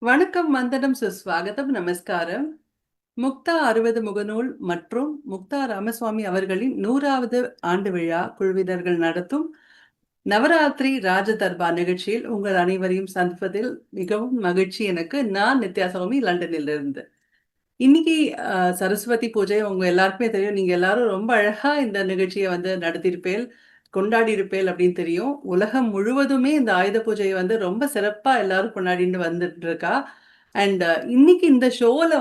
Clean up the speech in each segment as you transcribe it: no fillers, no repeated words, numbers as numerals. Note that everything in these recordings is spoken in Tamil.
வணக்கம், வந்தனம், சுஸ்வாகதம், நமஸ்காரம். முக்தா 60 முகநூல் மற்றும் முக்தா ராமசுவாமி அவர்களின் 100வது ஆண்டு விழா குழுவினர்கள் நடத்தும் நவராத்திரி ராஜ தர்பார் நிகழ்ச்சியில் உங்கள் அனைவரையும் சந்திப்பதில் மிகவும் மகிழ்ச்சி எனக்கு. நான் நித்யா சௌமி, லண்டனிலிருந்து. இன்னைக்கு சரஸ்வதி பூஜை உங்க எல்லாருக்குமே தெரியும். நீங்க எல்லாரும் ரொம்ப அழகா இந்த நிகழ்ச்சியை நடத்தியிருப்பேல், கொண்டாடி இருப்பேல் அப்படின்னு தெரியும். உலகம் முழுவதுமே இந்த ஆயுத பூஜையை ரொம்ப சிறப்பா எல்லாரும் கொண்டாடிட்டு வந்துட்டு இருக்கா. அண்ட் இன்னைக்கு இந்த ஷோல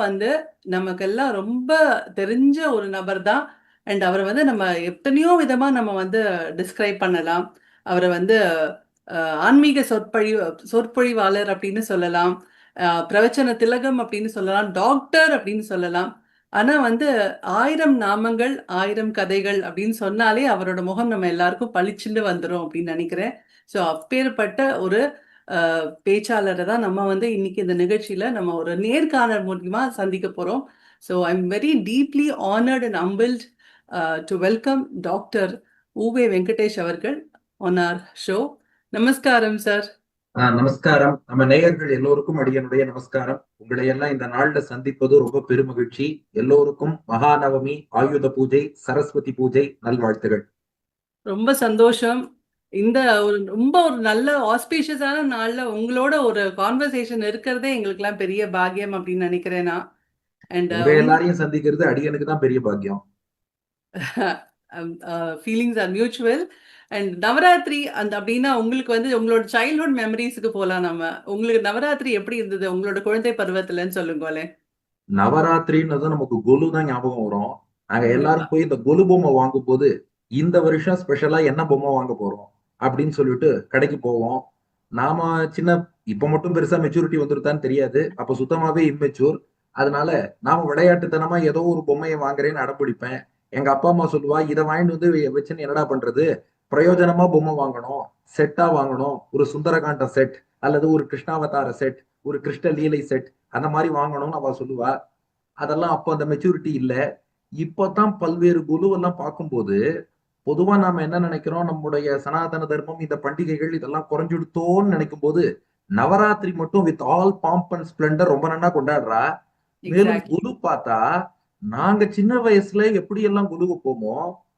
நமக்கெல்லாம் ரொம்ப தெரிஞ்ச ஒரு நபர் தான். அண்ட் அவரை நம்ம எத்தனையோ விதமா நம்ம டிஸ்கிரைப் பண்ணலாம். அவரை ஆன்மீக சொற்பொழிவாளர் அப்படின்னு சொல்லலாம், பிரவச்சன திலகம் அப்படின்னு சொல்லலாம், டாக்டர் அப்படின்னு சொல்லலாம். ஆனா 1000 நாமங்கள் 1000 கதைகள் அப்படின்னு சொன்னாலே அவரோட முகம் நம்ம எல்லாருக்கும் பளிச்சுண்டு வந்துரும் அப்படின்னு நினைக்கிறேன். ஸோ அப்பேற்பட்ட ஒரு பேச்சாளரை தான் நம்ம இன்னைக்கு இந்த நிகழ்ச்சியில நம்ம ஒரு நேர்காணல் மூலியமா சந்திக்க போறோம். So I am very deeply honoured and humbled to welcome doctor U. Ve. Venkatesh அவர்கள் ஆன் ஆர் ஷோ. நமஸ்காரம் சார். நமஸ்காரம். நம்ம நேயர்கள் எல்லோருக்கும் அடியனுடைய நமஸ்காரம். உங்களை எல்லாம் இந்த நாள்ல சந்திப்பது ரொம்ப பெருமகிழ்ச்சி. எல்லோருக்கும் மகாநவமி, ஆயுத பூஜை, சரஸ்வதி பூஜை நல்வாழ்த்துகள். ரொம்ப சந்தோஷம். இந்த ஒரு நல்ல ஆஸ்பீஷியஸான நாள்ல உங்களோட ஒரு கான்வர்சேஷன் இருக்கிறதே எங்களுக்கு எல்லாம் பெரிய பாக்கியம் அப்படின்னு நினைக்கிறேன் நான். அண்ட் எல்லாரையும் சந்திக்கிறது அடியனுக்கு தான் பெரிய பாக்கியம். Feelings are mutual. And Navratri அப்படின்னா உங்களுக்கு உங்களோட சைல்ட்ஹுட் மெமரிஸ்க்கு போலாம். நம்ம உங்களுக்கு நவராத்திரி எப்படி இருந்தது உங்களோட குழந்தை பருவத்துலன்னு சொல்லுங்களே. நவராத்திரின்னு நமக்கு கொலு தான் ஞாபகம் வரும். நாங்க எல்லாரும் போய் இந்த கொலு பொம்மை வாங்கும் போது இந்த வருஷம் ஸ்பெஷலா என்ன பொம்மை வாங்க போறோம் அப்படின்னு சொல்லிட்டு கடைக்கு போவோம். நாம சின்ன இப்ப மட்டும் பெருசா மெச்சூரிட்டி வந்துருதான்னு தெரியாது. அப்ப சுத்தமாவே இம்மெச்சூர். அதனால நாம விளையாட்டுத்தனமா ஏதோ ஒரு பொம்மையை வாங்குறேன்னு அடம்பிடிப்பேன். எங்க அப்பா அம்மா சொல்லுவா, இதை வாங்கிட்டு வச்சுன்னு என்னடா பண்றது, பிரயோஜனமா பொம்மை வாங்கணும், செட்டா வாங்கணும், ஒரு சுந்தரகாண்ட செட் அல்லது ஒரு கிருஷ்ணாவதார செட், ஒரு கிருஷ்ண லீலை செட், அந்த மாதிரி வாங்கணும்னு அவ சொல்லுவா. அதெல்லாம் அப்போ அந்த மெச்சூரிட்டி இல்ல. இப்பதான் பல்வேறு குழுவெல்லாம் பார்க்கும்போது பொதுவா நாம என்ன நினைக்கிறோம், நம்முடைய சனாதன தர்மம் இந்த பண்டிகைகள் இதெல்லாம் குறைஞ்சுடுத்தோன்னு நினைக்கும் போது நவராத்திரி மட்டும் with all bomb and Splendor ரொம்ப நன்னா கொண்டாடுறா. மேலும் குரு பார்த்தா நாங்க சின்ன வயசுல எப்படி எல்லாம் குரு வைப்போமோ,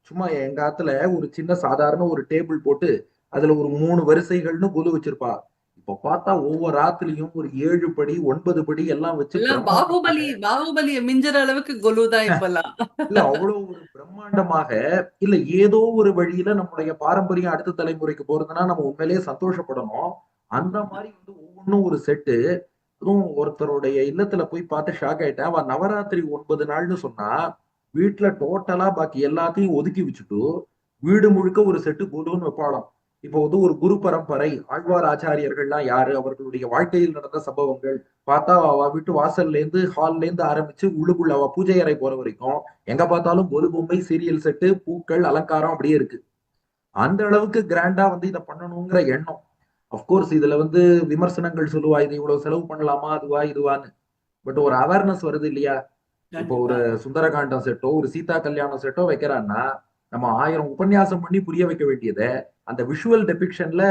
சும்மா எங்க ஆத்துல ஒரு சின்ன சாதாரண ஒரு டேபிள் போட்டு அதுல ஒரு 3 வரிசைகள்னு குரு வச்சிருப்பா. இப்ப பார்த்தா ஒவ்வொரு ஆத்துலயும் ஒரு 7 படி 9 படி எல்லாம் வச்சு பாகுபலியை மிஞ்சற அளவுக்கு கொலுதான் இப்பெல்லாம். இல்ல அவ்வளவு ஒரு பிரம்மாண்டமாக இல்ல ஏதோ ஒரு வழியில நம்முடைய பாரம்பரியம் அடுத்த தலைமுறைக்கு போறதுன்னா நம்ம உண்மையிலேயே சந்தோஷப்படணும். அந்த மாதிரி ஒவ்வொன்றும் ஒரு செட்டு. அதுவும் ஒருத்தருடைய இல்லத்துல போய் பார்த்து ஷாக் ஆயிட்டேன். அவ நவராத்திரி 9 நாள்னு சொன்னா வீட்டுல டோட்டலா பாக்கி எல்லாத்தையும் ஒதுக்கி வச்சுட்டு வீடு முழுக்க ஒரு செட்டு குருன்னு வைப்பாளாம். இப்போ ஒரு குரு பரம்பரை ஆழ்வார் ஆச்சாரியர்கள்லாம் யாரு, அவர்களுடைய வாழ்க்கையில் நடந்த சம்பவங்கள் பார்த்தா அவ வீட்டு வாசல்ல இருந்து ஹால்ல இருந்து ஆரம்பிச்சு உள்ளுக்குள்ள அவ பூஜை அறை போற வரைக்கும் எங்க பார்த்தாலும் ஒரு பொம்மை, சீரியல் செட்டு, பூக்கள், அலங்காரம் அப்படியே இருக்கு. அந்த அளவுக்கு கிராண்டா இதை பண்ணணுங்கிற எண்ணம். அப்கோர்ஸ் இதுல விமர்சனங்கள் சொல்லுவா, இது இவ்வளவு செலவு பண்ணலாமா, அதுவா இதுவான்னு. பட் ஒரு அவேர்னஸ் வருது இல்லையா. இப்போ ஒரு சுந்தரகாண்டம் செட்டோ ஒரு சீதா கல்யாணம் செட்டோ வைக்கிறான்னா நம்ம 1000 உபன்யாசம் பண்ணி புரிய வைக்க வேண்டியதை அந்த விஷுவல் டெபிக்ஷன்ல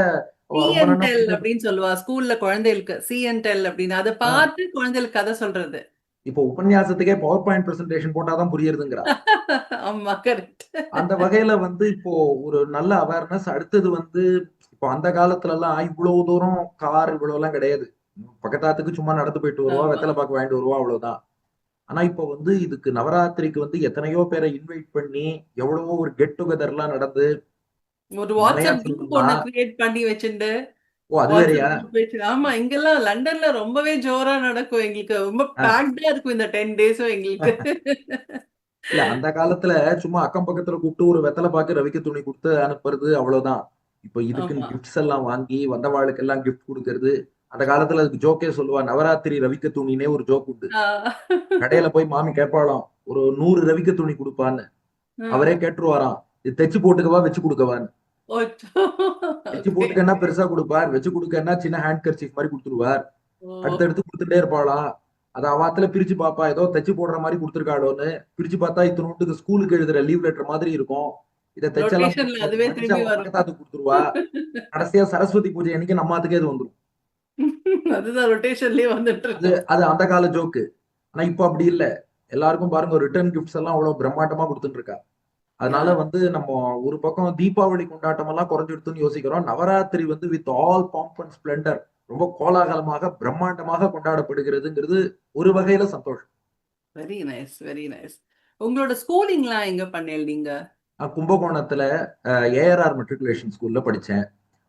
அப்படின்னு சொல்லுவா ஸ்கூல்ல குழந்தைகளுக்கு. சிஎன்டெல் அப்படின்னு அதை பார்த்து குழந்தைகளுக்கு கதை சொல்றது. இப்போ உபன்யாசத்துக்கே பவர் பாயிண்ட் பிரசன்டேஷன் போட்டாதான் புரியுதுங்கிறா. ஆமா, கரெக்ட். அந்த வகையில இப்போ ஒரு நல்ல அவேர்னஸ். அடுத்தது இப்போ அந்த காலத்துல எல்லாம் இவ்வளவு தூரம் கார் இவ்வளவு எல்லாம் கிடையாது. பக்கத்தாத்துக்கு சும்மா நடந்து போயிட்டு வருவா, வெத்தலை பாக்கு வாங்கிட்டு வருவா, அவ்வளவுதான். ஆனா இப்ப இதுக்கு நவராத்திரிக்கு எத்தனையோ பேரை இன்வைட் பண்ணி எவ்வளவோ ஒரு கெட் டுகெதர் எல்லாம் நடந்து ஒரு வாட்ஸ்அப் குரூப் ஒண்ணு கிரியேட் பண்ணி வச்சுட்டு. ஓ அது வேறயா? ஆமா, இங்கெல்லாம் லண்டன்ல ரொம்பவே ஜோரா நடக்கும். எங்களுக்கு ரொம்ப பேக்டா இருக்கும் இந்த 10 டேஸும் எங்களுக்கு. இல்ல அந்த காலத்துல சும்மா அக்கம் பக்கத்துல கூப்பிட்டு ஒரு வெத்தலை பாக்கு ரவிக்க துணி கொடுத்து அனுப்புறது, அவ்வளவுதான். இப்ப இதுக்குன்னு கிஃப்ட்ஸ் எல்லாம் வாங்கி வந்தவாளுக்கு எல்லாம் கிஃப்ட் கொடுக்கறது. அந்த காலத்துல அதுக்கு ஜோக்கே சொல்லுவா, நவராத்திரி ரவிக்க துணினே ஒரு ஜோக் உண்டு. கடையில போய் மாமி கேட்பாளாம், ஒரு 100 ரவிக்க துணி கொடுப்பான்னு. அவரே கேட்டுருவாராம், இது தைச்சு போட்டுக்கவா வச்சு கொடுக்கவான்னு. வச்சு போட்டுக்கன்னா பெருசா கொடுப்பார், வச்சு கொடுக்கன்னா சின்ன ஹேண்ட் கர்ச்சீஃப் மாதிரி கொடுத்துருவார். அடுத்தடுத்து கொடுத்துட்டே இருப்பாளாம். அதை அவாத்துல பிரிச்சு பாப்பா, ஏதோ தைச்சு போடுற மாதிரி கொடுத்துருக்காளோன்னு. பிரிச்சு பார்த்தா இத்தனோட்டுக்கு ஸ்கூலுக்கு எழுதுற லீவ் லெட்டர் மாதிரி இருக்கும். இதை தைச்செல்லாம் கொடுத்துருவா. கடைசியா சரஸ்வதி பூஜை அன்னைக்கு நம்மாத்துக்கே இது வந்துடும். அதுதான் ரொட்டேஷன்லயே வந்துட்டு அது இருக்கோம். அது அந்த கால ஜோக்கு. ஆனா இப்ப அப்படி இல்ல. எல்லாருக்கும் பாருங்க ரிட்டர்ன் கிஃப்ட்ஸ் எல்லாம் அவ்வளவு பிரம்மாண்டமா கொடுத்துட்டு இருக்கா. அதனால Yeah. வந்து நம்ம ஒரு பக்கம் தீபாவளி கொண்டாட்டம் எல்லாம் குறைஞ்சிடுதுன்னு யோசிக்கிறோம். நவராத்திரி வந்து with all bomb and Splendor ரொம்ப கோலாகலமாக பிரம்மாண்டமாக கொண்டாடப்படுகிறதுங்கிறது ஒரு வகையில சந்தோஷம். Very nice, very nice. உங்களோட ஸ்கூலிங்லாம் எங்க பண்ணேன் நீங்க? நான் கும்பகோணத்துல ஏஆர்ஆர் மெட்ரிகுலேஷன் ஸ்கூல்ல படிச்சேன்.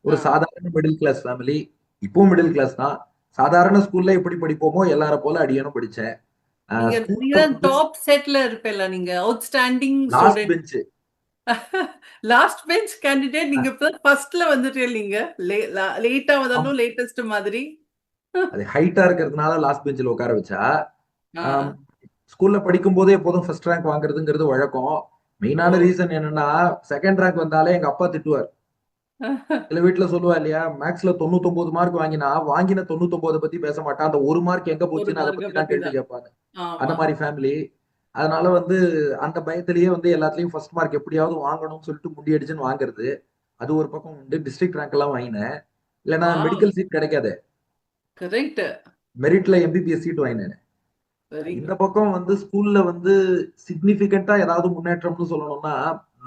ஒரு ஆ. சாதாரண மிடில் கிளாஸ் ஃபேமிலி. இப்பவும் மிடில் கிளாஸ் தான். சாதாரண ஸ்கூல்ல எப்படி படிப்போமோ எல்லார போல அடியனும் படிச்சேன். நீங்க ஸ்கூல்ல நீங்க வந்து டாப் செட்ல இருப்பேல்ல நீங்க outstanding last student. Bench. Last bench candidate நீங்க இப்ப ஃபர்ஸ்ட்ல வந்துட்டே நீங்க. லேட்டா வந்தாலும் லேட்டஸ்ட் மாதிரி. அது ஹைட்டா இருக்கிறதுனால லாஸ்ட் பெஞ்சில் உட்கார வச்சா. ஆ. ஸ்கூல்ல படிக்கும் போதே எப்போதும் ஃபர்ஸ்ட் ரேங்க் வாங்குறதுங்கிறது வழக்கம். மெயினான ஓ. ரீசன் என்னன்னா செகண்ட் ரேங்க் வந்தாலே எங்க அப்பா திட்டுவார். சில வீட்டுல சொல்லுவா இல்லையா, மேக்ஸ்ல 99 மார்க் வாங்கினா வாங்கின 99 பத்தி பேச மாட்டான், அந்த ஒரு மார்க் எங்க ஒரு போச்சுன்னு அதை மார்க்க பத்தி தான் பத்தி கேள்வி தான். கேட்பாங்க. அந்த ஆமா. மாதிரி ஃபேமிலி. அதனால வந்து அந்த பயத்திலேயே வந்து எல்லாத்துலயும் ஃபர்ஸ்ட் மார்க் எப்படியாவது வாங்கணும்னு சொல்லிட்டு முடி அடிச்சுன்னு வாங்குறது. அது ஒரு பக்கம் உண்டு. டிஸ்ட்ரிக்ட் ரேங்க் எல்லாம் வாங்கினேன். இல்லைன்னா வாவ்! மெடிக்கல் சீட் கிடைக்காது. கரெக்ட். மெரிட்ல எம்பிபிஎஸ் சீட் வாங்கினேன். வெரி இந்த குட். பக்கம் வந்து ஸ்கூல்ல வந்து சிக்னிபிகண்டா ஏதாவது முன்னேற்றம்னு சொல்லணும்னா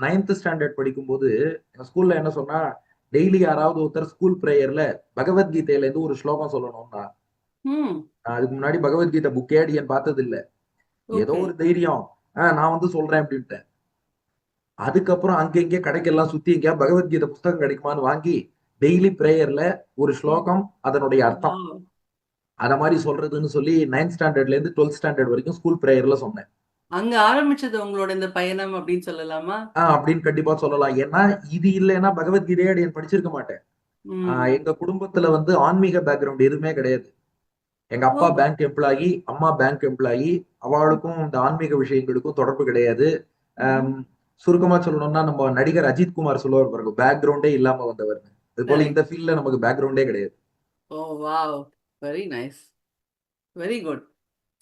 9th ஸ்டாண்டர்ட் படிக்கும்போது எங்க ஸ்கூல்ல என்ன சொன்னா, டெய்லி யாராவது ஒருத்தர் ஸ்கூல் பிரேயர்ல பகவத்கீதையில இருந்து ஒரு ஸ்லோகம் சொல்லணும்னா. ம். நான் அதுக்கு முன்னாடி பகவத்கீதை புக்கே அடியேன் பார்த்தது இல்ல. ஏதோ ஓகே. ஒரு தைரியம். நான் வந்து சொல்றேன் அப்படின்ட்டேன். அதுக்கப்புறம் அங்க இங்க கடைக்கெல்லாம் சுத்தி எங்கேயா பகவத்கீதை புஸ்தகம் கிடைக்குமான்னு வாங்கி டெய்லி பிரேயர்ல ஒரு ம். ஸ்லோகம் அதனுடைய அர்த்தம் வாவ்! அத மாதிரி சொல்றதுன்னு சொல்லி 9th ஸ்டாண்டர்ட்ல இருந்து 12th ஸ்டாண்டர்ட் வரைக்கும் ஸ்கூல் பிரேயர்ல சொன்னேன். அங்க ஆரம்பிச்சது உங்களோட இந்த பயணம் அப்படின்னு சொல்லலாமா? அப்படின்னு கண்டிப்பா சொல்லலாம். ஏன்னா இது இல்லைன்னா பகவத்கீதையே அடியேன் படிச்சிருக்க மாட்டேன். ம். எங்க குடும்பத்துல வந்து ஆன்மீக பேக்ரவுண்ட் எதுவுமே கிடையாது. எங்க அப்பா ஓ. பேங்க் எம்ப்ளாயி, அம்மா பேங்க் எம்ப்ளாயி. அவளுக்கும் இந்த ஆன்மீக விஷயங்களுக்கும் தொடர்பு கிடையாது. ம்ஹ்ம். ஆம், சுருக்கமா சொல்லணும்னா நம்ம நடிகர் அஜித் குமார் சொல்லுவார் பாருங்க, பேக்ரவுண்டே இல்லாம வந்தவர். அது போல இந்த கரெக்ட். ஃபீல்ட்ல நமக்கு பேக்ரவுண்டே கிடையாது. Oh wow! Very nice. Very good.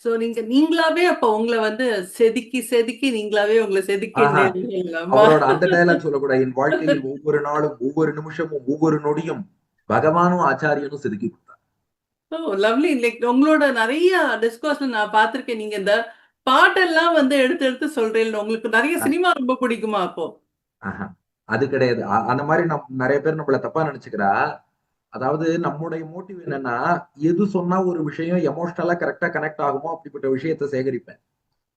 So நீங்களாவே அப்ப உங்கள வந்து செதுக்கி செதுக்கி நீங்களாவே உங்கள ஆஹா, செதுக்கிண்டேன்னு சொல்லலாமா? அவரோட அந்த டயலாக் சொல்லக்கூடாது. என் வாழ்க்கையில் ஒவ்வொரு நாளும், ஒவ்வொரு நிமிஷமும், ஒவ்வொரு நொடியும் பகவானும் ஆச்சாரியனும் செதுக்கி கொடுத்தார். ஓ லவ்லி. லைக் உங்களோட நெறைய டிஸ்கோர்ஸ்ல நான் பார்த்திருக்கேன். நீங்க இந்த பாட்டெல்லாம் வந்து எடுத்து எடுத்து சொல்றீங்க. உங்களுக்கு நெறைய அஹ், சினிமா ரொம்ப பிடிக்குமா அப்போ? ஆஹா, அது கிடையாது. அந்த மாதிரி நிறைய பேர் நம்மள தப்பா நினைச்சுக்கிறா. அதாவது நம்முடைய மோட்டிவ் என்னன்னா, எது சொன்னா ஒரு விஷயம் எமோஷனலா கரெக்டா கனெக்ட் ஆகுமோ அப்படிப்பட்ட விஷயத்த சேகரிப்பேன்.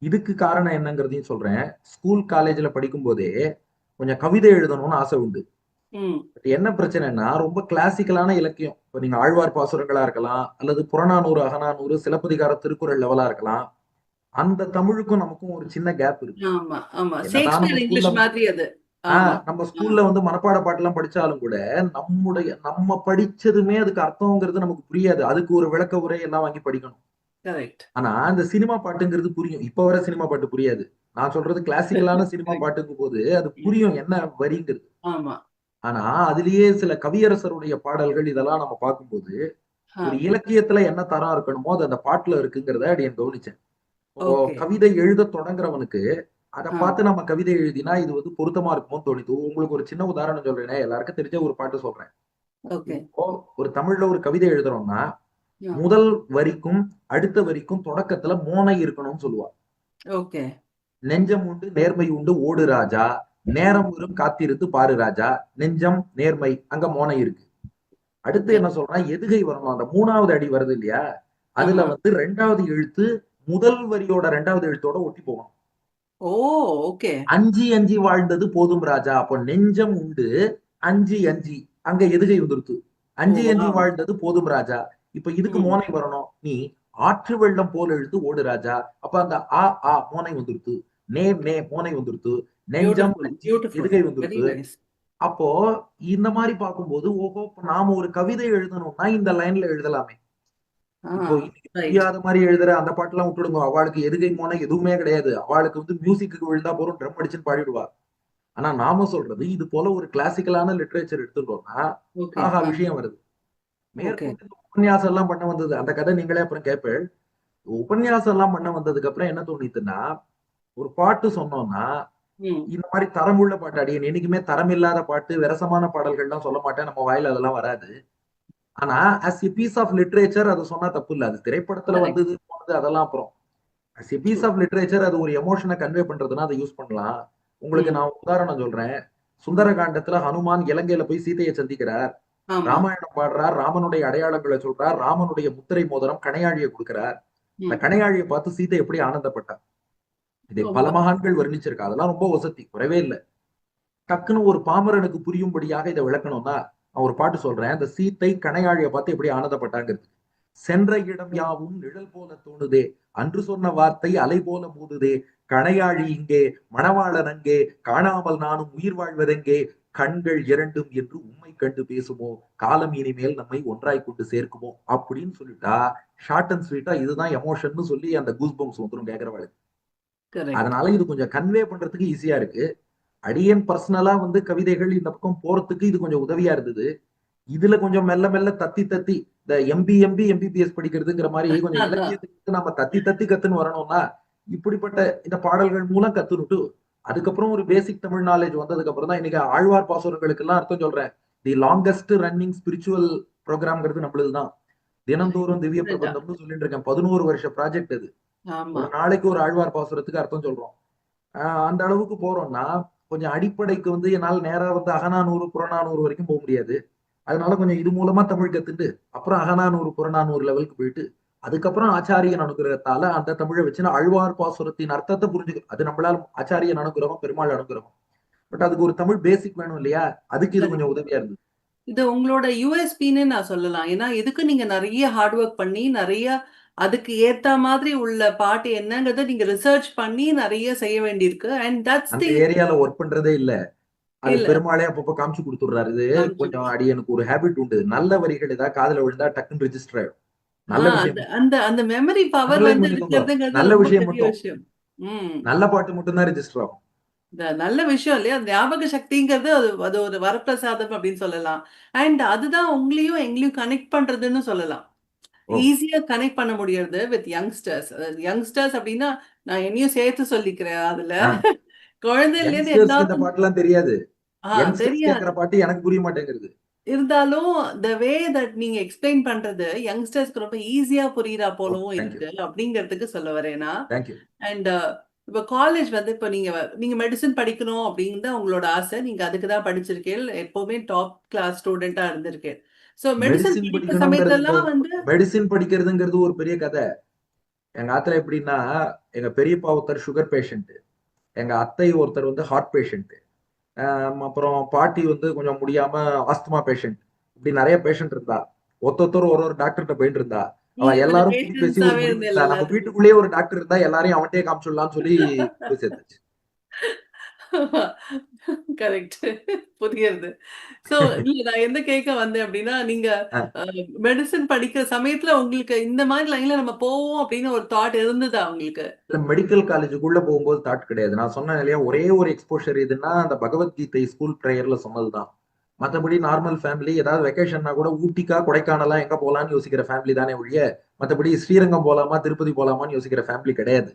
இதுக்கு காரணம் என்னங்கிறதையும் சொல்றேன். ஸ்கூல், காலேஜ்ல படிக்கும் போதே கொஞ்சம் கவிதை எழுதணும்னு ஆசை உண்டு. ம். பட் என்ன பிரச்சனைன்னா, ரொம்ப கிளாசிக்கலான இலக்கியம். இப்ப நீங்க ஆழ்வார் பாசுரங்களா இருக்கலாம், அல்லது புறநானூறு, அகநானூறு, சிலப்பதிகாரம், திருக்குறள் லெவலா இருக்கலாம். அந்த தமிழுக்கும் நமக்கும் ஒரு சின்ன கேப் இருக்கு. ஆமா, ஆமா. என்னதான் நம்ம ஷேக்ஸ்பியர் ஸ்கூல்ல இங்கிலீஷ் மாதிரி அது. ஆமா. நம்ம ஆ. ஸ்கூல்ல வந்து மனப்பாட பாட்டுலாம் படிச்சாலும் கூட, நம்ம படிச்சதுமே அதுக்கு அர்த்தம்ங்கிறது நமக்கு புரியாது. அதுக்கு ஒரு விளக்க உரை எல்லாம் வாங்கி படிக்கணும். கரெக்ட். ஆனா, அந்த சினிமா பாட்டுங்கிறது புரியும். இப்ப வர சினிமா பாட்டு புரியாது. நான் சொல்றது கிளாசிக்கலான சினிமா கரெக்ட். பாட்டுங்கும்போது, அது புரியும் என்ன வரிங்கிறது. ஆமா. ஆனா, அதிலேயே சில கவியரசருடைய பாடல்கள் இதெல்லாம் நம்ம பார்க்கும்போது, ஆ. ஒரு இலக்கியத்துல என்ன தரம் இருக்கணுமோ, அது அந்த பாட்டுல இருக்குங்கிறத அடியேன் கவனிச்சேன். இப்போ ஓகே. கவிதை எழுதத் தொடங்குறவனுக்கு, அத ஆ. பார்த்து நம்ம கவிதை எழுதினா, இது வந்து பொருத்தமா இருக்குமோன்னு தோணிது. உங்களுக்கு ஒரு சின்ன உதாரணம் சொல்றேனே, எல்லாருக்கும் தெரிஞ்ச ஒரு பாட்டு சொல்றேன். ஓகே. இப்போ ஒரு தமிழ்ல ஒரு கவிதை எழுதுறோம்னா, ஆ. முதல் வரிக்கும், அடுத்த வரிக்கும் தொடக்கத்துல மோனை இருக்கணும்னு சொல்லுவா. ஓகே. நெஞ்சம் உண்டு, நேர்மை உண்டு, ஓடு ராஜா. நேரம் வரும் காத்திருந்து பாரு ராஜா. நெஞ்சம், நேர்மை அங்க மோனை இருக்கு. அடுத்து ஓகே. என்ன சொல்றான்? எதுகை வரணும். அந்த 3வது அடி வருது இல்லையா? அதுல ஆமா. வந்து 2வது எழுத்து முதல் வரியோட 2வது எழுத்தோட ஒட்டி போகணும். ஓ! ஓகே. அஞ்சி அஞ்சி வாழ்ந்தது போதும் ராஜா. அப்போ நெஞ்சம் உண்டு, அஞ்சி அஞ்சி அங்க எதுகை வந்துருத்து. ஓ அஞ்சி அஞ்சி வாவ்! வாழ்ந்தது போதும் ராஜா. இப்ப இதுக்கு ம். மோனை வரணும். நீ ஆற்று வெள்ளம் போல எழுந்து ஓடு ராஜா. அப்ப அந்த மோனை வந்துருத்து. நே மோனை வந்துருத்து. நெஞ்சம் பியூட்டிஃபுல், அஞ்சி பியூட்டிஃபுல். எதுகை வெரி வந்துருத்து. நைஸ். அப்போ இந்த மாரி பார்க்கும்போது, ஓஹோ! இப்ப நாம ஒரு கவிதை எழுதணும்னா இந்த லைன்ல எழுதலாமே. ஆ. இப்போ இன்னைக்கு ரைட். புரியாத மாரி எழுதுற அந்த பாட்டெல்லாம் விட்டுடுங்க. அவாளுக்கு எதுகை மோனை எதுவுமே கிடையாது. அவாளுக்கு வந்து மியூசிக்கு விழுந்தா போதும் ட்ரம் அடிச்சுன்னு பாடிடுவா. ஆனா நாம சொல்றது இது போல ஒரு கிளாசிக்கலான லிட்டரேச்சர் எடுத்துட்டோம்னா, ஓகே. ஆஹா ஆ. விஷயம் வருது. ஓகே. மேற்கொண்டு இந்த உபன்யாசம் எல்லாம் பண்ண வந்தது. அந்த கதை நீங்களே அப்புறம் கேட்பேள். உபன்யாசம் எல்லாம் பண்ண வந்ததுக்கு அப்புறம் என்ன தோணித்துன்னா, ஒரு பாட்டு சொன்னோம்னா, ம். இந்த மாரி தரமுள்ள பாட்டு அடியேன் என்னைக்குமே தரம் இல்லாத பாட்டு, விரசமான பாடல்கள்லாம் சொல்ல மாட்டேன். நம்ம வாயில அதெல்லாம் வராது. ஆனா as a piece of literature அது சொன்னா தப்பு இல்ல. அது திரைப்படத்துல கரெக்ட். வந்தது போனது அதெல்லாம் அப்புறம். as a piece true. of literature அது ஒரு எமோஷனை கன்வே பண்றதுன்னா அதை யூஸ் பண்ணலாம். உங்களுக்கு ம். நான் உதாரணம் சொல்றேன். ம். சுந்தரகாண்டத்துல ஹனுமான் இலங்கையில போய் சீதையை சந்திக்கிறார். ஆமா. ராமாயணம் பாடுறார், ராமனுடைய அடையாளங்களை சொல்றார், ராமனுடைய முத்திரை மோதிரம் கணையாழியை கொடுக்கிறார். அந்த ம். கணையாழியை பார்த்து சீதை எப்படி ஆனந்தப்பட்டார். இதை பல ரொம்ப. மகான்கள் வர்ணிச்சிருக்கா. அதெல்லாம் ரொம்ப வசதி, குறைவே இல்லை. டக்குன்னு ஒரு பாமரனுக்கு புரியும்படியாக இதை விளக்கணும்னா நான் ஒரு பாட்டு சொல்றேன். அந்த சீத்தை கணையாழியை பார்த்து எப்படி ஆனந்தப்பட்டாங்கிறது. சென்ற இடம் யாவும் நிழல் போல தோணுதே, அன்று சொன்ன வார்த்தை அலை போல மூடுதே, கணையாழி இங்கே, மணவாளன் அங்கே, காணாமல் நானும் உயிர் வாழ்வதெங்கே, கண்கள் இரண்டும் என்று உண்மை கண்டு பேசுமோ, காலம் இனிமேல் நம்மை ஒன்றாய் கொண்டு சேர்க்குமோ அப்படின்னு சொல்லிட்டா ஷார்ட் அண்ட் ஸ்வீட்டா இதுதான் எமோஷன் சொல்லி அந்த கூஸ் பம்ப்ஸ் வந்துடும் கேட்கறவாளுக்கு. கரெக்ட். அதனால இது கொஞ்சம் கன்வே பண்றதுக்கு ஈஸியா இருக்கு. அடியன் பர்சனலா வந்து கவிதைகள் இந்த பக்கம் போறதுக்கு இது கொஞ்சம் உதவியா இருந்தது. இதுல கொஞ்சம் மெல்ல மெல்ல தத்தி தத்தி இந்த எம்பிபிஎஸ் படிக்கிறதுங்கிற மாதிரி கொஞ்சம் அதான். இலக்கியத்துக்கு நம்ம தத்தி தத்தி கத்துன்னு வரணும்னா இப்படிப்பட்ட இந்த பாடல்கள் மூலம் கத்துனுட்டு அதுக்கப்புறம் ஒரு பேசிக் தமிழ் நாலேஜ் வந்ததுக்கு அப்புறம் தான் இன்னைக்கு ஆழ்வார் பாசுரங்களுக்கு எல்லாம் அர்த்தம் சொல்றேன். தி லாங்கஸ்ட் ரன்னிங் ஸ்பிரிச்சுவல் ப்ரோக்ராம்ங்கிறது நம்மளுதுதான். தினந்தோறும் திவ்ய இதுதான். பிரபந்தம்னு சொல்லிட்டு இருக்கேன். 11 வருஷ ப்ராஜெக்ட் அது. ஆமா. ஒரு நாளைக்கு ஒரு ஆழ்வார் பாசுரத்துக்கு அர்த்தம் சொல்றோம். அந்த அளவுக்கு போறோம்னா கொஞ்சம் அடிப்படைக்கு வந்து என்னால் நேரா வந்து அகநானூறு புறநானூறு வரைக்கும் போக முடியாது. அதனால கொஞ்சம் இது மூலமா தமிழ் கத்துட்டு அப்புறம் அகநானூறு புறநானூறு லெவலுக்கு போயிட்டு அதுக்கப்புறம் ஆச்சாரியன் அனுகிரகத்தால அந்த தமிழை வச்சு ஆழ்வார் பாசுரத்தின் அர்த்தத்தை புரிஞ்சுக்க அது நம்மளால ஆச்சாரியன் அனுகிரகம் பெருமாள் அனுகிரகம். பட் அதுக்கு ஒரு தமிழ் பேசிக் வேணும் இல்லையா? அதுக்கு இது கொஞ்சம் உதவியா இருந்தது. இது உங்களோட யூஎஸ்பின்னு நான் சொல்லலாம். ஏன்னா இதுக்கு நீங்க நிறைய ஹார்ட் ஒர்க் பண்ணி நிறைய அதுக்கு ஏத்த மாதிரி உள்ள பாட்டு என்னங்கறத நீங்க ரிசர்ச் பண்ணி நிறைய செய்ய வேண்டியிருக்கு. அண்ட் தட்ஸ் அந்த தி ஏரியால ஒர்க் பண்றதே இல்ல. அது இல்ல. பெருமாளே அப்பப்ப காமிச்சு கொடுத்துடுறாரு. இது கொஞ்சம் அடியனுக்கு ஒரு ஹேபிட் உண்டு. நல்ல வரிகள் ஏதாவது காதுல விழுந்தா டக்குன்னு ரெஜிஸ்டர் ஆயிடும். நல்ல விஷயம் அந்த மட்டும் அந்த அந்த மெமரி பவர் அண்டர்லைன் வந்து பண்ணிக்கோங்க. இருக்கிறதுங்கிறது நல்ல ரொம்ப விஷயம் பெரிய மட்டும், விஷயம். ம். நல்ல பாட்டு மட்டும் தான் ரெஜிஸ்டர் ஆகும். இந்த நல்ல விஷயம் இல்லையா? ஞாபக சக்திங்கிறது அது அது ஒரு வரப்பிரசாதம் அப்படின்னு சொல்லலாம். அண்ட் அதுதான் உங்களையும் எங்களையும் கனெக்ட் பண்றதுன்னு சொல்லலாம். ஓ ஈஸியா கனெக்ட் பண்ண முடியறது வித் யங்ஸ்டர்ஸ். யங்ஸ்டர்ஸ் அப்படின்னா நான் என்னையும் சேர்த்து சொல்லிக்கிறேன் அதுல. குழந்தையில இருந்து யங்ஸ்டர்ஸ்க்கு இந்த எல்லாத்துக்கும் பாட்டுலாம் தெரியாது. யங்ஸ்டர்ஸ் கேட்கிற தெரியாது. பாட்டு எனக்கு புரிய மாட்டேங்கிறது. இருந்தாலும் த வே தட் நீங்க எக்ஸ்பிளைன் பண்றது யங்ஸ்டர்ஸ்க்கு ரொம்ப ஈஸியா புரியுறா ஓ போலவும் தேங்க்யூ இருக்கு அப்படிங்கிறதுக்கு சொல்ல வரேனா. தேங்க்யூ. அண்ட் இப்போ காலேஜ் வந்து இப்போ நீங்க நீங்க மெடிசன் படிக்கணும் அப்படின்னு தான் உங்களோட ஆசை. நீங்க அதுக்கு தான் படிச்சிருக்கேன். எப்பவுமே டாப் கிளாஸ் ஸ்டூடெண்டா இருந்திருக்கேன். ஸோ மெடிசன் மெடிசின் படிக்கிற படிக்கணுங்கிறது சமயத்தெல்லாம் வந்து மெடிசின் படிக்கிறதுங்கிறது ஒரு பெரிய கதை. எங்க ஆத்துல எப்படின்னா, எங்க பெரியப்பா ஒருத்தர் சுகர் பேஷண்ட், எங்க அத்தை ஒருத்தர் வந்து ஹார்ட் பேஷண்ட், அப்புறம் பாட்டி வந்து கொஞ்சம் முடியாம ஆஸ்துமா பேஷண்ட். இப்படி நிறைய பேஷண்ட் இருந்தா. ஒருத்தர் ஒரு ஒரு டாக்டர்கிட்ட போயிட்டு இருந்தா. அவ நீங்க கொஞ்சம் எல்லாரும் கூட்டி பேசி ஒரு பேஷன்ஸாவே முடிவு இருந்தேன் எடுத்தா. நம்ம எல்லாத்துக்கும். வீட்டுக்குள்ளேயே ஒரு டாக்டர் இருந்தா எல்லாரையும் அவன்கிட்டயே காமிச்சிடலாம்னு சொல்லி போய் சேர்த்துச்சு. கரெக்ட். புரியுது. சோ இல்ல நான் எந்த கேட்க வந்தேன் அப்படின்னா, நீங்க அஹ் மெடிசின் படிக்கிற சமயத்துல உங்களுக்கு இந்த மாதிரி லைன்ல நம்ம போவோம் அப்படின்னு ஒரு தாட் இருந்ததா உங்களுக்கு? இல்ல மெடிக்கல் காலேஜுக்குள்ள போகும்போது தாட் கிடையாது. நான் சொன்னேன் இல்லையா, ஒரே ஒரு எக்ஸ்போஷர் எதுன்னா அந்த பகவத்கீதை ஸ்கூல் ப்ரேயர்ல சொன்னதுதான். மத்தபடி நார்மல் ஃபேமிலி ஏதாவது வெக்கேஷன்னா கூட ஊட்டிக்கா கொடைக்கானலா எங்க போலான்னு யோசிக்கிற ஃபேமிலி தானே ஒழிய மத்தபடி ஸ்ரீரங்கம் போலாமா திருப்பதி போலாமான்னு யோசிக்கிற ஃபேமிலி கிடையாது.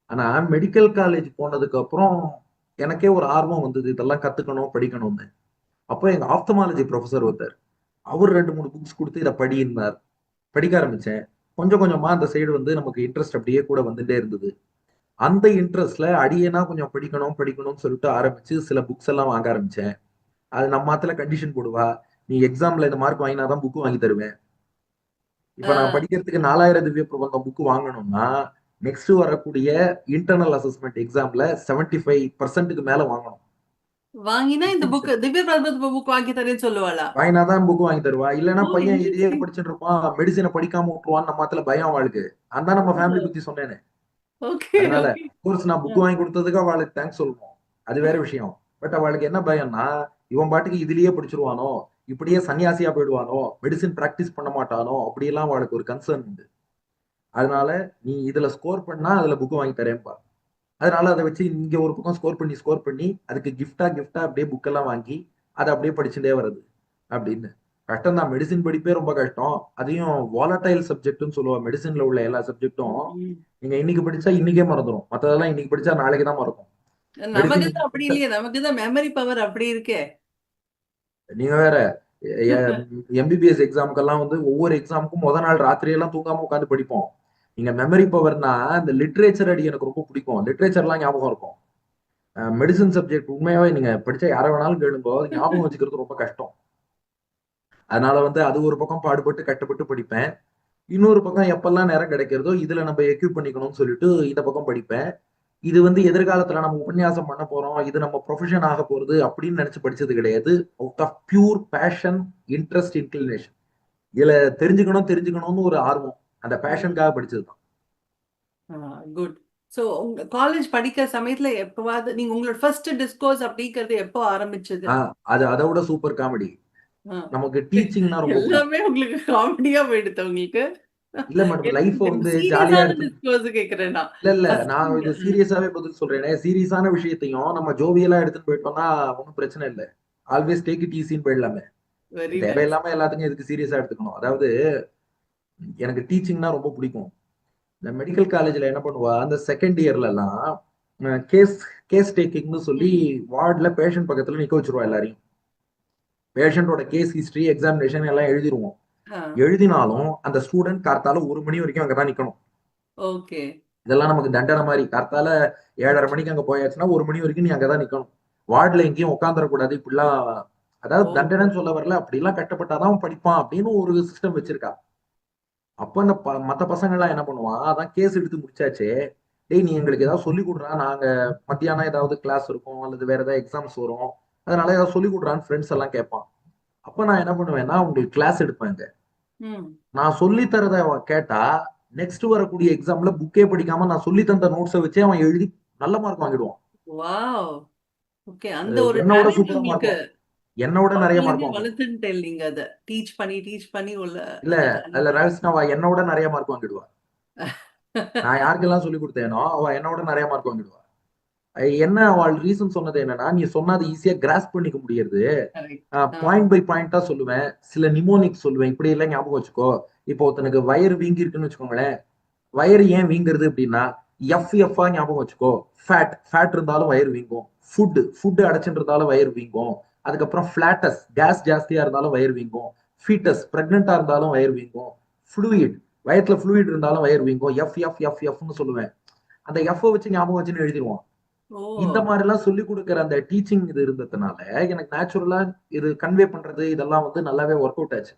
ஆனா மெடிக்கல் காலேஜ் போனதுக்கு அப்புறம் எனக்கே ஒரு ஆர்வம் வந்தது இதெல்லாம் கத்துக்கணும் படிக்கணும்னு. அப்போ எங்க ஆப்தமாலஜி ப்ரொஃபசர் ஒருத்தர், அவர் 2 3 புக்ஸ் கொடுத்து இதை படினார். படிக்க ஆரம்பிச்சேன். கொஞ்சம் கொஞ்சமா அந்த சைடு வந்து நமக்கு இன்ட்ரெஸ்ட் அப்படியே கூட வந்துட்டே இருந்தது. அந்த இன்ட்ரெஸ்ட்ல அடியேனா கொஞ்சம் படிக்கணும் படிக்கணும்னு சொல்லிட்டு ஆரம்பிச்சு சில புக்ஸ் எல்லாம் வாங்க ஆரம்பிச்சேன். அது நம்ம மாத்துல கண்டிஷன் போடுவா, நீ எக்ஸாம்ல இந்த மார்க் வாங்கினாதான் புக்கு வாங்கி தருவேன். இப்ப நான் அ படிக்கிறதுக்கு 4000 திவ்ய பிரபந்தம் புக்கு வாங்கணும்னா நெக்ஸ்ட் வரக்கூடிய இன்டர்னல் அசஸ்மெண்ட் எக்ஸாம்ல 75% மேல வாங்கணும். வாங்கினா இந்த புக் டிஸ்டிங்ஷன் திவ்ய பிரபந்த புக் வாங்கி தரேன்னு சொல்லுவாளா? வாங்கினாதான் புக்கு வாங்கி தருவா. இல்லைன்னா ஓ பையன் இதையே இன்ட்ரெஸ்டிங். படிச்சுட்டு இருப்பான், மெடிசனை படிக்காம விட்டுருவான்னு நம்ம மாத்துல பயம் அவளுக்கு. அதான் நம்ம ஃபேமிலி புத்தி சொன்னேனே. ஓகே அதனால ஓகே. கோர்ஸ் நான் புக் வாங்கி கொடுத்ததுக்கு அவளுக்கு தேங்க்ஸ் சொல்லணும். அது வேற விஷயம். பட் அவளுக்கு என்ன பயம்னா, இவன் பாட்டுக்கு இதுலயே படிச்சிருவானோ, இப்படியே சன்னியாசியா போயிடுவானோ, மெடிசின் பிராக்டிஸ் பண்ண மாட்டானோ, அப்படியெல்லாம் அவளுக்கு ஒரு கன்சர்ன் உண்டு. அதனால நீ இதுல ஸ்கோர் பண்ணா அதுல புக் வாங்கி தரேன்பா. அதனால அதை வச்சு இங்க ஒரு பக்கம் ஸ்கோர் பண்ணி அதுக்கு கிஃப்டா அப்படியே புக் எல்லாம் வாங்கி அதை அப்படியே படிச்சுட்டே வர்றது அப்படின்னு. கஷ்டம் தான், மெடிசின் படிப்பே ரொம்ப கஷ்டம். அதையும் வாலடைல் சப்ஜெக்ட்னு சொல்லுவா. மெடிசின்ல உள்ள எல்லா சப்ஜெக்டும் ம். நீங்க இன்னைக்கு படிச்சா இன்னைக்கே மறந்துடும், மத்ததெல்லாம் இன்னைக்கு படிச்சா நாளைக்கு தான் மறக்கும். நமக்கு மெடிசின் தான் இன்னைக்கு அப்படி படிச்சா இல்லையே. நமக்கு தான் மெமரி பவர் அப்படி இருக்கே. நீங்க வேற எம்பிபிஎஸ் எக்ஸாமுக்கெல்லாம் வந்து ஒவ்வொரு எக்ஸாமுக்கும் முத நாள் ராத்திரியெல்லாம் தூங்காம உட்காந்து படிப்போம். நீங்க மெமரி பவர்னா இந்த லிட்ரேச்சர் அடி எனக்கு ரொம்ப பிடிக்கும். லிட்ரேச்சர்லாம் ஞாபகம் இருக்கும். மெடிசன் சப்ஜெக்ட் உண்மையாவே நீங்க படிச்சா யாரை வேணாலும் கேளுங்கோ, அது ஞாபகம் வச்சுக்கிறது ரொம்ப கஷ்டம். அதனால வந்து அது ஒரு பக்கம் பாடுபட்டு கஷ்டப்பட்டு படிப்பேன். இன்னொரு பக்கம் எப்பெல்லாம் நேரம் கிடைக்கிறதோ இதுல நம்ம எக்யூப் பண்ணிக்கணும்னு சொல்லிட்டு இந்த பக்கம் படிப்பேன். இது வந்து எதிர்காலத்துல நம்ம உபன்யாசம் பண்ண போறோம், இது நம்ம ப்ரொஃபஷன் ஆக போறது அப்படின்னு நினைச்சு படிச்சது கிடையாது. Out of pure passion, interest, inclination. இதுல தெரிஞ்சுக்கணும்னு ஒரு ஆர்வம், அந்த பேஷனுக்காக படிச்சதுதான். குட். ஸோ உங்க காலேஜ் படிக்கிற சமயத்துல எப்பவாவது நீங்க உங்களோட ஃபர்ஸ்ட் டிஸ்கோர்ஸ் அப்படிங்கிறது எப்போ ஆரம்பிச்சது? அது அதை விட சூப்பர் காமெடி. ஆ. நமக்கு டீச்சிங்னா ரொம்ப பிடிக்கும். எல்லாமே உங்களுக்கு காமெடியா போயிடுது உங்களுக்கு. இல்ல மேடம், லைஃப் வந்து ஜாலியா சீரியஸான எடுத்து. டிஸ்கோர்ஸ் கேக்குறேன் நான். இல்ல நான் இது சீரியஸாவே பதில் சொல்றேன். சீரியஸான விஷயத்தையும் நம்ம ஜோவியலா எடுத்துட்டு போயிட்டோம்னா ஒன்றும் பிரச்சனை இல்லை. ஆல்வேஸ் டேக் இட் ஈஸின்னு போயிடலாமே. Very nice. தேவையில்லாம எல்லாத்துக்கும் எதுக்கு சீரியஸா எடுத்துக்கணும். அதாவது எனக்கு டீச்சிங்னா ரொம்ப பிடிக்கும். இந்த மெடிக்கல் காலேஜ்ல என்ன பண்ணுவா, அந்த செகண்ட் இயர்ல எல்லாம் கேஸ் கேஸ் டேக்கிங்னு சொல்லி வார்டுல பேஷண்ட் பக்கத்துல நிக்க வச்சிருவா எல்லாரையும். பேஷண்டோட கேஸ் ஹிஸ்டரி, எக்ஸாமினேஷன் எல்லாம் எழுதிருவோம். எழுதினாலும் அந்த ஸ்டூடெண்ட் கார்த்தால 1 மணி வரைக்கும் அங்கதான் நிக்கணும். ஓகே. இதெல்லாம் நமக்கு தண்டனை மாதிரி. கார்த்தால 7:30 மணிக்கு அங்க போயாச்சுன்னா 1 மணி வரைக்கும் நீ அங்கதான் நிக்கணும். வார்டுல எங்கேயும் உட்காந்துடக்கூடாது. இப்படிலாம், அதாவது தண்டனைன்னு சொல்ல வரல, அப்படிலாம் கட்டப்பட்டாதான் அவன் படிப்பான் அப்படின்னு ஒரு சிஸ்டம் வச்சிருக்கா. அப்ப அந்த மத்த பசங்க எல்லாம் என்ன பண்ணுவான், அதான் கேஸ் எடுத்து முடிச்சாச்சு, டேய் நீ எங்களுக்கு ஏதாவது சொல்லி கொடுறா, நாங்க மத்தியானம் ஏதாவது கிளாஸ் இருக்கும் அல்லது வேற ஏதாவது எக்ஸாம்ஸ் வரும், அதனால ஏதாவது சொல்லி கொடுறான்னு ஃப்ரெண்ட்ஸ் எல்லாம் கேட்பான். அப்ப நான் என்ன பண்ணுவேன்னா உங்களுக்கு கிளாஸ் எடுப்பேங்க. நான் சொல்லி தரத கேட்டா நெக்ஸ்ட் வரக்கூடிய எக்ஸாம்ல புக்கே படிக்காம நான் சொல்லி தந்த நோட்ஸை வச்சே அவன் எழுதி நல்ல மார்க் வாங்கிடுவான். வாவ். ஓகே. அந்த ஒரு என்னோட டேலண்ட் சூப்பரா மார்க் உங்களுக்கு என்னோட நிறைய மார்க் அப்போலருந்தே வாங்குவான். வளர்த்துட்டு நீங்க அத டீச் பண்ணி உள்ள இல்ல அந்த அதுல டேலண்ட். ரவிஸ்னாவா என்னோட நிறைய மார்க் வாங்கிடுவா. நான் யாருக்கெல்லாம் சொல்லி கொடுத்தேனோ அவ என்னோட நிறைய மார்க் வாங்கிடுவா. என்ன அவள் ரீசன் சொன்னது என்னன்னா, நீ சொன்னது ஈஸியா கிராஸ் பண்ணிக்க முடியாது. கரெக்ட். பாயிண்ட் பை பாயிண்டா சொல்லுவேன். சில நிமோனிக் சொல்லுவேன். இப்படி எல்லாம் ஞாபகம் வச்சுக்கோ. இப்போ ஒருத்தனுக்கு வயிறு வீங்கி இருக்குன்னு வச்சுக்கோங்களேன். வயிறு ஏன் வீங்குறது அப்படின்னா எஃப் ஞாபகம் வச்சுக்கோ. ஃபேட் இருந்தாலும் வயிறு வீங்கும். ஃபுட் அடைச்சுட்டு இருந்தாலும் வயிறு வீங்கும். அதுக்கப்புறம் பிளாட்டஸ், கேஸ் ஜாஸ்தியா இருந்தாலும் வயிறு வீங்கும். ஃபீட்டஸ், பிரெக்னெண்டா இருந்தாலும் வயிறு வீங்கும். ஃப்ளூயிட், வயத்துல ஃப்ளூயிட் இருந்தாலும் வயிறு வீங்கும். எஃப்னு சொல்லுவேன். அந்த எஃப் வச்சு ஞாபகம் வச்சுன்னு எழுதிடுவோம். இந்த மாதிரி எல்லாம் சொல்லி கொடுக்குற அந்த டீச்சிங் இது இருந்ததுனால எனக்கு நேச்சுரலா இது கன்வே பண்றது இதெல்லாம் வந்து நல்லாவே ஒர்க் அவுட் ஆச்சு.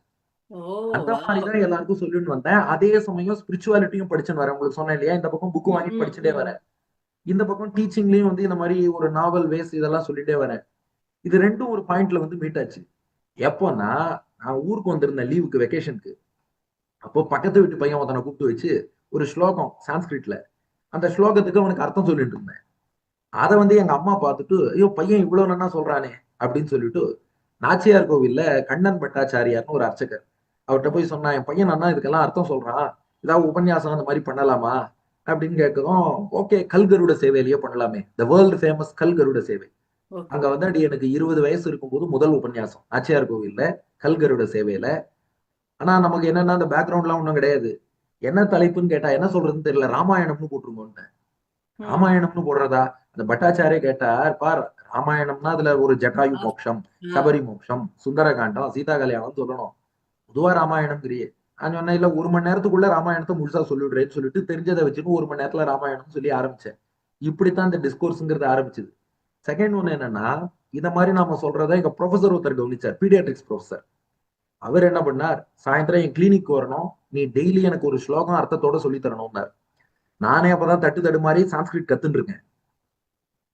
அந்த மாதிரிதான் எல்லாருக்கும் சொல்லிட்டு வந்தேன். அதே சமயம் ஸ்பிரிச்சுவாலிட்டியும் படிச்சுன்னு வரேன். உங்களுக்கு சொன்னேன் இல்லையா, இந்த பக்கம் புக் வாங்கி படிச்சுட்டே வரேன், இந்த பக்கம் டீச்சிங்லயும் வந்து இந்த மாதிரி ஒரு நாவல் வேஸ் இதெல்லாம் சொல்லிட்டே வரேன். இது ரெண்டும் ஒரு பாயிண்ட்ல வந்து மீட் ஆச்சு. எப்போன்னா நான் ஊருக்கு வந்திருந்தேன் லீவுக்கு, வெக்கேஷனுக்கு. அப்போ பக்கத்து வீட்டு பையன் ஒருத்தனை கூப்பிட்டு வச்சு ஒரு ஸ்லோகம் சான்ஸ்கிரிட்ல, அந்த ஸ்லோகத்துக்கு அவனுக்கு அர்த்தம் சொல்லிட்டு இருந்தேன். அதை வந்து எங்க அம்மா பார்த்துட்டு, ஐயோ பையன் இவ்வளவு நன்னா சொல்றானே அப்படின்னு சொல்லிட்டு, நாச்சியார் கோவில்ல கண்ணன் பட்டாச்சாரியார்னு ஒரு அர்ச்சகர், அவர்கிட்ட போய் சொன்னா, என் பையன் நன்னா இதுக்கெல்லாம் அர்த்தம் சொல்றான், ஏதாவது உபன்யாசம் அந்த மாதிரி பண்ணலாமா அப்படின்னு கேட்கவும், ஓகே கல்கருட சேவையிலேயே பண்ணலாமே, த வேர்ல்டு ஃபேமஸ் கல்கருட சேவை. அங்க வந்து அடி எனக்கு 20 வயசு இருக்கும்போது முதல் உபன்யாசம் நாச்சியார் கோவில்ல கல்கருட சேவையில. ஆனா நமக்கு என்னன்னா அந்த பேக்ரவுண்ட்லாம் ஒன்றும் கிடையாது. என்ன தலைப்புன்னு கேட்டா என்ன சொல்றதுன்னு தெரியல, ராமாயணம்னு போட்டுருங்கோன்னு. ராமாயணம்னு போடுறதா? அந்த பட்டாச்சாரே கேட்டார் பார், ராமாயணம்னா அதுல ஒரு ஜட்டாயு மோட்சம், சபரி மோட்சம், சுந்தரகாண்டம், சீதா கல்யாணம் சொல்லணும். பொதுவா ராமாயணம் கிரியே. நான் சொன்னேன் இல்ல 1 மணி நேரத்துக்குள்ள ராமாயணத்தை முழுசா சொல்லிடுறேன்னு சொல்லிட்டு தெரிஞ்சதை வச்சுட்டு 1 மணி நேரத்துல ராமாயணம் சொல்லி ஆரம்பிச்சேன். இப்படித்தான் இந்த டிஸ்கோர்ஸ்ங்கிறது ஆரம்பிச்சது. செகண்ட் ஒண்ணு என்னன்னா, இந்த மாதிரி நாம சொல்றதை எங்க ப்ரொஃபசர் ஒருத்தர் கவனிச்சார், பீடியாட்ரிக்ஸ் ப்ரொஃபசர். அவர் என்ன பண்ணார், சாயந்தரம் என் கிளினிக் வரணும், நீ டெய்லி எனக்கு ஒரு ஸ்லோகம் அர்த்தத்தோட சொல்லி தரணும்னார். நானே அப்பதான் தட்டு மாதிரி சான்ஸ்கிரிட் கத்துன்னு இருக்கேன்.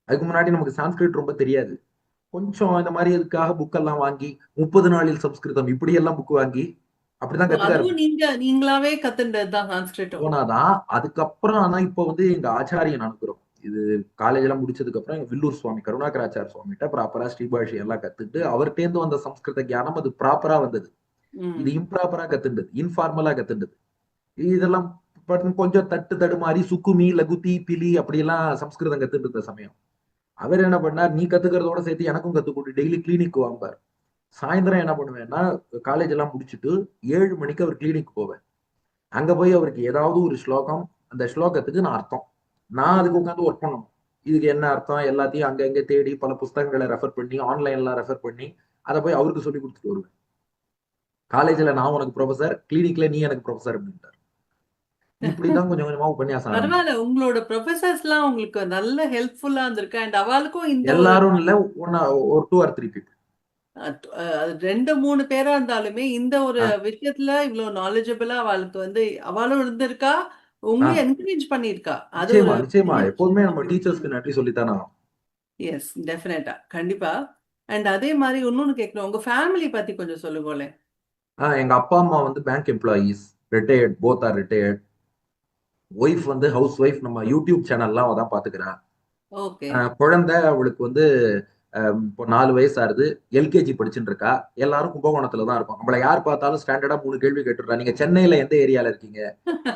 அதுக்கு முன்னாடி நமக்கு சான்ஸ்கிரிட் ரொம்ப தெரியாது. கொஞ்சம் இந்த மாதிரி இதுக்காக புக் எல்லாம் வாங்கி 30 நாளில் சம்ஸ்கிருதம் இப்படி எல்லாம் புக் வாங்கி அப்படிதான் கத்துக்காரு. நீங்களாவே கத்துண்டதுதான் சான்ஸ்கிரிட் போனாதான். அதுக்கப்புறம் ஆனா இப்ப வந்து எங்க ஆச்சாரியன் அனுப்புறோம். இது காலேஜ் எல்லாம் முடிச்சதுக்கு அப்புறம் எங்க வில்லூர் சுவாமி கருணாகராச்சார சுவாமிகிட்ட ப்ராப்பரா ஸ்ரீபாஷி எல்லாம் கத்துட்டு அவர்கிட்டேருந்து வந்த சம்ஸ்கிருத ஞானம் அது ப்ராப்பரா வந்தது. இது இம்ப்ராப்பரா கத்துண்டது, இன்ஃபார்மலா கத்துண்டது. இதெல்லாம் கொஞ்சம் தடுமாறி சுக்குமி, லகுதி, பிலி அப்படியெல்லாம் சம்ஸ்கிருதம் கத்துட்டு இருந்த சமயம் அவர் என்ன பண்ணார், நீ கத்துக்கிறதோட சேர்த்து எனக்கும் கத்துக்கூட்டு டெய்லி கிளினிக் வாங்குவார். சாயந்தரம் என்ன பண்ணுவேன்னா, காலேஜ் எல்லாம் முடிச்சுட்டு 7 மணிக்கு அவர் கிளினிக் போவேன். அங்க போய் அவருக்கு ஏதாவது ஒரு ஸ்லோகம், அந்த ஸ்லோகத்துக்கு நான் அர்த்தம், நான் அதுக்கு உட்காந்து ஒர்க் பண்ணணும். இதுக்கு என்ன அர்த்தம் எல்லாத்தையும் அங்க தேடி பல புஸ்தகங்களை ரெஃபர் பண்ணி ஆன்லைன்லாம் ரெஃபர் பண்ணி அதை போய் அவருக்கு சொல்லி கொடுத்துட்டு வருவேன். காலேஜ்ல நான் உனக்கு ப்ரொஃபசர், கிளினிக்ல நீ எனக்கு ப்ரொஃபசர் அப்படின்ட்டார். இப்படிதான் கொஞ்சம் கொஞ்சமா உபன்யாசம் ஆரம்பிச்சு. பரவாயில்ல. உங்களோட ப்ரொஃபசர்ஸ்லாம் உங்களுக்கு நல்ல ஹெல்ப்ஃபுல்லா இருந்திருக்கு. அண்ட் அவளுக்கும் இந்த ஒரு எல்லாரும் இல்ல, ஒரு 2 or 3 people. 2, 3 பேரா இருந்தாலுமே இந்த ஒரு ஆ, விஷயத்துல இவ்வளவு நாலேஜபிளா அவளுக்கு வந்து அவளும் இருந்திருக்கா, ஆ, உங்களையும் என்கரேஜ் பண்ணியிருக்கா. அது ஒரு நிச்சயமா நிச்சயமா பெரிய எப்போதுமே விஷயம். நம்ம டீச்சர்ஸ்க்கு நன்றி சொல்லித்தானே ஆகணும். எஸ், டெஃபினட்டா. கண்டிப்பா. அண்ட் அதே மாதிரி இன்னொன்னு கேட்கணும். உங்க ஃபேமிலி பத்தி கொஞ்சம் சொல்லுங்களேன். எங்க அப்பா அம்மா வந்து bank employees, retired, both are retired. Wife வந்து ஹவுஸ் ஒய்ஃப், நம்ம யூடியூப் சேனல்லாம் அவ தான் பாத்துக்கிறா. ஓகே. குழந்தை அவளுக்கு வந்து இப்போ 4 வயசு ஆகுது, எல்கேஜி படிச்சுட்டு இருக்கா. எல்லாரும் கும்பகோணத்துல தான் இருக்கோம். நம்மள யார் பார்த்தாலும் ஸ்டாண்டர்டா 3 கேள்வி கேட்டுடுறா. நீங்க சென்னையில எந்த ஏரியால இருக்கீங்க?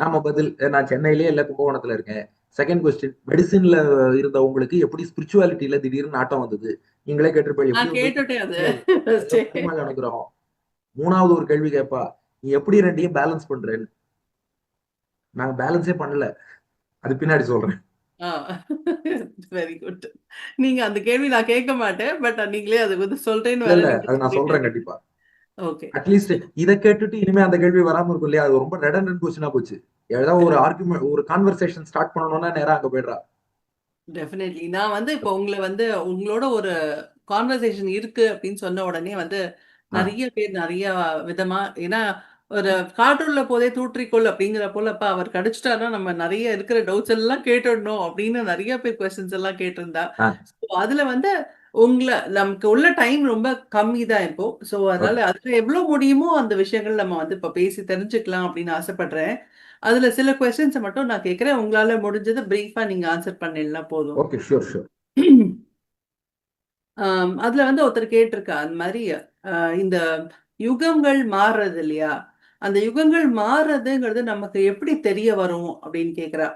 நாம பதில், நான் சென்னையிலேயே இல்ல, கும்பகோணத்துல இருக்கேன். செகண்ட் கொஸ்டின், மெடிசின்ல இருந்த உங்களுக்கு எப்படி ஸ்பிரிச்சுவாலிட்டியில திடீர்னு நாட்டம் வந்தது? நீங்களே கேட்டிருப்பீங்க, எப்படி நான் வந்தது கேட்டுட்டேன் அது. தெரியாது. அதெல்லாம் பெருமாள் அனுகிரகம். 3வது ஒரு கேள்வி கேட்பா, நீ எப்படி 2யும் பேலன்ஸ் பண்றேன்னு. நாங்க பேலன்ஸே பண்ணல. அது பின்னாடி சொல்றேன். Very good. நீங்க அந்த கேள்வி நான் கேட்க மாட்டேன். பட் நீங்களே அது வந்து சொல்றேன்னு இல்ல வேற இல்ல, நீங்க அது நான் சொல்றேன் சொல்லிட்டீங்க. கண்டிப்பா. ஓகே. அட்லீஸ்ட் இத கேட்டுட்டு இனிமே அந்த கேள்வி வராம இருக்கும் இல்லையா? அது ரொம்ப ரெடண்டன்ட் கொஸ்டினா போச்சு. ஏதாவது ஒரு கரெக்ட். ஆர்குமெண்ட், ஒரு கான்வர்சேஷன் ஸ்டார்ட் பண்ணணும்னா நேரா அங்க போயிடுறா. டெஃபினெட்லி. நான் வந்து இப்போ உங்கள வந்து உங்களோட ஒரு கான்வர்சேஷன் இருக்கு அப்படின்னு சொன்ன உடனே வந்து ஆ, நெறைய பேர் நெறைய விதமா ஏன்னா ஒரு காற்றுள்ள போதே தூற்றிக்கொள் அப்படிங்கிற போல அப்ப அவர் கிடைச்சிட்டாருன்னா நம்ம நெறைய இருக்கிற டவுட்ஸ் எல்லாம் கேட்டுடணும் அப்படின்னு நெறைய பேர் கொஸ்டின்ஸ் எல்லாம் கேட்டிருந்தா. ஆ, ஸோ அதுல வந்து உங்கள நமக்கு உள்ள டைம் ரொம்ப கம்மி தான் இப்போ. ஸோ அதனால ஓகே, அதுல எவ்வளோ முடியுமோ அந்த விஷயங்கள் நம்ம வந்து இப்ப பேசி தெரிஞ்சுக்கலாம் அப்படின்னு ஆசைப்படுறேன். அதுல சில கொஸ்டின்ஸ மட்டும் நான் கேட்கிறேன். உங்களால முடிஞ்சது பிரீஃபா நீங்க ஆன்சர் பண்ணிடலாம் போதும். Okay, sure sure. அதுல வந்து ஒருத்தர் கேட்டிருக்கா அந்த மாதிரி இந்த யுகங்கள் மாறுறது இல்லையா? அந்த யுகங்கள் மாறுறதுங்கிறது நமக்கு எப்படி தெரிய வரும் அப்படின்னு கேக்குறா.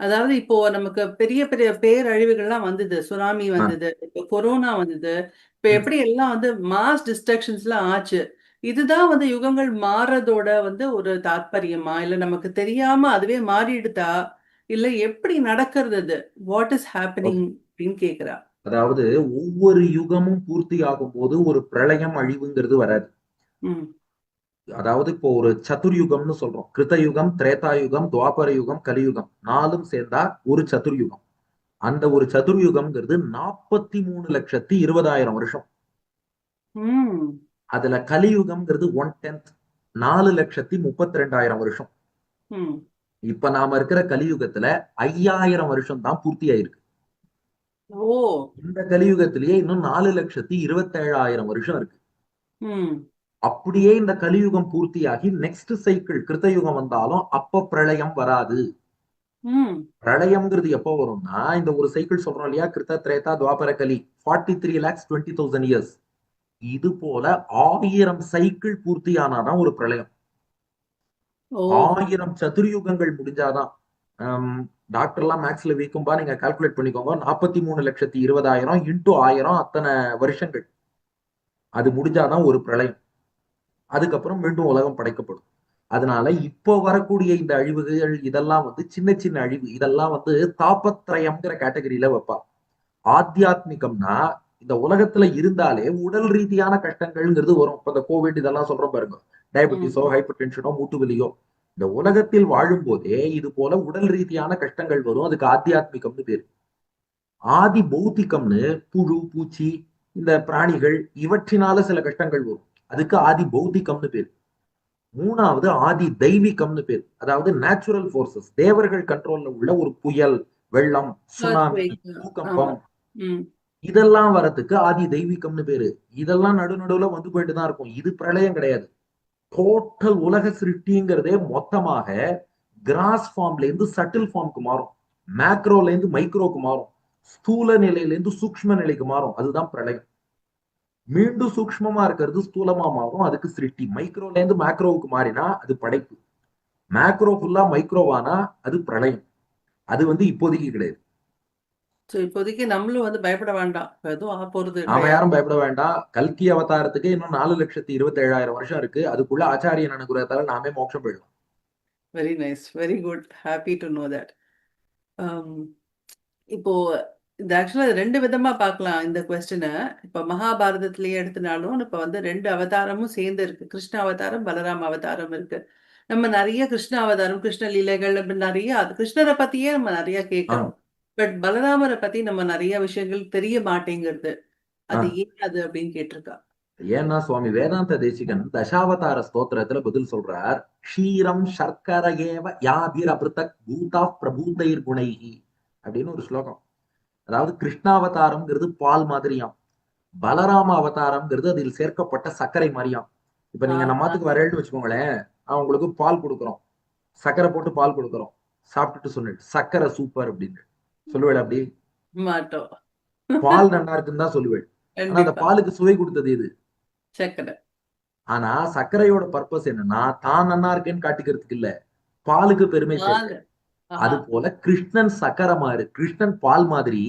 அதாவது இப்போ நமக்கு பெரிய பெரிய பேரழிவுகள்லாம் வந்தது. சுனாமி ஆ, வந்தது. இப்போ கொரோனா வந்தது. இப்ப ம், எப்படி எல்லாம் வந்து மாஸ் டிஸ்ட்ரக்ஷன்ஸ்லாம் ஆச்சு. இதுதான் வந்து யுகங்கள் மாறுறதோட வந்து ஒரு தாத்பரியமா? இல்ல நமக்கு தெரியாம அதுவே மாறிடுதா? இல்ல எப்படி நடக்கிறது அது? What is okay. ஹேப்பனிங் அப்படின்னு கேக்குறா. அதாவது ஒவ்வொரு யுகமும் பூர்த்தி ஆகும்போது ஒரு பிரளயம், அழிவுங்கிறது வராது. ம். அதாவது இப்போ ஒரு சதுர்யுகம்னு சொல்றோம். கிருத்தயுகம், திரேதாயுகம், துவாபர யுகம், கலியுகம் 4ம் சேர்ந்தா ஒரு சதுர்யுகம். அந்த ஒரு சதுர்யுகம்ங்கிறது 43,20,000 வருஷம். ம். அதுல கலியுகம்ங்கிறது 1/10, 4,32,000 வருஷம். ம். இப்ப நாம இருக்கிற கலியுகத்துல 5,000 வருஷம் தான் பூர்த்தி ஆயிருக்கு. ஓ! இந்த கலியுகத்திலேயே இன்னும் 4,27,000 வருஷம் இருக்கு. ம். அப்படியே இந்த கலியுகம் பூர்த்தியாகி நெக்ஸ்ட் சைக்கிள் கிருத்தயுகம் வந்தாலும் அப்ப பிரளயம் வராது. ம். பிரளயம்ங்கிறது எப்போ வரும்னா, இந்த ஒரு சைக்கிள் சொல்றோம் இல்லையா, கிருத்த திரேதா துவாபர கலி, 43,20,000 இயர்ஸ். இது போல 1000 சைக்கிள் பூர்த்தியானாதான் ஒரு பிரளயம். ஓ! 1000 சதுர்யுகங்கள் முடிஞ்சாதான். டாக்டர்லாம் மேக்ஸ்ல வீக்கும்பா, நீங்க கால்குலேட் பண்ணிக்கோங்க. 43,20,000 இன்டூ 1000, அத்தனை வருஷங்கள். அது முடிஞ்சாதான் ஒரு பிரளயம். அதுக்கப்புறம் மீண்டும் உலகம் படைக்கப்படும். அதனால இப்போ வரக்கூடிய இந்த அழிவுகள் இதெல்லாம் வந்து சின்ன சின்ன அழிவு. இதெல்லாம் வந்து தாபத்ரயம்ங்கிற கேட்டகரியில வைப்பா. ஆத்தியாத்மிகம்னா இந்த உலகத்துல இருந்தாலே உடல் ரீதியான கஷ்டங்கள்ங்கிறது வரும். இப்ப இந்த கோவிட் இதெல்லாம் சொல்றோம் பாருங்க. டயபெட்டிஸோ, ம். ஹைப்பர் டென்ஷனோ, மூட்டு வலியோ. இந்த உலகத்தில் வாழும் போதே இது போல உடல் ரீதியான கஷ்டங்கள் வரும். அதுக்கு ஆத்தியாத்மிகம்னு பேரு. ஆதி பௌத்திகம்னு புழு, பூச்சி, இந்த பிராணிகள் இவற்றினால சில கஷ்டங்கள் வரும். அதுக்கு ஆதி பௌத்திகம்னு பேரு. 3வது ஆதி தெய்வீகம்னு பேரு. அதாவது நேச்சுரல் போர்சஸ், தேவர்கள் கண்ட்ரோல்ல உள்ள ஒரு புயல், வெள்ளம், சுனாமி, எர்த்குவேக். ஆமா. பூகம்பம், ம். இதெல்லாம் வரதுக்கு ஆதி தெய்வீகம்னு பேரு. இதெல்லாம் நடுவுல வந்து போயிட்டு தான் இருக்கும். இது பிரளயம் கிடையாது. டோட்டல் உலக சிருஷ்டிங்கிறதே மொத்தமாக கிராஸ் ஃபார்ம்ல இருந்து சட்டில் ஃபார்முக்கு மாறும். மேக்ரோல இருந்து மைக்ரோக்கு மாறும். ஸ்தூல நிலையில இருந்து சூக்ஷ்ம நிலைக்கு மாறும். அதுதான் பிரளயம். மீண்டும் சூக்ஷ்மமா இருக்கிறது ஸ்தூலமா மாறும். அதுக்கு சிருஷ்டி. மைக்ரோல இருந்து மேக்ரோவுக்கு மாறினா அது படைப்பு. மேக்ரோ ஃபுல்லா மைக்ரோவானா அது பிரளயம். அது வந்து இப்போதைக்கு கிடையாது. ஸோ இப்போதைக்கு நம்மளும் வந்து பயப்பட வேண்டாம். இப்ப எதுவும் ஆகப்போறது நாம கிடையாது. யாரும் பயப்பட வேண்டாம். கல்கி அவதாரத்துக்கு இன்னும் 4,27,000 வருஷம் இருக்கு. அதுக்குள்ள ஆச்சாரியன் அனுகிரகத்தால நாமே மோட்சம் போயிடலாம். Very nice. Very good. Happy to know that. Um இப்போ இது ஆக்சுவலா ரெண்டு விதமா பார்க்கலாம் இந்த கொஸ்டினை. இப்ப மகாபாரதத்திலேயே எடுத்தினாலும் இப்ப வந்து ரெண்டு அவதாரமும் சேர்ந்து இருக்கு. கிருஷ்ண அவதாரம், பலராம அவதாரம் இருக்கு. நம்ம நிறைய கிருஷ்ண அவதாரம், கிருஷ்ண லீலைகள் அப்படி நிறைய அது கிருஷ்ணரை பத்தியே நம்ம நிறைய ஆஹ் கேட்கிறோம். பட் பலராமரை பத்தி நம்ம நிறைய விஷயங்கள் தெரிய மாட்டேங்கிறது. அது ஆஹ் ஏன் அது அப்படின்னு கேட்டிருக்கா. ஏன்னா சுவாமி வேதாந்த தேசிகன் தசாவதார ஸ்தோத்திரத்துல பதில் சொல்றார். க்ஷீரம் சர்க்கர ஏவ யாபிர் அபிருதக் பூதா பிரபூதைர் குணைஹி அப்படின்னு ஒரு ஸ்லோகம். அதாவது கிருஷ்ணாவதாரம்ங்கிறது பால் மாதிரியாம், பலராம அவதாரம்ங்கிறது அதில் சேர்க்கப்பட்ட சர்க்கரை மாதிரியாம். இப்ப நீங்க ஆஹா. நம்மத்துக்கு வரேன்னு வச்சுக்கோங்களேன், நான் உங்களுக்கு பால் கொடுக்குறோம், சர்க்கரை போட்டு பால் கொடுக்குறோம், சாப்பிட்டுட்டு சொன்னேன் சர்க்கரை சூப்பர் அப்படின்னு சொல்லுவேன். அப்படி மாட்டோம். பால் நல்லா இருக்குன்னு தான் சொல்லுவேன். ஆனா அந்த கண்டிப்பா. பாலுக்கு சுவை கொடுத்தது எது? சக்கரை. ஆனா சர்க்கரையோட பர்பஸ் என்னன்னா தான் நல்லா இருக்கேன்னு காட்டிக்கிறதுக்கு இல்ல, பாலுக்கு பெருமை சேர்க்க. பால். ஆஹா. அது போல கிருஷ்ணன் சக்கரை மாதிரி, கிருஷ்ணன் பால் மாதிரி,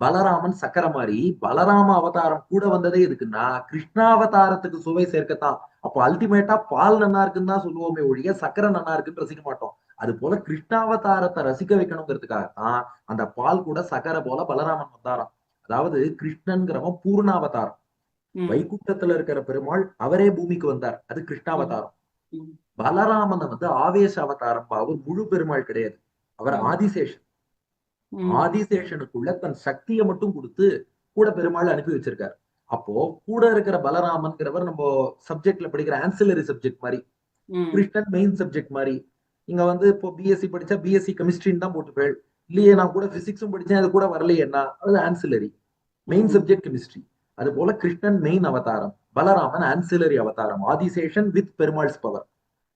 பலராமன் சக்கரை மாதிரி. பலராம அவதாரம் கூட வந்ததே எதுக்குன்னா கிருஷ்ணாவதாரத்துக்கு சுவை சேர்க்கத்தான். அப்போ அல்டிமேட்டா பால் நல்லா இருக்குன்னு தான் சொல்லுவோமே ஒழிய சக்கரை நல்லா இருக்குன்னு ரசிக்க மாட்டோம். அது போல கிருஷ்ணாவதாரத்தை ரசிக்க வைக்கணுங்கிறதுக்காகத்தான் அந்த பால் கூட சக்கரை போல பலராமன் வந்தாராம். அதாவது கிருஷ்ணன்கிறவன் பூர்ணாவதாரம். ம். வைகுண்டத்துல இருக்கிற பெருமாள் அவரே பூமிக்கு வந்தார், அது ம். கிருஷ்ணாவதாரம். ம். பலராமன் வந்து ஆவேச அவதாரம், அவர் முழு பெருமாள் கிடையாது, அவர் ம். ஆதிசேஷன். ம். ஆதிசேஷனுக்குள்ள தன் சக்தியை மட்டும் கொடுத்து கூட பெருமாள் அனுப்பி வச்சிருக்காரு. அப்போ கூட இருக்கிற பலராமன்கிறவர் நம்ம சப்ஜெக்ட்ல படிக்கிற ஆன்சிலரி சப்ஜெக்ட் மாதிரி, ம். கிருஷ்ணன் மெயின் சப்ஜெக்ட் மாதிரி. இங்க வந்து இப்போ பிஎஸ்சி படிச்சா பிஎஸ்சி கெமிஸ்ட்ரின்னு தான் போட்டுப்பேள். இல்லையே நான் கூட பிசிக்ஸும் படிச்சேன், அது கூட வரலையே என்ன, அது ancillary. Main hmm. Subject chemistry. அது போல கிருஷ்ணன் மெயின் அவதாரம், பலராமன் ஆன்சிலரி அவதாரம். Adisheshan with Perumal's power,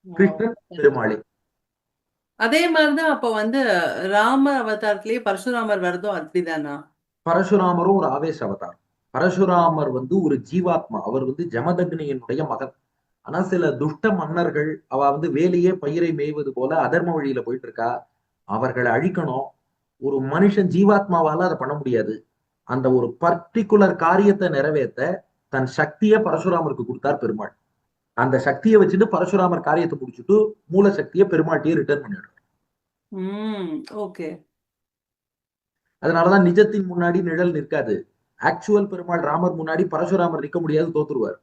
Wow. Krishnan பெருமாளே. அதே மாதிரிதான் அப்ப வந்து ராம அவதாரத்திலேயே பரசுராமர் வருதோ அப்படிதானா? பரசுராமரும் ஒரு ஆவேச அவதாரம். பரசுராமர் வந்து ஒரு ஜீவாத்மா, அவர் வந்து ஜமதக்னியினுடைய மகன். ஆனா சில துஷ்ட மன்னர்கள் அவ வந்து வேலையே பயிரை மேய்வது போல அதர்ம வழியில போயிட்டு இருக்கா, அவர்களை அழிக்கணும். ஒரு மனுஷன் ஜீவாத்மாவால அதை பண்ண முடியாது. அந்த ஒரு பர்டிகுலர் காரியத்தை நிறைவேற்ற தன் சக்தியை பரசுராமருக்கு கொடுத்தார் பெருமாள். அந்த சக்தியை வச்சுட்டு பரசுராமர் காரியத்தை முடிச்சுட்டு மூல சக்தியை பெருமாட்டியை ரிட்டர்ன் பண்ணிடுறார். ம். ஓகே. அதனாலதான் நிஜத்தின் முன்னாடி நிழல் நிற்காது. ஆக்சுவல் பெருமாள் ராமர் முன்னாடி பரசுராமர் நிற்க முடியாது, தோத்துருவார்.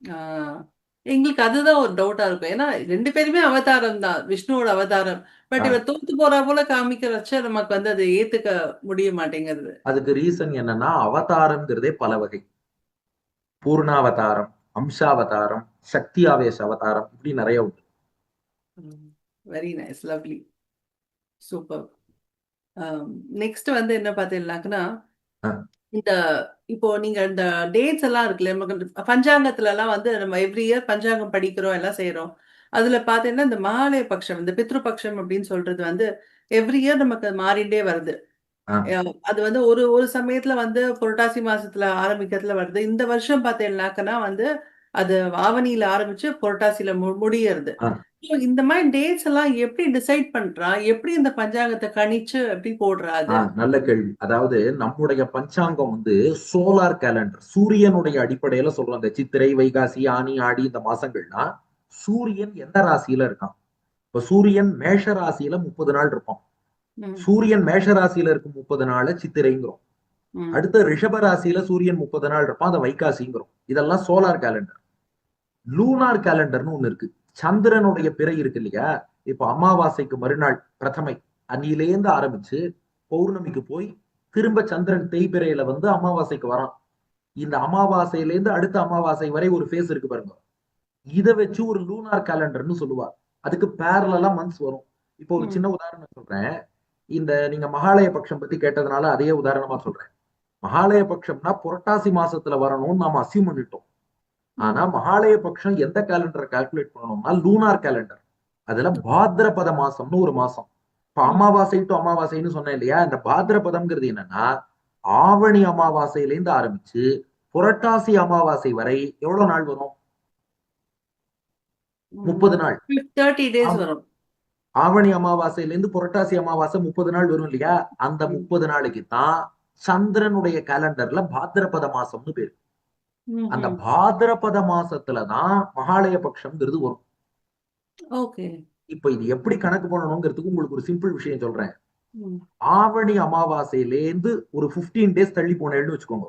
ஆஹ் எங்களுக்கு அதுதான் ஒரு டவுட்டா இருக்கும். ஏன்னா ரெண்டு பேருமே அவதாரம் தான், விஷ்ணுவோட அவதாரம். பட் ஆஹ் இவர் தோத்து போறா போல காமிக்கிறச்ச நமக்கு வந்து அதை ஏத்துக்க முடிய மாட்டேங்குது. அதுக்கு ரீசன் என்னன்னா அவதாரம்ங்கிறதே பல வகை. பூர்ணாவதாரம், அம்சாவதாரம், சக்தி ஆவேச அவதாரம், இப்படி நிறைய உண்டு. Very nice, lovely, super. Next வந்து என்ன பார்த்தீங்கன்னாக்கன்னா, ஆஹ் இந்த இப்போ நீங்க இந்த டேட்ஸ் எல்லாம் இருக்குல்ல, நமக்கு இந்த பஞ்சாங்கத்துல எல்லாம் வந்து நம்ம எவ்ரி இயர் பஞ்சாங்கம் படிக்கிறோம், எல்லாம் செய்யறோம். அதுல பாத்தீங்கன்னா இந்த மகாலய பட்சம், இந்த பித்ரு பட்சம் அப்படின்னு சொல்றது வந்து எவ்ரி இயர் நமக்கு அது மாறிண்டே வருது. ஆஹ் அது வந்து ஒரு ஒரு சமயத்துல வந்து புரட்டாசி மாசத்துல ஆரம்பிக்கிறதுல வருது. இந்த வருஷம் பார்த்தீங்கன்னாக்கன்னா வந்து அது ஆவணியில ஆரம்பிச்சு புரட்டாசியில முடியறது. ஆஹ் So, இந்த மாதிரி டேட்ஸ் எல்லாம் எப்படி டிசைட் பண்றா, எப்படி இந்த பஞ்சாங்கத்தை கணிச்சு எப்படி போடுறா அது? நல்ல கேள்வி. அதாவது நம்முடைய பஞ்சாங்கம் வந்து சோலார் கேலண்டர், சூரியனுடைய அடிப்படையில சொல்றோம். இந்த சித்திரை, வைகாசி, ஆனி, ஆடி இந்த மாசங்கள்னா சூரியன் எந்த ராசியில இருக்கான். இப்ப சூரியன் மேஷ ராசியில 30 நாள் இருப்பான். ம். சூரியன் மேஷ ராசியில இருக்கும் 30 நாள் சித்திரைங்கிறோம். ம். அடுத்த ரிஷப ராசியில சூரியன் 30 நாள் இருப்பான், அதை வைகாசிங்கிறோம். இதெல்லாம் சோலார் கேலண்டர். லூனார் கேலண்டர்னு ஒண்ணு இருக்கு. சந்திரனுடைய பிறை இருக்கு இல்லையா, இப்ப அமாவாசைக்கு மறுநாள் பிரதமை அன்னிலேருந்து ஆரம்பிச்சு பௌர்ணமிக்கு போய் திரும்ப சந்திரன் தேய்பிறையில வந்து அமாவாசைக்கு வரான். இந்த அமாவாசையிலேருந்து அடுத்த அமாவாசை வரை ஒரு ஃபேஸ் இருக்கு பாருங்க. இதை வச்சு ஒரு லூனார் கேலண்டர்னு சொல்லுவார். அதுக்கு பேரலா மந்த்ஸ் வரும். இப்போ ஒரு ம். சின்ன உதாரணம் சொல்றேன். இந்த நீங்க மகாலய பட்சம் பத்தி கேட்டதுனால அதே உதாரணமா சொல்றேன். மகாலய பட்சம்னா புரட்டாசி மாசத்துல வரணும்னு நாம அசியூம் பண்ணிட்டோம். ஆனா ம். மகாலய பட்சம் எந்த கேலண்டரை கால்குலேட் பண்ணணும்னா லூனார் கேலண்டர். அதுல பாத்ரபத மாசம்னு ஒரு மாசம். இப்ப ம். அமாவாசை டு அமாவாசைன்னு சொன்னேன் இல்லையா, இந்த பாத்ரபதம்ங்கிறது என்னன்னா ஆவணி அமாவாசையில இருந்து ஆரம்பிச்சு புரட்டாசி அமாவாசை வரை எவ்வளவு நாள் வரும்? 30 நாள். 30 டேஸ் வரும். ஆவணி அமாவாசையில இருந்து புரட்டாசி அமாவாசை 30 நாள் வரும் இல்லையா, அந்த ம். 30 நாளைக்கு தான் சந்திரனுடைய கேலண்டர்ல பாத்ரபத மாசம்னு பேரு. அந்த ம்ஹும். பாத்ரபத மாசத்துலதான் மகாலய பட்சம்ங்கிறது வரும். ஓகே. இப்ப இது எப்படி கணக்கு பண்ணணுங்கிறதுக்கு உங்களுக்கு ஒரு சிம்பிள் விஷயம் சொல்றேன். ம். ஆவணி அமாவாசையிலேருந்து ஒரு 15 டேஸ் தள்ளி போனேன்னு வச்சுக்கோங்க,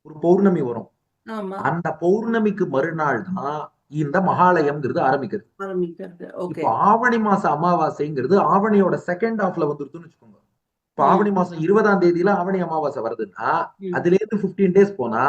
ஒரு பௌர்ணமி வரும். ஆமா. அந்த பௌர்ணமிக்கு மறுநாள் தான் இந்த மகாலயம்ங்கிறது ஆரம்பிக்கிறது. ஆரம்பிக்கிறது. ஓகே. இப்போ ஆவணி மாச அமாவாசைங்கிறது ஆவணியோட செகண்ட் ஹாஃப்ல வந்துருதுன்னு வச்சுக்கோங்க. இப்போ ம். ஆவணி மாசம் 20ஆம் தேதியில ஆவணி அமாவாசை வருதுன்னா, ம். அதுல இருந்து 15 டேஸ் போனா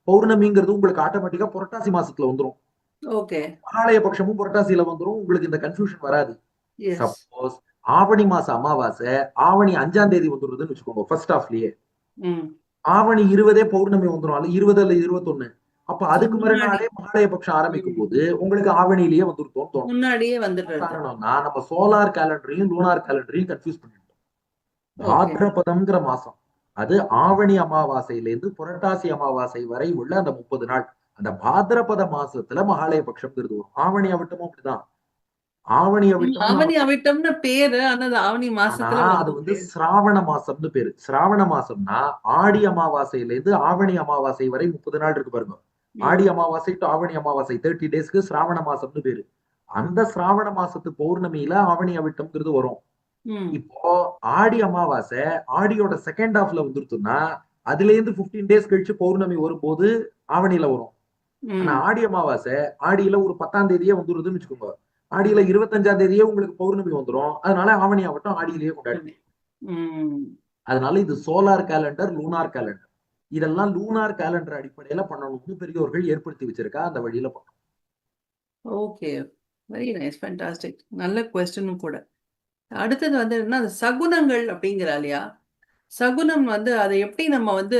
பௌர்ணமிங்கிறது உங்களுக்கு ஆட்டோமேட்டிக்கா புரட்டாசி மாசத்துல வந்துரும். ஓகே. மகாலய பட்சமும் புரட்டாசியில வந்துரும். உங்களுக்கு இந்த கன்ஃபியூஷன் வராது. எஸ். சப்போஸ் ஆவணி மாச அமாவாசை ஆவணி 5ஆம் தேதி வந்துருதுன்னு வச்சுக்கோங்க, ஃபர்ஸ்ட் ஹாஃப்லயே. ம். ஆவணி 20 பௌர்ணமி வந்துரும். அல்ல 20 அல்ல 21. அப்ப சோ அதுக்கு முன்னாடி. மறுநாளே மகாலய பட்சம் ஆரம்பிக்கும் ம். போது உங்களுக்கு ஆவணியிலேயே வந்துருத்தோன்னு தோணும். முன்னாடியே என்ன வந்துடுறது. காரணம்னா நம்ம சோலார் கேலண்டரையும் லூனார் கேலண்டரையும் கன்ஃபியூஸ் பண்ணிட்டோம். ஓகே. பாத்ரபதம்ங்கிற மாசம் அது ஆவணி அமாவாசையிலிருந்து புரட்டாசி அமாவாசை வரை உள்ள அந்த 30 நாள். அந்த பாத்ரபத மாசத்துல மகாலய பட்சம்ங்கிறது வரும். ஆவணி அவிட்டமும் அப்படிதான். ஆவணி அவிட்டம் ஆவணி அவிட்டம்னு பேரு. ஆனா அது ஆவணி ஆனா மாசத்துல அது வருது. வந்து சிராவண மாசம்னு பேரு. சிராவண மாசம்னா ஆடி அமாவாசையில இருந்து ஆவணி அமாவாசை வரை 30 நாள் இருக்கு பாருங்க. ஆடி ம். அமாவாசை டு ஆவணி அமாவாசை 30 டேஸ்க்கு சிராவண மாசம்னு பேரு. அந்த சிராவண மாசத்து பௌர்ணமியில ஆவணி அவிட்டம்ங்கிறது வரும். ம். இப்போ ஆடி அமாவாசை ஆடியோட செகண்ட் ஹாஃப்ல வந்துருச்சுன்னா அதுல இருந்து 15 டேஸ் கழிச்சு பௌர்ணமி வரும்போது ஆவணியில வரும். ஆனா ம். ஆடி அமாவாசை ஆடியில ஒரு 10ஆம் தேதியே வந்துருதுன்னு வச்சுக்கோங்க. ஆடியில 25ஆம் தேதியே உங்களுக்கு பௌர்ணமி வந்துரும். அதனால ஆவணி ஆவட்டம் ஆடியிலேயே கொண்டாடிடும். ம். அதனால இது சோலார் கேலண்டர், லூனார் கேலண்டர். இதெல்லாம் லூனார் கேலண்டர் அடிப்படையில பண்ணணும்னு பெரியோர்கள் ஏற்படுத்தி வச்சிருக்கா. அந்த வழியில பண்ணணும். ஓகே. Very nice. ஃபேண்டாஸ்டிக். நல்ல கொஸ்டினும் கூட. அடுத்தது வந்து என்னன்னா, அந்த சகுனங்கள் அப்படிங்கிறா இல்லையா? சகுனம் வந்து அதை எப்படி நம்ம வந்து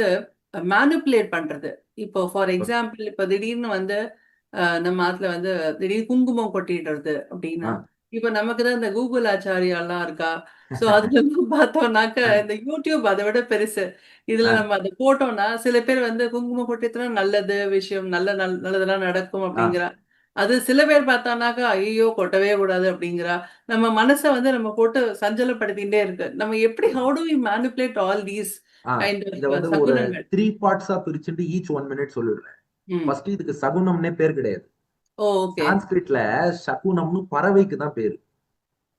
மேனிப்புலேட் பண்றது? இப்போ ஃபார் எக்ஸாம்பிள் இப்போ திடீர்னு வந்து நம்ம ஆத்துல வந்து திடீர்னு குங்குமம் கொட்டிடுறது அப்படின்னா, ஆ, இப்போ நமக்கு தான் இந்த கூகுள் ஆச்சாரியாலாம் இருக்கா. ஸோ அதுல இருந்து பார்த்தோம்னாக்க ஆ, இந்த யூடியூப் அதை விட பெருசு. இதுல ஆ, நம்ம அதை போட்டோம்னா சில பேர் வந்து குங்குமம் கொட்டினா நல்லது விஷயம் நல்லதெல்லாம் நடக்கும் ஆ, அப்படிங்கிறா. அது சில பேர் பார்த்தானாக்கா ஐயோ கொட்டவே கூடாது அப்படிங்கிறா. நம்ம மனசை வந்து நம்ம போட்டு சஞ்சலப்படுத்திட்டே இருக்கு. நம்ம எப்படி how to we manipulate all these ah. Kind இத ஆஃப் வந்து ஒரு சகுனங்கள்? 3 பார்ட்ஸா பிரிச்சுட்டு ஈச் 1 மினிட் சொல்லிடுறேன். ம். ஃபர்ஸ்ட் இதுக்கு சகுனம்னே பேர் கிடையாது. ஓ, ஓகே. சான்ஸ்கிரிட்ல சகுனம்னு பறவைக்கு தான் பேரு.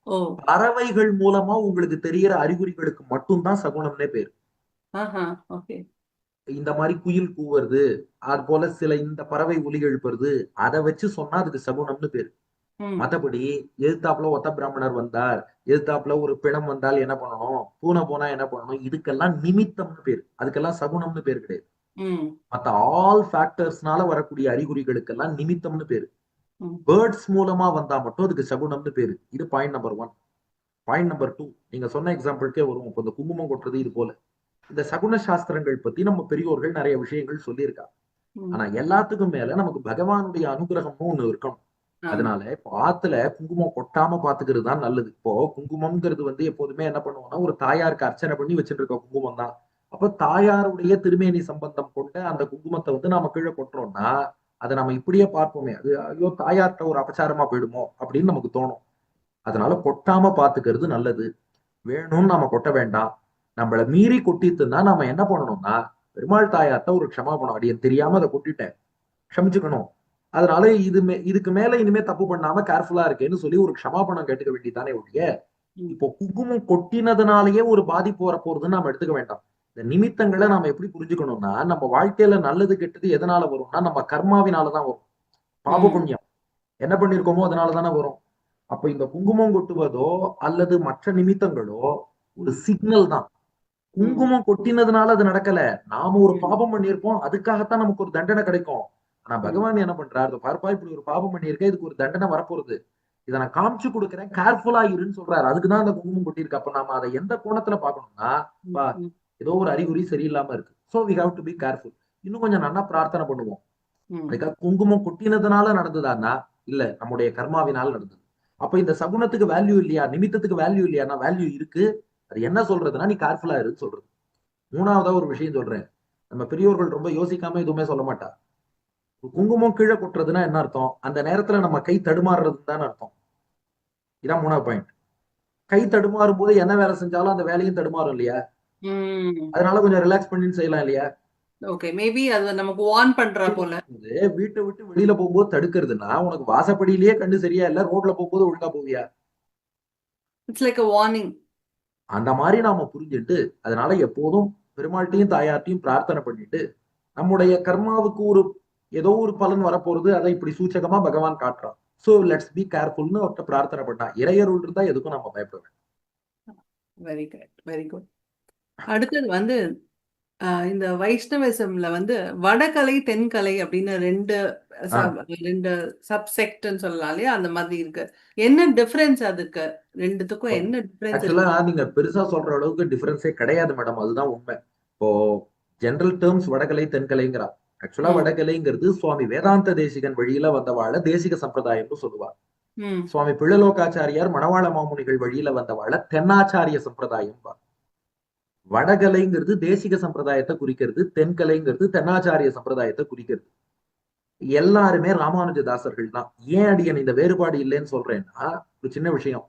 ஓ. பறவைகள் மூலமா உங்களுக்கு தெரியிற அறிகுறிகளுக்கு மட்டும்தான் சகுனம்னே பேரு. ஆஹா. ஓகே. இந்த மாதிரி குயில் கூவுறது, அது போல சில இந்த பறவை ஒலி எழுப்புறது, அதை வச்சு சொன்னா அதுக்கு சகுனம்னு பேரு. ம். மத்தபடி எதிர்த்தாப்புல ஒத்த பிராமணர் வந்தார், எதிர்த்தாப்புல ஒரு பிணம் வந்தால் என்ன பண்ணணும், பூனை போனா என்ன பண்ணணும், இதுக்கெல்லாம் நிமித்தம்னு பேரு. அதுக்கெல்லாம் சகுனம்னு பேரு கிடையாது. ம். மத்த ஆல் ஃபேக்டர்ஸ்னால வரக்கூடிய அறிகுறிகளுக்கெல்லாம் நிமித்தம்னு பேரு. ம். பேர்ட்ஸ் மூலமா வந்தா மட்டும் அதுக்கு சகுனம்னு பேரு. இது பாயிண்ட் நம்பர் 1. பாயிண்ட் நம்பர் 2, நீங்க சொன்ன எக்ஸாம்பிளுக்கே வருவோம். இப்ப இந்த குங்குமம் கொட்டுறது இது போல. இந்த சகுன சாஸ்திரங்கள் பத்தி நம்ம பெரியோர்கள் நிறைய விஷயங்கள் சொல்லியிருக்காங்க. ம். ஆனா எல்லாத்துக்கும் மேல நமக்கு பகவானுடைய அனுகிரகமும் ஒண்ணு இருக்கணும். ஆமா. அதனால இப்போ ஆத்துல குங்குமம் கொட்டாம பாத்துக்கிறது தான் நல்லது. இப்போ குங்குமம்ங்கிறது வந்து எப்போதுமே என்ன பண்ணுவோம்னா, ஒரு தாயாருக்கு அர்ச்சனை பண்ணி வச்சுட்டு இருக்க குங்குமம் தான். அப்ப தாயாருடைய திருமேனி சம்பந்தம் கொண்ட அந்த குங்குமத்தை வந்து நாம கீழே கொட்டுறோம்னா, அதை நம்ம இப்படியே பார்ப்போமே, அது ஐயோ தாயார்ட்ட ஒரு அபச்சாரமா போயிடுமோ அப்படின்னு நமக்கு தோணும். அதனால கொட்டாம பாத்துக்கிறது நல்லது. வேணும்னு நாம கொட்ட வேண்டாம். நம்மள மீறி கொட்டித்துன்னா நாம என்ன பண்ணணும்னா, பெருமாள் தாயார்ட்ட ஒரு க்ஷமாபணம். அடியேன் தெரியாம அதை கொட்டிட்டேன். க்ஷமிச்சுக்கணும். அதனால இதுக்கு மேல இனிமே தப்பு பண்ணாம கேர்ஃபுல்லா இருக்கேன்னு சொல்லி ஒரு க்ஷமாபணம் கேட்டுக்க வேண்டியதானே ஒழிய, ம். இப்போ குங்குமம் கொட்டினதுனாலயே ஒரு பாதிப்பு வரப்போறதுன்னு நாம எடுத்துக்க வேண்டாம். இந்த நிமித்தங்களை நாம எப்படி புரிஞ்சுக்கணும்னா, நம்ம வாழ்க்கையில நல்லது கெட்டது எதனால வரும்னா, நம்ம கர்மாவினால தான் வரும். பாப ம். புண்ணியம் என்ன பண்ணிருக்கோமோ அதனால தானே வரும். அப்ப இந்த குங்குமம் கொட்டுவதோ அல்லது மற்ற நிமித்தங்களோ ஒரு ம். சிக்னல் தான். ம். குங்குமம் கொட்டினதுனால அது நடக்கல. நாம ஒரு ம். பாபம் பண்ணியிருப்போம். அதுக்காகத்தான் நமக்கு ஒரு தண்டனை கிடைக்கும். ஆனா ம். பகவான் என்ன பண்றாரு, "இதோ பாருப்பா இப்படி ஒரு பாபம் பண்ணியிருக்க. இதுக்கு ஒரு தண்டனை வரப்போறது. இதை நான் காமிச்சு கொடுக்கிறேன். கேர்ஃபுல்லா இருன்னு சொல்றாரு. அதுக்குதான் அந்த குங்குமம் கொட்டியிருக்கு. அப்ப நாம அதை எந்த கோணத்துல பார்க்கணும்னா, ம். பா ம். ஏதோ ஒரு அறிகுறி சரியில்லாம இருக்கு. So we have to be careful. இன்னும் கொஞ்சம் நல்லா பிரார்த்தனை பண்ணுவோம். ம். அதுக்காக குங்குமம் கொட்டினதுனால நடந்ததான்னா, இல்ல நம்முடைய கர்மாவினால் நடந்தது. அப்ப இந்த சகுனத்துக்கு வேல்யூ இல்லையா? நிமித்தத்துக்கு வேல்யூ இல்லையான்னா வேல்யூ இருக்கு. அது என்ன சொல்றதுன்னா, நீ கேர்ஃபுல்லா இருன்னு சொல்றது. 3வதா ஒரு விஷயம் சொல்றேன். நம்ம பெரியோர்கள் ரொம்ப யோசிக்காம எதுவுமே சொல்ல மாட்டா. குங்குமம் கீழ கொட்டுறதுன்னா என்ன அர்த்தம்? அந்த நேரத்துல நம்ம கை தடுமாறுறதுன்னு தானே அர்த்தம். இதான் 3வது பாயிண்ட். கை தடுமாறும்போது என்ன வேலை செஞ்சாலும் அந்த வேலையும் தடுமாறும் இல்லையா? ம். அதனால கொஞ்சம் ரிலாக்ஸ் பண்ணி செய்யலாம் இல்லையா? ஓகே. மேபி அது நமக்கு வார்ன் பண்றா போல. வீட்டை விட்டு வெளியில போகும்போது தடுக்கிறதுன்னா, உனக்கு வாசப்படியிலேயே கண்ணு சரியா இல்ல, ரோட்ல போகும்போது ஒழுங்கா போவியா? It's like a warning. அந்த மாதிரி நாம புரிஞ்சுட்டு, அதனால எப்போதும் பெருமாள்கிட்டையும் தாயார்ட்டையும் பிரார்த்தனை பண்ணிட்டு, நம்முடைய கர்மாவுக்கு ஏதோ ஒரு பலன் வரப்போறது, அதை இப்படி சூச்சகமா பகவான் காட்டுறான். சோ லெட்ஸ் பி கேர்ஃபுல்னு அவர்கிட்ட பிரார்த்தனை பண்ணா. இறையருள் இருந்தா எதுக்கும் நம்ம பயப்பட வேண்டாம். Very correct, very good. அடுத்தது வந்து இந்த வைஷ்ணவிசம்ல வந்து வடகலை தென்கலை அப்படின்னு ஆஹ் ரெண்டு சப்செக்ட்னு சொல்லலாம் இல்லையா, அந்த மாதிரி இருக்கு. என்ன டிஃபரன்ஸ் அதுக்கு? ரெண்டுத்துக்கும் என்ன டிஃபரன்ஸ் ஆக்சுவலா இருக்கு? நீங்க பெருசா சொல்ற அளவுக்கு டிஃபரன்ஸே கிடையாது மேடம். அதுதான் உண்மை. இப்போ ஜெனரல் டேர்ம்ஸ் வடகலை தென்கலைங்கிறா. ஆக்சுவலா ம், வடகலைங்கிறது சுவாமி வேதாந்த தேசிகன் வழியில வந்தவாழ தேசிக சம்பிரதாயம்னு சொல்லுவா. ம், சுவாமி பிள்ளலோகாச்சாரியார் மணவாள மாமுனிகள் வழியில வந்தவாழ தென்னாச்சாரிய சம்பிரதாயம். வடகலைங்கிறது தேசிக சம்பிரதாயத்தை குறிக்கிறது, தென்கலைங்கிறது தென்னாச்சாரிய சம்பிரதாயத்தை குறிக்கிறது. எல்லாருமே ராமானுஜதாசர்கள் தான். ஏன் அடியன் இந்த வேறுபாடு இல்லைன்னு சொல்றேன்னா, ஒரு சின்ன விஷயம்.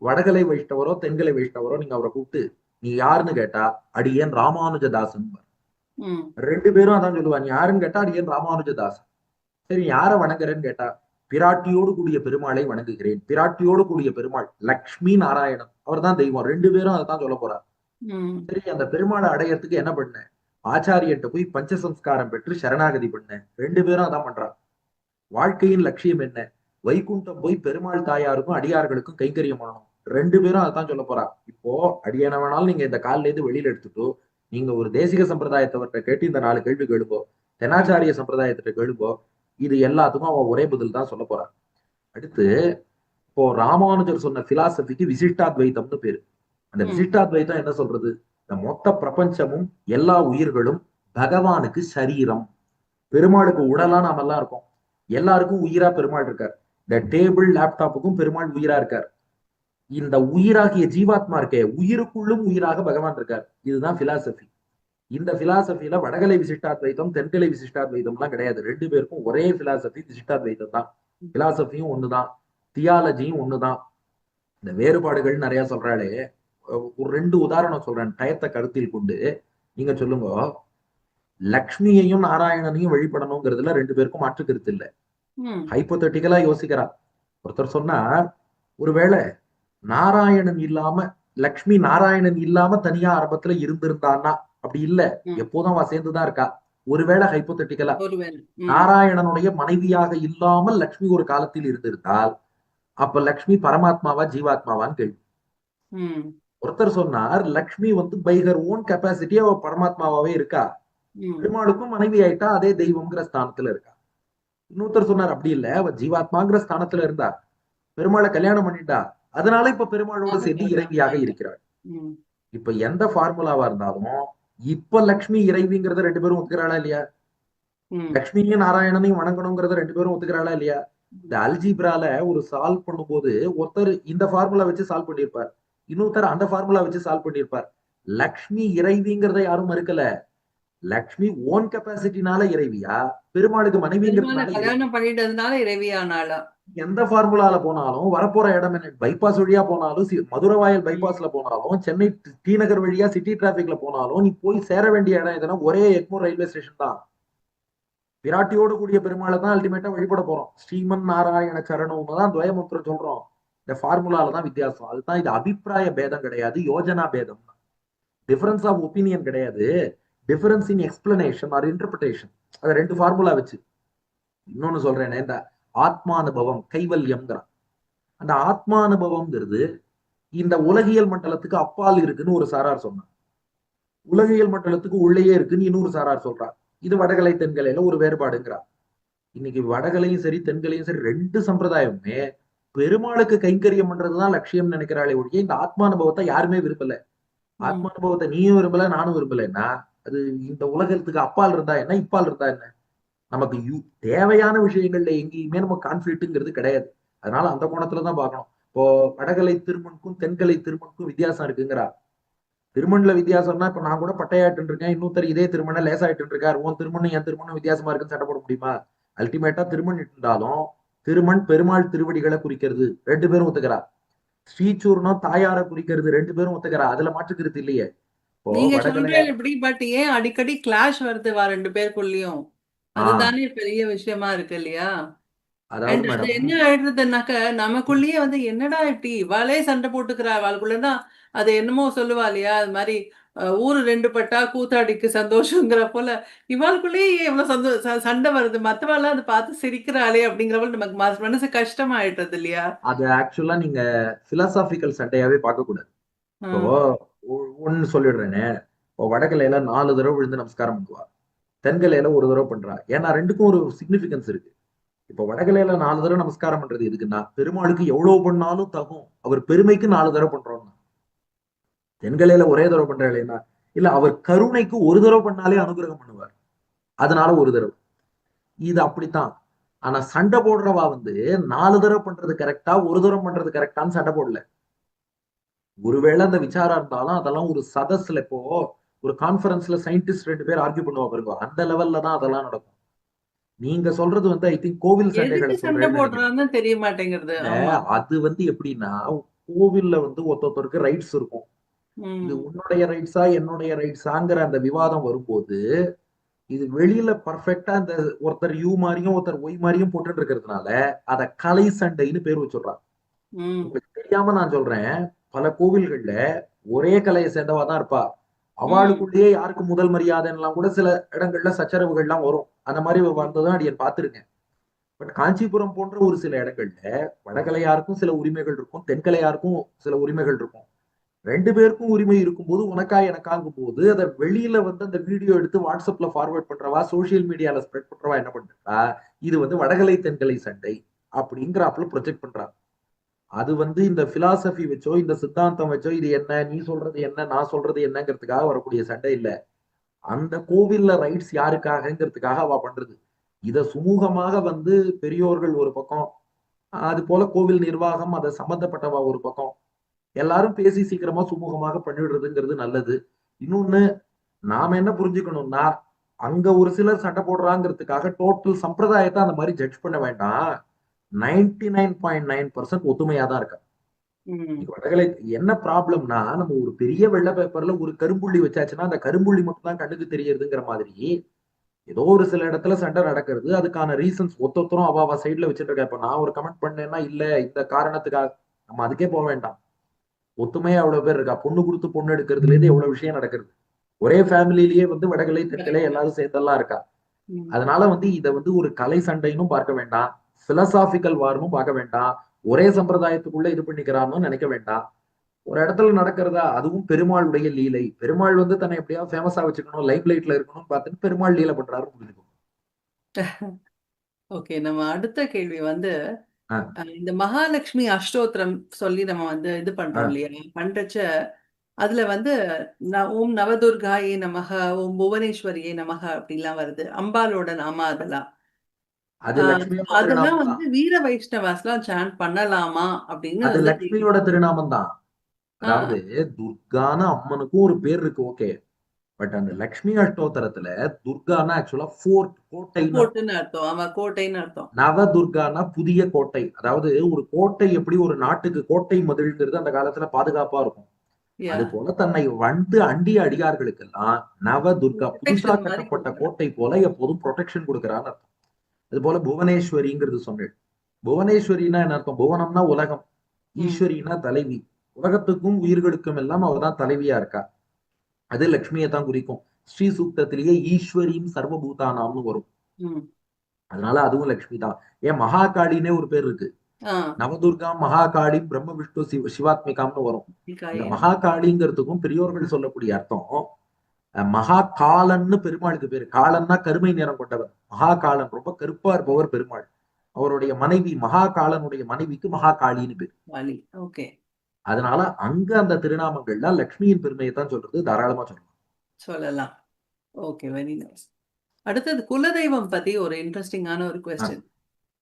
வடகலை வைஷ்ணவரோ தென்கலை வைஷ்ணவரோ நீங்க அவரை கூப்பிட்டு நீ யாருன்னு கேட்டா அடியன் ராமானுஜதாசன். ம், ரெண்டு பேரும் அதான் சொல்லுவாங்க. யாருன்னு கேட்டா அடியன் ராமானுஜதாசன். சரி, யார வணங்குறேன்னு கேட்டா பிராட்டியோடு கூடிய பெருமாளை வணங்குகிறேன். பிராட்டியோடு கூடிய பெருமாள் லக்ஷ்மி நாராயணன், அவர் தான் தெய்வம். ரெண்டு பேரும் அதான் சொல்ல போறார். ம், சரி, அந்த பெருமாளை அடையறதுக்கு என்ன பண்ண? ஆச்சாரியன்ட்ட போய் பஞ்சசம்ஸ்காரம் பெற்று சரணாகதி பண்ண. ரெண்டு பேரும் அதான் பண்றாங்க. வாழ்க்கையின் லட்சியம் என்ன? வைகுண்டம் போய் பெருமாள் தாயாருக்கும் அடியார்களுக்கும் கைங்கரியம் பண்ணணும். ரெண்டு பேரும் அதான் சொல்ல போறா. இப்போ அடியான வேணாலும் நீங்க இந்த காலில இருந்து வெளியில எடுத்துட்டு நீங்க ஒரு தேசிக சம்பிரதாயத்தவர்கிட்ட கேட்டு இந்த 4 கேள்வி கேளுங்கோ, தெனாச்சாரிய சம்பிரதாயத்திட்ட கேளுங்கோ, இது எல்லாத்துக்கும் அவன் ஒரே பதில் தான் சொல்ல போறான். அடுத்து, இப்போ ராமானுஜர் சொன்ன பிலாசபிக்கு விசிஷ்டாத்வைத்தம்னு பேரு. அந்த ம், விசிஷ்டாத்வைத்தம் என்ன சொல்றது? இந்த மொத்த பிரபஞ்சமும் எல்லா உயிர்களும் பகவானுக்கு சரீரம். பெருமாளுக்கு உடலா நாம எல்லாம் இருக்கோம். எல்லாருக்கும் உயிரா பெருமாள் இருக்கார். இந்த டேபிள் லேப்டாப்புக்கும் பெருமாள் உயிரா இருக்கார். இந்த உயிராகிய ஜீவாத்மா இருக்கே, உயிருக்குள்ளும் உயிராக பகவான் இருக்கார். இதுதான் பிலாசபி. இந்த பிலாசபில வடகலை விசிஷ்டாத்வைத்தம் தென்கலை விசிஷ்டாத்வைத்தம் எல்லாம் கிடையாது. ரெண்டு பேருக்கும் ஒரே பிலாசபி விசிஷ்டாத்வைத்தம் தான். பிலாசபியும் ஒண்ணுதான், தியாலஜியும் ஒண்ணுதான். இந்த வேறுபாடுகள் நிறைய சொல்றாளே, ஒரு 2 உதாரணம் சொல்றேன் டயத்தை கருத்தில் கொண்டு. நீங்க சொல்லுங்க, லக்ஷ்மியையும் நாராயணனையும் வழிபடணுங்கிறதுல ரெண்டு பேருக்கும் மாற்று கருத்து இல்ல. ம், ஹைப்போதட்டிக்கலா யோசிக்கிறா. ஒருத்தர் சொன்னார், ஒருவேளை நாராயணன் இல்லாம லக்ஷ்மி நாராயணன் இல்லாம தனியா ஆரம்பத்துல இருந்திருந்தான்னா, அப்படி இல்ல, ம். எப்போதும் அவ சேர்ந்துதான் இருக்கா. ஒருவேளை ஹைப்போதட்டிக்கலா ஒருவேளை. ம், நாராயணனுடைய மனைவியாக இல்லாமல் லக்ஷ்மி ஒரு காலத்தில் இருந்திருந்தால், அப்ப லக்ஷ்மி பரமாத்மாவா ஜீவாத்மாவான்னு கேள்வி. ம், ஒருத்தர் சொன்னார், Lakshmi by her own capacity அவ பரமாத்மாவாவே இருக்கா, ம். பெருமாளுக்கும் மனைவி ஆயிட்டா அதே தெய்வம்ங்கிற ஸ்தானத்துல இருக்கா. இன்னொருத்தர் சொன்னார், அப்படி இல்ல, அவ ஜீவாத்மாங்கிற ஸ்தானத்துல இருந்தா, பெருமாளை கல்யாணம் பண்ணிட்டா, அதனால இப்ப பெருமாளோட அது சேர்ந்து இறைவியாக பரமாத்மா. இருக்கிறாள். ம், இப்ப எந்த ஃபார்முலாவா இருந்தாலும் இப்ப லக்ஷ்மி இறைவிங்கிறத ரெண்டு பேரும் ஒத்துக்கிறாளா இல்லையா? ம். லக்ஷ்மியும் நாராயணனையும் வணங்கணுங்கிறத ரெண்டு பேரும் ஒத்துக்கிறாளா இல்லையா? இந்த அல்ஜிப்ரால ஒரு சால்வ் பண்ணும்போது ஒருத்தர் இந்த ஃபார்முலா வச்சு சால்வ் பண்ணியிருப்பார், இன்னொருத்தர் அந்த ஃபார்முலா வச்சு சால்வ் பண்ணியிருப்பார். லக்ஷ்மி இறைவிங்கிறத யாரும் மறுக்கல. லக்ஷ்மி ஓன் கெப்பாசிட்டினால இறைவியா, பெருமாளுக்கு பெருமாளை மனைவிங்கிறதுனால இறைவி. கல்யாணம் பண்ணிட்டதுனால இறைவியானாளா? எந்த ஃபார்முலால போனாலும் வரப்போற இடம் என்ன, பைபாஸ் வழியா போனாலும் மதுரவாயல் ம், பைபாஸ்ல போனாலும் சென்னை டி நகர் வழியா சிட்டி டிராபிக்ல போனாலும் நீ போய் சேர வேண்டிய இடம் எதுனா ஒரே எக்மோர் ரயில்வே ஸ்டேஷன் தான். விராட்டியோடு கூடிய பெருமாளை தான் அல்டிமேட்டா வழிபட போறோம். ஸ்ரீமன் நாராயண சரணம்னு தான் துவயமந்திரம் சொல்றோம். இந்த ஃபார்முலால தான் வித்தியாசம். அதுதான் இது அபிப்பிராய பேதம் கிடையாது, யோஜனா பேதம். டிஃபரன்ஸ் ஆஃப் ஒப்பீனியன் கிடையாது, difference in explanation or interpretation. அது ரெண்டு ஃபார்முலா வச்சு. இன்னொன்னு சொல்றேன், இந்த ஆத்மானுபவம் கைவல்யம்ங்கிறான். அந்த ஆத்மானுபவம்ங்கிறது இந்த உலகியல் மண்டலத்துக்கு அப்பால் இருக்குன்னு ஒரு சாரார் சொன்னார், உலகியல் மண்டலத்துக்கு உள்ளேயே இருக்குன்னு இன்னொரு சாரார் சொல்றார். இது வடகலை தென்கலையில ஒரு வேறுபாடுங்கிறார். இன்னைக்கு வடகலையும் சரி தென்கலையும் சரி ரெண்டு சம்பிரதாயமுமே பெருமாளுக்கு கைங்கரியம் பண்றதுதான் லட்சியம் நினைக்கிறாளே ஒழிய இந்த ஆத்மானுபவத்தை யாருமே விரும்பல. ம். ஆத்மானுபவத்தை நீயும் விரும்பல நானும் விரும்பலன்னா அது இந்த உலகத்துக்கு அப்பால் இருந்தா என்ன, இப்பால் இருந்தா என்ன? நமக்கு தேவையான விஷயங்கள்ல எங்கேயுமே நம்ம கான்ஃபிளிக்ட்ங்கிறது கிடையாது. அதனால அந்த கோணத்துலதான் பார்க்கணும். இப்போ வடகலை திருமணுக்கும் தென்கலை திருமணுக்கும் வித்தியாசம் இருக்குங்கிறா. திருமண்ல வித்தியாசம்னா இப்ப நான் கூட பட்டையாட்டு இருக்கேன், இன்னொருத்தர் இதே திருமண லேசாயிட்டு இருக்காரு. உன் திருமணம் என் திருமணம் வித்தியாசமா இருக்குன்னு சட்டை போட முடியுமா? அல்டிமேட்டா திருமண் இருந்தாலும் திருமண் பெருமாள் திருவடிகளை குறிக்கிறது, ரெண்டு பேரும் ஒத்துக்கிறா. ஸ்ரீசூர்ணம் தாயார குறிக்கிறது, ரெண்டு பேரும் ஒத்துக்கிறா. அதுல மாற்றுக்கிறது இல்லையே. இப்போ நீங்க வடகலையா. சொல்றது இப்படி, பட் ஏன் அடிக்கடி கிளாஷ் வருது ரெண்டு பேருக்குள்ளயும்? ஆஹ் அதுதானே பெரிய விஷயமா இருக்கு இல்லையா? அதாவது அண்ட் அது மேடம், என்ன ஆயிடுறதுனாக்க நமக்குள்ளேயே வந்து என்னடா இப்படி இவாளே சண்டை போட்டுக்கிறா அவளுக்குள்ளதான் அது என்னமோ சொல்லுவா இல்லையா அது மாதிரி ஊரு ரெண்டு பட்டா கூத்தாடிக்கு சந்தோஷங்கிற போல இவாளுக்குள்ளேயே ஏன் இவ்வளவு சண்டை வருது மத்தவாள்லாம் அதை பார்த்து சிரிக்கிறாளே அப்படிங்கிற போல நமக்கு மனசு கஷ்டமாயிட்டது இல்லையா? அது ஆக்சுவலா நீங்க பிலசாபிக்கல் சண்டையாவே பார்க்க கூடாது. இப்போ ம். ஒன்னு சொல்லிடுறேனே, இப்போ வடகலையில 4 தடவை விழுந்து நமஸ்காரம் பண்ணுவா, தென்கலையில ஒரு தடவை பண்றா. ஏன்னா ரெண்டுக்கும் ஒரு சிக்னிபிகன்ஸ் இருக்கு. இப்போ வடகலையில 4 தடவை நமஸ்காரம் பண்றது எதுக்குன்னா, பெருமாளுக்கு எவ்வளவு பண்ணாலும் தகும், அவர் பெருமைக்கு 4 தடவை பண்றோம். தென்கலையில ஒரே தடவை பண்றாளேன்னா, இல்ல அவர் கருணைக்கு ஒரு தடவை பண்ணாலே அனுகிரகம் பண்ணுவார், அதனால ஒரு தடவை. இது அப்படித்தான். ஆனா சண்டை போடுறவா வந்து 4 தடவை பண்றது கரெக்டா, ஒரு தடவை பண்றது கரெக்டான்னு சண்டை போடல. ஒருவேளை அந்த விசாரம் இருந்தாலும் அதெல்லாம் ஒரு சதஸ்ல, இப்போ ஒரு கான்பரன்ஸ்ல சயின்டிஸ்ட் 2 பேர் ஆர்கியூ பண்ணுவா பாருங்க, அந்த லெவல்ல தான் அதெல்லாம் நடக்கும். நீங்க சொல்றது வந்து ஐ திங்க் கோவில் எதுக்கு சண்டைகளை சண்டை சொல்றேன்னு நினைக்கிறேன். போடுறான்னு தெரிய மாட்டேங்கிறது. இல்ல, ஆமா. அது வந்து எப்படின்னா, கோவில்ல வந்து ஒருத்தருக்கு ரைட்ஸ் இருக்கும். இது ம். உன்னுடைய ரைட்ஸா என்னுடைய ரைட்ஸாங்கிற அந்த விவாதம் வரும்போது, இது வெளியில பர்ஃபெக்ட்டா இந்த ஒருத்தர் யூ மாதிரியும் ஒருத்தர் ஒய் மாதிரியும் போட்டுட்டு இருக்கிறதுனால அத கலை சண்டைன்னு பேர் வச்சுடுறாங்க. ம். உங்களுக்கு தெரியாம நான் சொல்றேன், பல கோவில்கள்ல ஒரே கலையை சேர்ந்தவா தான் இருப்பா. ம். அவளுக்குள்ளேயே யாருக்கு முதல் மரியாதைலாம் கூட சில இடங்கள்ல சச்சரவுகள்லாம் வரும். அந்த மாதிரி வந்ததும் அடியன் பார்த்திருக்கேன். பட் காஞ்சிபுரம் போன்ற ஒரு சில இடங்கள்ல வடகலையாருக்கும் சில உரிமைகள் இருக்கும், தென்கலையாருக்கும் சில உரிமைகள் இருக்கும். 2 பேருக்கும் உரிமை இருக்கும்போது உனக்கா எனக்காங்கும் போது அதை வெளியில வந்து அந்த வீடியோ எடுத்து வாட்ஸ்அப்ல ஃபார்வர்ட் பண்றவா, சோசியல் மீடியால ஸ்ப்ரெட் பண்றவா என்ன பண்றா, இது வந்து வடகலை தென்கலை சண்டை அப்படிங்கிறாப்புல ப்ரொஜெக்ட் பண்றா. அது வந்து இந்த பிலாசபி வச்சோ இந்த சித்தாந்தம் வச்சோ இது என்ன நீ சொல்றது என்ன நான் சொல்றது என்னங்கிறதுக்காக வரக்கூடிய சண்டை இல்ல. அந்த கோவில்ல ரைட்ஸ் யாருக்காகங்கிறதுக்காக அவ பண்றது. இத சுமூகமாக வந்து பெரியோர்கள் ஒரு பக்கம், அது போல கோவில் நிர்வாகம் அதை சம்பந்தப்பட்டவா ஒரு பக்கம், எல்லாரும் பேசி சீக்கிரமா சுமூகமாக பண்ணிடுறதுங்கிறது நல்லது. இன்னொன்னு, நாம என்ன புரிஞ்சுக்கணும்னா, அங்க ஒரு சிலர் சண்டை போடுறாங்கிறதுக்காக டோட்டல் சம்பிரதாயத்தை அந்த மாதிரி ஜட்ஜ் பண்ண வேண்டாம். 99.9% ஒத்துமையா தான் இருக்கா. ம். இன்னைக்கு வடகலை என்ன ப்ராப்ளம்னா, நம்ம ஒரு பெரிய வெள்ளை பேப்பர்ல ஒரு கரும்புள்ளி வச்சாச்சுன்னா அந்த கரும்புள்ளி மட்டும் தான் கண்ணுக்கு தெரியறதுங்கிற மாதிரி ஏதோ ஒரு சில இடத்துல சண்டை நடக்கிறது. அதுக்கான ரீசன்ஸ் ஒத்தொத்தரும் அவ சைட்ல வச்சுட்டு இருக்கா. இப்ப நான் ஒரு கமெண்ட் பண்ணேன்னா இல்ல இந்த காரணத்துக்காக, நம்ம அதுக்கே போக வேண்டாம். ஒத்துமையா அவ்வளவு பேர் இருக்கா. பொண்ணு கொடுத்து பொண்ணு எடுக்கிறதுல இருந்து எவ்வளவு விஷயம் நடக்கிறது. ஒரே ஃபேமிலியிலேயே வந்து வடகலை தெற்கலை கரெக்ட். எல்லாரும் சேர்ந்தெல்லாம் இருக்கா. ம். அதனால வந்து இதை வந்து ஒரு கலை சண்டைன்னு பார்க்க வேண்டாம், பிலசாபிக்கல் வார்னும் பார்க்க வேண்டாம், ஒரே சம்பிரதாயத்துக்குள்ள இது பண்ணிக்கிறான்னு நினைக்க வேண்டாம். ஒரு இடத்துல நடக்கிறதா, அதுவும் பெருமாளுடைய லீலை. பெருமாள் வந்து தன்னை எப்படியாவது ஃபேமஸா வச்சுக்கணும், லைம் லைட்ல இருக்கணும்னு பார்த்துட்டு பெருமாள் லீலை பண்றாரு புரிஞ்சுக்கணும். ஓகே, நம்ம அடுத்த கேள்வி வந்து ஆ, இந்த மகாலட்சுமி அஷ்டோத்திரம் சொல்லி நம்ம வந்து இது ஆ. பண்றோம் இல்லையா? பண்றச்ச அதுல வந்து ஓம் நவதுர்காயே நமக, ஓம் புவனேஸ்வரியே நமக அப்படிலாம் வருது. அம்பாலோட நாம அதெல்லாம். அது So லக்ஷ்மியோட அதெல்லாம் திருநாமம் வந்து தான். வீர வைஷ்ணவாஸ்லாம் சாண்ட் பண்ணலாமா அப்படின்னு அது வந்து லக்ஷ்மியோட திருநாமம் தான். ஆ, அதாவது துர்கான்னு அம்மனுக்கும் ஒரு பேர் இருக்கு, ஓகே. பட் அந்த லக்ஷ்மி அஷ்டோத்தரத்துல துர்கான்னா ஆக்சுவலா ஃபோர்ட், கோட்டைன்னு அர்த்தம். கோட்டைன்னு அர்த்தம். ஆமா, கோட்டைன்னு அர்த்தம். நவ துர்கான்னா புதிய கோட்டை. அதாவது ஒரு கோட்டை எப்படி ஒரு நாட்டுக்கு கோட்டை மதில்ங்கிறது அந்த காலத்துல பாதுகாப்பா இருக்கும், யா. அது போல தன்னை வந்து அண்டிய அடியார்களுக்கெல்லாம் நவ துர்கா, புதுசா ப்ரொடெக்ஷன் மாதிரி கட்டப்பட்ட கொடுக்குறேன். கோட்டை போல எப்போதும் ப்ரொடெக்ஷன் கொடுக்கிறான்னு அர்த்தம். அது போல புவனேஸ்வரிங்கிறது சொன்னேன். புவனேஸ்வரினா என்ன அர்த்தம்? புவனம்னா உலகம், ம். ஈஸ்வரினா தலைவி. உலகத்துக்கும் உயிர்களுக்கும் எல்லாம் அவதான் தலைவியா இருக்கா. அது லட்சுமியை தான் குறிக்கும். ஸ்ரீ சூக்தத்திலேயே ஈஸ்வரியும் சர்வபூதானாம்னு வரும். ம். அதனால அதுவும் லட்சுமி தான். ஏன் மகாகாளினே ஒரு பேர் இருக்கு. ஆ. நவதுர்கா மகாகாளி பிரம்ம விஷ்ணு சிவாத்மிகாம்னு வரும். அந்த காயே நமக. மகாகாளிங்கிறதுக்கும் பெரியோர்கள் சொல்லக்கூடிய அர்த்தம், மகா காலன்னு பெருமாளுக்கு பேரு. காலன்னா கருமை நிறம் கொண்டவர். மகா காலன் ரொம்ப கருப்பா இருப்பவர் பெருமாள். அவருடைய மனைவி மகா காலனுடைய மனைவிக்கு மகா காளின்னு பேரு. வாலி. ஓகே. அதனால அங்க அந்த திருநாமங்கள்ல லட்சுமியின் பெருமையை தான் சொல்றது, தாராளமா சொல்லலாம். சொல்லலாம். Okay, very nice. அடுத்தது குலதெய்வம் பத்தி ஒரு இன்ட்ரெஸ்டிங்கான ஒரு ஆ, கொஸ்டின்.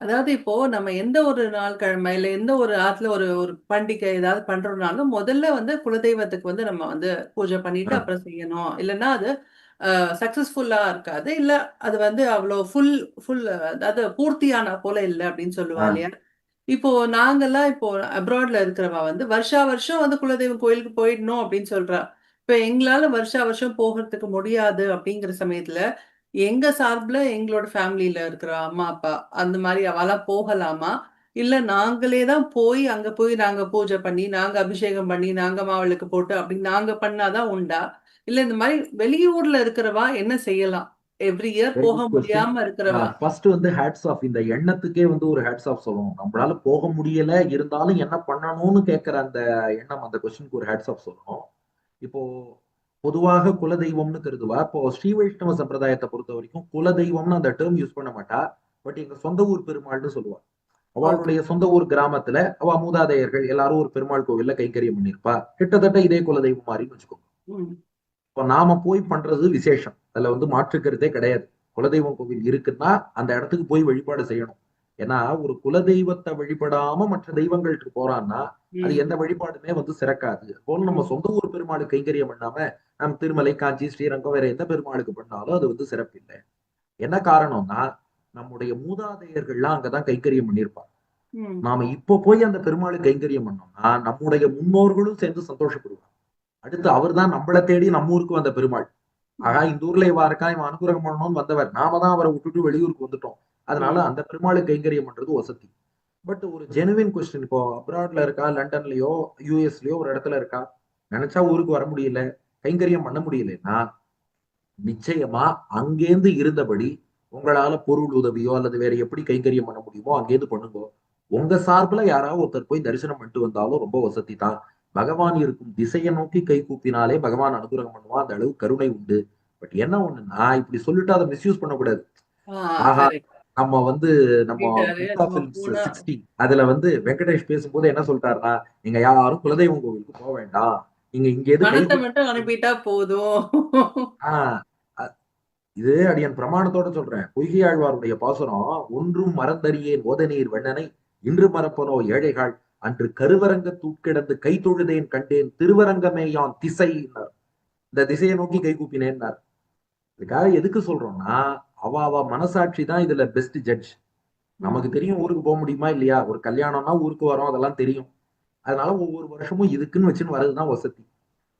அதாவது இப்போ நம்ம எந்த ஒரு நாள் கிழமை இல்ல எந்த ஒரு ஆத்துல ஒரு ஒரு பண்டிகை ஏதாவது பண்றோம்னாலும் முதல்ல வந்து குலதெய்வத்துக்கு வந்து நம்ம வந்து பூஜை பண்ணிட்டு ஆ, அப்புறம் செய்யணும். இல்லைன்னா அது சக்சஸ்ஃபுல்லா இருக்காது. இல்ல அது வந்து அவ்வளோ ஃபுல் அதாவது பூர்த்தியான போல இல்லை அப்படின்னு சொல்லுவா ஆ. இல்லையா? இப்போ நாங்கெல்லாம் இப்போ அப்ராட்ல இருக்கிறவா வந்து வருஷா வருஷம் வந்து குலதெய்வம் கோயிலுக்கு போயிடணும் அப்படின்னு சொல்றா. இப்ப எங்களால வருஷா வருஷம் போகிறதுக்கு முடியாது அப்படிங்கிற சமயத்துல எங்க சார்புல எங்களோட ஃபேமிலில இருக்கிற அம்மா அப்பா அந்த மாதிரி அவெல்லாம் போகலாமா, இல்ல நாங்களே தான் போய் அங்க போய் நாங்க பூஜை பண்ணி நாங்க அபிஷேகம் பண்ணி நாங்க மாவிளக்கு போட்டு அப்படி நாங்க பண்ணாதான் உண்டா, இல்ல இந்த மாதிரி வெளியூர்ல இருக்கிறவா என்ன செய்யலாம், எவ்ரி இயர் வெரி போக குட் கொஸ்டின். முடியாம இருக்கிறவா? ஃபர்ஸ்ட் வந்து ஹேட்ஸ் ஆஃப், இந்த எண்ணத்துக்கே வந்து ஒரு ஹேட்ஸ் ஆஃப் சொல்லணும். நம்மளால போக முடியல, இருந்தாலும் என்ன பண்ணணும்னு கேட்கிற அந்த எண்ணம், அந்த கொஸ்டினுக்கு ஒரு ஹேட்ஸ் ஆஃப் சொல்லணும். இப்போ பொதுவாக குலதெய்வம்னு கருதுவா. இப்போ ஸ்ரீ வைஷ்ணவ சம்பிரதாயத்தை பொறுத்த வரைக்கும் குலதெய்வம்னு அந்த டேர்ம் யூஸ் பண்ண மாட்டா. பட் எங்க சொந்த ஊர் பெருமாள்னு சொல்லுவா. ஓகே. அவளுடைய சொந்த ஊர் கிராமத்துல அவ மூதாதையர்கள் எல்லாரும் ஒரு பெருமாள் கோவில்ல கைங்கரியம் பண்ணிருப்பா. கிட்டத்தட்ட இதே குலதெய்வம் மாதிரின்னு வச்சுக்கோங்க. ம். இப்போ நாம போய் பண்றது விசேஷம், அதுல வந்து மாற்றுக்கிறதே கிடையாது. குலதெய்வம் கோவில் இருக்குன்னா அந்த இடத்துக்கு போய் வழிபாடு செய்யணும். ஏன்னா ஒரு குலதெய்வத்தை வழிபடாம மற்ற தெய்வங்களுக்கு போறான்னா அது ம். எந்த வழிபாடுமே வந்து சிறக்காது. போல நம்ம ம். சொந்த ஊர் பெருமாளுக்கு கைங்கரியம் பண்ணாம நம்ம திருமலை, காஞ்சி, ஸ்ரீரங்கம் வேற எந்த பெருமாளுக்கு பண்ணாலும் அது வந்து சிறப்பு இல்லை. என்ன காரணம்னா நம்முடைய மூதாதையர்கள்லாம் அங்கதான் கைங்கரியம் பண்ணியிருப்பாங்க. ம். நாம இப்போ போய் அந்த பெருமாளுக்கு கைங்கரியம் பண்ணோம்னா நம்முடைய முன்னோர்களும் சேர்ந்து சந்தோஷப்படுவாங்க. அடுத்து அவர் தான் நம்மளை தேடி நம்ம ஊருக்கு வந்த பெருமாள். ஆகா ம். இந்த ஊர்ல இவா இருக்கா, இவன் அனுகிரகம் பண்ணணும்னு வந்தவர், நாம தான் அவரை விட்டுட்டு வெளியூருக்கு வந்துட்டோம். அதனால ம். அந்த பெருமாளுக்கு கைங்கரியம் பண்றது வசதி. பட் ஒரு ஜெனுவின் கொஸ்டின், இப்போ அப்ராட்ல இருக்கா, லண்டன்லயோ யூஎஸ்லயோ ஒரு இடத்துல இருக்கா, நினைச்சா ஊருக்கு வர முடியல, கைங்கரியம் பண்ண முடியலன்னா நிச்சயமா அங்கேருந்து இருந்தபடி உங்களால பொருள் உதவியோ அல்லது வேற எப்படி கைங்கரியம் பண்ண முடியுமோ அங்கேருந்து பண்ணுங்க. உங்க சார்புல யாராவது ஒருத்தர் போய் தரிசனம் பண்ணிட்டு வந்தாலும் ரொம்ப வசதி தான். பகவான் இருக்கும் திசையை நோக்கி கை கூப்பினாலே பகவான் அனுகிரகம் பண்ணுவான். அந்த அளவு கருணை உண்டு. பட் என்ன ஒண்ணுன்னா இப்படி சொல்லிட்டு அதை மிஸ்யூஸ் பண்ணக்கூடாது. ஆ, ஆஹா, கரெக்ட். நம்ம வந்து நம்ம சொல்லிட்டாரு முக்தா நம்ம பிலிம்ஸ் போனா. 60 அதுல வந்து வெங்கடேஷ் பேசும்போது என்ன சொல்லிட்டாருன்னா, நீங்க யாரும் குலதெய்வம் கோவிலுக்கு போக வேண்டாம், நீங்க இங்க எது கை பணத்தை மட்டும் கூப்பி. அனுப்பிட்டா போதும். ஆஹ் இது அடியன் பிரமாணத்தோட சொல்றேன். பொய்கையாழ்வாருடைய பாசுரம், ஒன்றும் மறந்தறியேன் ஓதநீர் வெண்ணனை இன்று மறப்பனோ ஏழைகள் அன்று கருவரங்க தூக்கிடந்து கை தொழுதேன் கண்டேன் திருவரங்கமேயான் திசை. இந்த திசையை நோக்கி கை கூப்பினேன்னார். இதுக்காக எதுக்கு சொல்றோம்னா அவ அவ மனசாட்சி தான் இதுல பெஸ்ட் ஜட்ஜ். நமக்கு ம். தெரியும் ஊருக்கு போக முடியுமா இல்லையா, ஒரு கல்யாணம்னா ஊருக்கு வரோம் அதெல்லாம் தெரியும். அதனால ஒவ்வொரு வருஷமும் இதுக்குன்னு வச்சுன்னு வரதுதான் வசதி.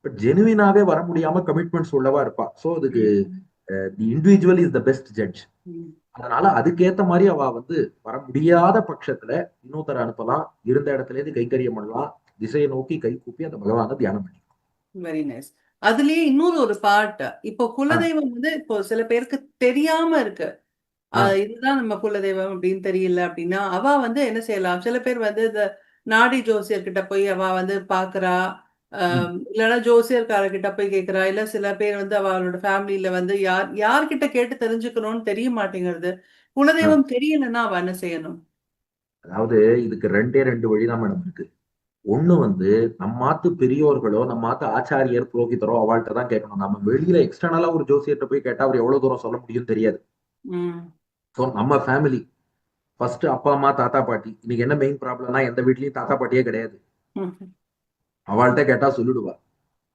பட் ஜெனுவினாவே வர முடியாம கமிட்மெண்ட்ஸ் உள்ளவா இருப்பா. சோ அதுக்கு ம். The individual is the best judge. ம். அதனால அதுக்கேத்த மாதிரி அவ வந்து வர முடியாத பட்சத்துல இன்னொருத்தர அனுப்பலாம், இருந்த இடத்துல இருந்து கைங்கரியம் பண்ணலாம், திசையை நோக்கி கை கூப்பி அந்த பகவானை தியானம் பண்ணி. Very nice. அதுலயே இன்னொரு ஒரு பார்ட், இப்போ ஆஹ் குலதெய்வம் வந்து இப்போ சில பேருக்கு தெரியாம இருக்கு. ஆஹ் இதுதான் நம்ம குலதெய்வம் அப்படின்னு தெரியல அப்படின்னா அவ வந்து என்ன செய்யலாம்? சில பேர் வந்து இந்த நாடி ஜோசியர்கிட்ட போய் அவ வந்து பாக்குறா, உம் இல்லைன்னா ஜோசியர்காரர்கிட்ட போய் கேக்குறா, இல்ல சில பேர் வந்து அவளோட ஃபேமிலியில வந்து யார்கிட்ட கேட்டு தெரிஞ்சுக்கணும்னு தெரிய மாட்டேங்கிறது. ஆஹ் குலதெய்வம் தெரியலன்னா அவ என்ன செய்யணும்? அதாவது இதுக்கு ரெண்டே ரெண்டு வழிதான் மேடம் இருக்கு. ஒண்ணு வந்து நம்மாத்து பெரியோர்களோ நம்மாத்து ஆச்சாரியர் புரோகிதரோ அவள்கிட்ட தான் கேட்கணும். நம்ம வெளியில எக்ஸ்டர்னலா ஒரு ஜோசியர்கிட்ட போய் கேட்டா அவர் எவ்வளவு தூரம் சொல்ல முடியும் தெரியாது. ம். ஸோ நம்ம ஃபேமிலி ஃபர்ஸ்ட் அப்பா அம்மா தாத்தா பாட்டி. இன்னைக்கு என்ன மெயின் ப்ராப்ளம்னா எந்த வீட்லயும் தாத்தா பாட்டியே கிடையாது. ம். அவள்கிட்ட கேட்டா சொல்லிடுவா.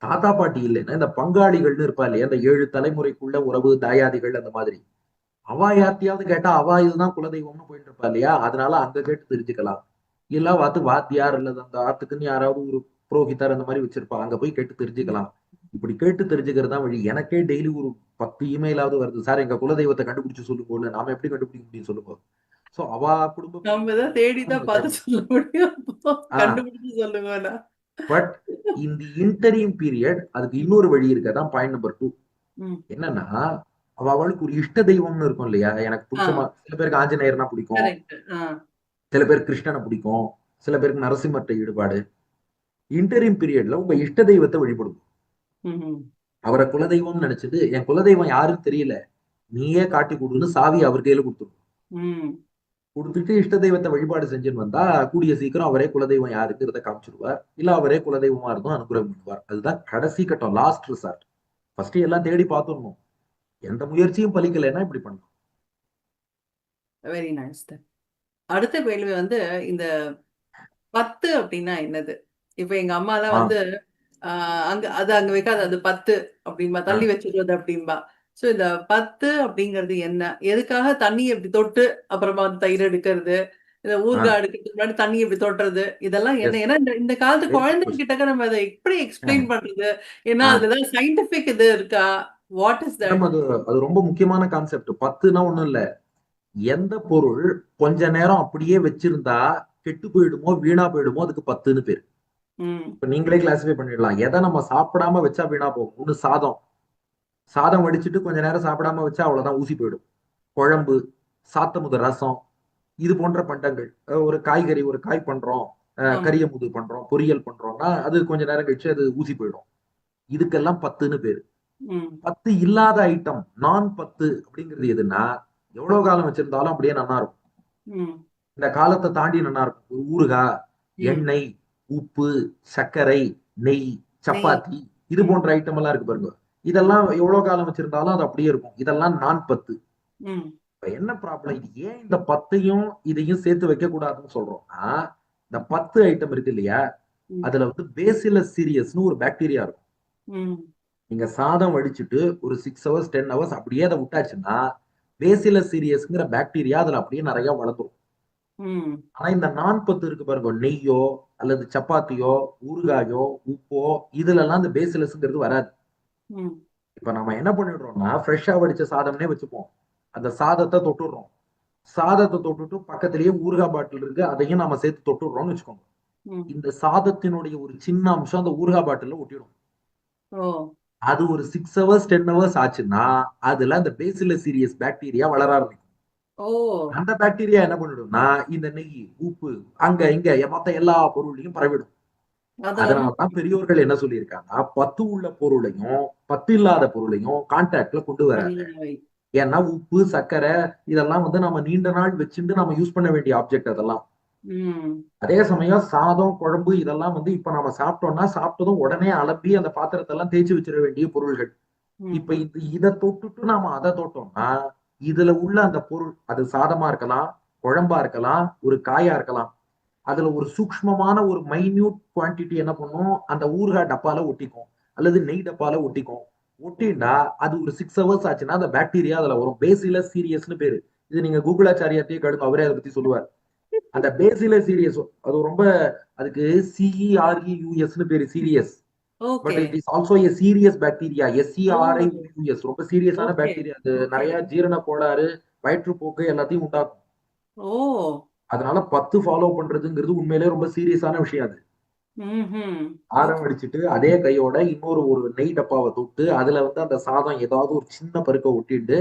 தாத்தா பாட்டி இல்லைன்னா இந்த பங்காளிகள்னு இருப்பா இல்லையா, இந்த 7 தலைமுறைக்குள்ள உறவு தாயாதிகள் அந்த மாதிரி. அவ யார்த்தையாவது கேட்டா அவ இதுதான் குலதெய்வம்னு போயிட்டு இருப்பா இல்லையா, அதனால அங்க கேட்டு தெரிஞ்சுக்கலாம். இல்ல வாத்து வாத்தியார் இல்லது அந்த ஆத்துக்குன்னு யாராவது ஒரு புரோகிதர் அந்த மாதிரி வச்சிருப்பா, அங்க போய் கேட்டு தெரிஞ்சுக்கலாம். இப்படி கேட்டு தெரிஞ்சுக்கிறது தான் வழி. எனக்கே டெய்லி ஒரு 10 இமெயிலாவது வருது, சார் எங்க குலதெய்வத்தை கண்டுபிடிச்சு சொல்லுங்க. நாம எப்படி கண்டுபிடிக்க முடியும் சொல்லுங்க. சோ அவ குடும்ப நம்ம தான் பெரியவங்க தேடிதான் நம்ம பார்த்து கேட்கணும். சொல்ல முடியும். ஆஹ் கண்டுபிடிச்சு சொல்லுவேனா? பட் இந்த இன்டரிம் பீரியட் அதுக்கு இன்னொரு வழி இருக்கு. அதான் பாயிண்ட் நம்பர் 2. ம். என்னன்னா அவளுக்கு ஒரு இஷ்ட தெய்வம்னு இருக்கும் இல்லையா. எனக்கு ஆ, பிடிச்ச சில பேருக்கு ஆஞ்சநேயர்னா பிடிக்கும், கரெக்ட். ஆ. சில பேர் கிருஷ்ணனை பிடிக்கும், சில பேருக்கு நரசிம்மர்ட்ட ஈடுபாடு. இன்டரிம் பீரியட்ல உங்க இஷ்ட தெய்வத்தை வழிபடும். ம். அவரை குலதெய்வம் நினைச்சது, என் குலதெய்வம் யாருன்னு தெரியல, நீயே காட்டி கொடுன்னு சாவி அவர் கையில கொடுத்துரும். ம். கொடுத்துட்டு இஷ்ட தெய்வத்தை வழிபாடு செஞ்சுன்னு வந்தா கூடிய சீக்கிரம் அவரே குலதெய்வம் யாருக்குறத காமிச்சிருவார். இல்ல அவரே குலதெய்வமா இருந்தும் அனுகிரகம் பண்ணுவார். அதுதான் கடைசி கட்டம், லாஸ்ட் ரிசார்ட். ஃபர்ஸ்ட் எல்லாம் தேடி பார்த்துடணும். எந்த முயற்சியும் பலிக்கலைன்னா இப்படி பண்ணணும். Very nice. அடுத்த கேள்வி வந்து இந்த 10 அப்படின்னா என்னது? இப்ப எங்க அம்மாலாம் ஆஹ் வந்து அங்க அது அங்க வைக்காத, அது 10 அப்படின்பா, தள்ளி ஆஹ் வச்சுடுறது அப்படின்பா. சோ இந்த 10 அப்படிங்கிறது என்ன? எதுக்காக தண்ணிய இப்படி தொட்டு அப்புறமா வந்து தயிர் எடுக்கிறது, இந்த ஆஹ் ஊறுகாய் எடுக்கிறதுக்கு முன்னாடி தண்ணிய இப்படி தொட்டுறது, இதெல்லாம் என்ன? எஸ், ஏன்னா இந்த இந்த காலத்து வெரி குட் குழந்தைங்க கொஸ்டின். கிட்டக்க நம்ம அதை எப்படி எக்ஸ்பிளைன் பண்றது? ஏன்னா ஆஹ் அதுல சயின்டிபிக் இது இருக்கா? What is madam that? அது அது ரொம்ப முக்கியமான கான்செப்ட். 10னா ஒண்ணும் இல்ல. எந்த பொருள் கொஞ்ச நேரம் அப்படியே வச்சிருந்தா கெட்டு போயிடுமோ வீணா போயிடுமோ அதுக்கு 10ன்னு பேர். ம் இப்ப நீங்களே கிளாஸிஃபை பண்ணிடலாம். எதை நம்ம சாப்பிடாம வச்சா வீணா போகும். ஒண்ணு சாதம். சாதம் வடிச்சிட்டு கொஞ்ச நேரம் சாப்பிடாம வச்சா அவ்வளவுதான், ஊசி போயிடும். குழம்பு, சாத்தமுத ரசம், இது போன்ற பண்டங்கள். ஒரு காய்கறி, ஒரு காய் பண்றோம், ஆமா. கரியமுது பண்றோம், பொரியல் பண்றோம்னா அது கொஞ்ச நேரம் கழிச்சு அது ஊசி போயிடும். இதுக்கெல்லாம் 10ன்னு பேரு. ம் 10 இல்லாத ஐட்டம், நான் 10 அப்படிங்கிறது எதுன்னா, எவ்வளவு காலம் வச்சிருந்தாலும் அப்படியே நல்லா இருக்கும். ம் இந்த காலத்தை தாண்டி நல்லா இருக்கும். ஒரு ஊறுகாய், ம் எண்ணெய், உப்பு, சர்க்கரை, நெய், நெய். சப்பாத்தி, இது ம் போன்ற ஐட்டம் எல்லாம் இருக்கு பாருங்க. இதெல்லாம் எவ்வளவு காலம் வச்சிருந்தாலும் அது அப்படியே இருக்கும். இதெல்லாம் நான் 10. ம் இப்ப என்ன ப்ராப்ளம், இது ஏன் இந்த 10யும் இதையும் சேர்த்து வைக்க கூடாதுன்னு சொல்றோம்னா, இந்த 10 ஐட்டம் இருக்கு இல்லையா, ம் அதுல வந்து பேசிலஸ் சீரியஸ்னு ஒரு பாக்டீரியா இருக்கும். ம் நீங்க சாதம் வடிச்சிட்டு ஒரு 6 ஹவர்ஸ் 10 ஹவர்ஸ் அப்படியே அதை விட்டாச்சுன்னா பேசிலஸ் சீரியஸ்ங்கிற பாக்டீரியா அதுல அப்படியே நிறைய வளர்ந்துரும். ம் ஆனா இந்த நான் 10 இருக்கு பாருங்க, நெய்யோ அல்லது சப்பாத்தியோ ஊறுகாயோ உப்போ, இதுல எல்லாம் இந்த பேசிலஸ்ங்கிறது வராது. ம் இப்ப நம்ம என்ன பண்ணிடுறோம்னா, ஃப்ரெஷ்ஷா வடிச்ச சாதம்னே வச்சுப்போம். அந்த சாதத்தை தொட்டுடுறோம். சாதத்தை தொட்டுட்டு பக்கத்திலேயே ஊறுகாய் பாட்டில் இருக்கு, அதையும் நாம சேர்த்து தொட்டுடுறோம்னு வச்சுக்கோங்க. ம் இந்த சாதத்தினுடைய ஒரு சின்ன அம்சம் அந்த ஊறுகாய் பாட்டில்ல ஒட்டிடும். ஓ அது ஒரு 6 ஹவர்ஸ் 10 ஹவர்ஸ் ஆச்சுன்னா அதுல அந்த பேசிலஸ் சீரியஸ் பாக்டீரியா வளர ஆரம்பிக்கும். ஓ அந்த பாக்டீரியா என்ன பண்ணிடும்னா இந்த நெய், உப்பு, அங்க இங்க மத்த எல்லா பொருளையும் பரவிடும். அதெல்லாம். அதனாலதான் பெரியோர்கள் என்ன சொல்லியிருக்காங்க, 10 உள்ள பொருளையும் 10 இல்லாத பொருளையும் கான்டாக்ட்ல கொண்டு வராங்க. தனியாவை. ஏன்னா உப்பு, சர்க்கரை இதெல்லாம் வந்து நம்ம நீண்ட நாள் வச்சுட்டு நம்ம யூஸ் பண்ண வேண்டிய ஆப்ஜெக்ட் அதெல்லாம். ம் அதே சமயம் சாதம், குழம்பு இதெல்லாம் வந்து இப்ப நம்ம சாப்பிட்டோம்னா சாப்பிட்டதும் உடனே அலம்பி அந்த பாத்திரத்தை எல்லாம் தேய்ச்சி வச்சிட வேண்டிய பொருள்கள். ம் இப்ப இதை தொட்டுட்டு நாம அதை தொட்டோம்னா இதுல உள்ள அந்த பொருள், அது சாதமா இருக்கலாம், குழம்பா இருக்கலாம், ஒரு காயா இருக்கலாம், அதுல ஒரு சூக்ஷ்மமான ஒரு மைன்யூட் குவான்டிட்டி என்ன பண்ணும், அந்த ஊறுகாய் டப்பால ஒட்டிக்கும் அல்லது நெய் டப்பால ஒட்டிக்கும். ஒட்டிண்டா அது ஒரு 6 ஹவர்ஸ் ஆச்சுன்னா அந்த பாக்டீரியா அதுல வரும். பேசிலஸ் சீரியஸ்னு பேரு. இது நீங்க கூகுளாச்சாரியார்ட்டயே கேளுங்க, அவரே அதை பத்தி சொல்லுவார். அந்த பேசிலஸ் சீரியஸ் அது ரொம்ப, அதுக்கு CEREUSன்னு பேரு, cereus. But okay. It is also a cereus bacteria. Oh SERIOUS ரொம்ப சீரியஸான ஓகே. பாக்டீரியா. அது ஓகே. நிறைய ஜீரண கோளாறு, வயிற்றுப்போக்கு எல்லாத்தையும் உண்டாக்கும். ஓ அதனால 10 ஃபாலோ பண்றதுங்கிறது உண்மையிலேயே ரொம்ப சீரியஸான விஷயம் அது. ம்ஹ்ம். ஆரம் ஓகே. அடிச்சுட்டு அதே கையோட இன்னொரு ஒரு நெய் டப்பாவை தொட்டு அதுல வந்து அந்த சாதம் ஏதாவது ஒரு சின்ன பருக்க ஒட்டிட்டு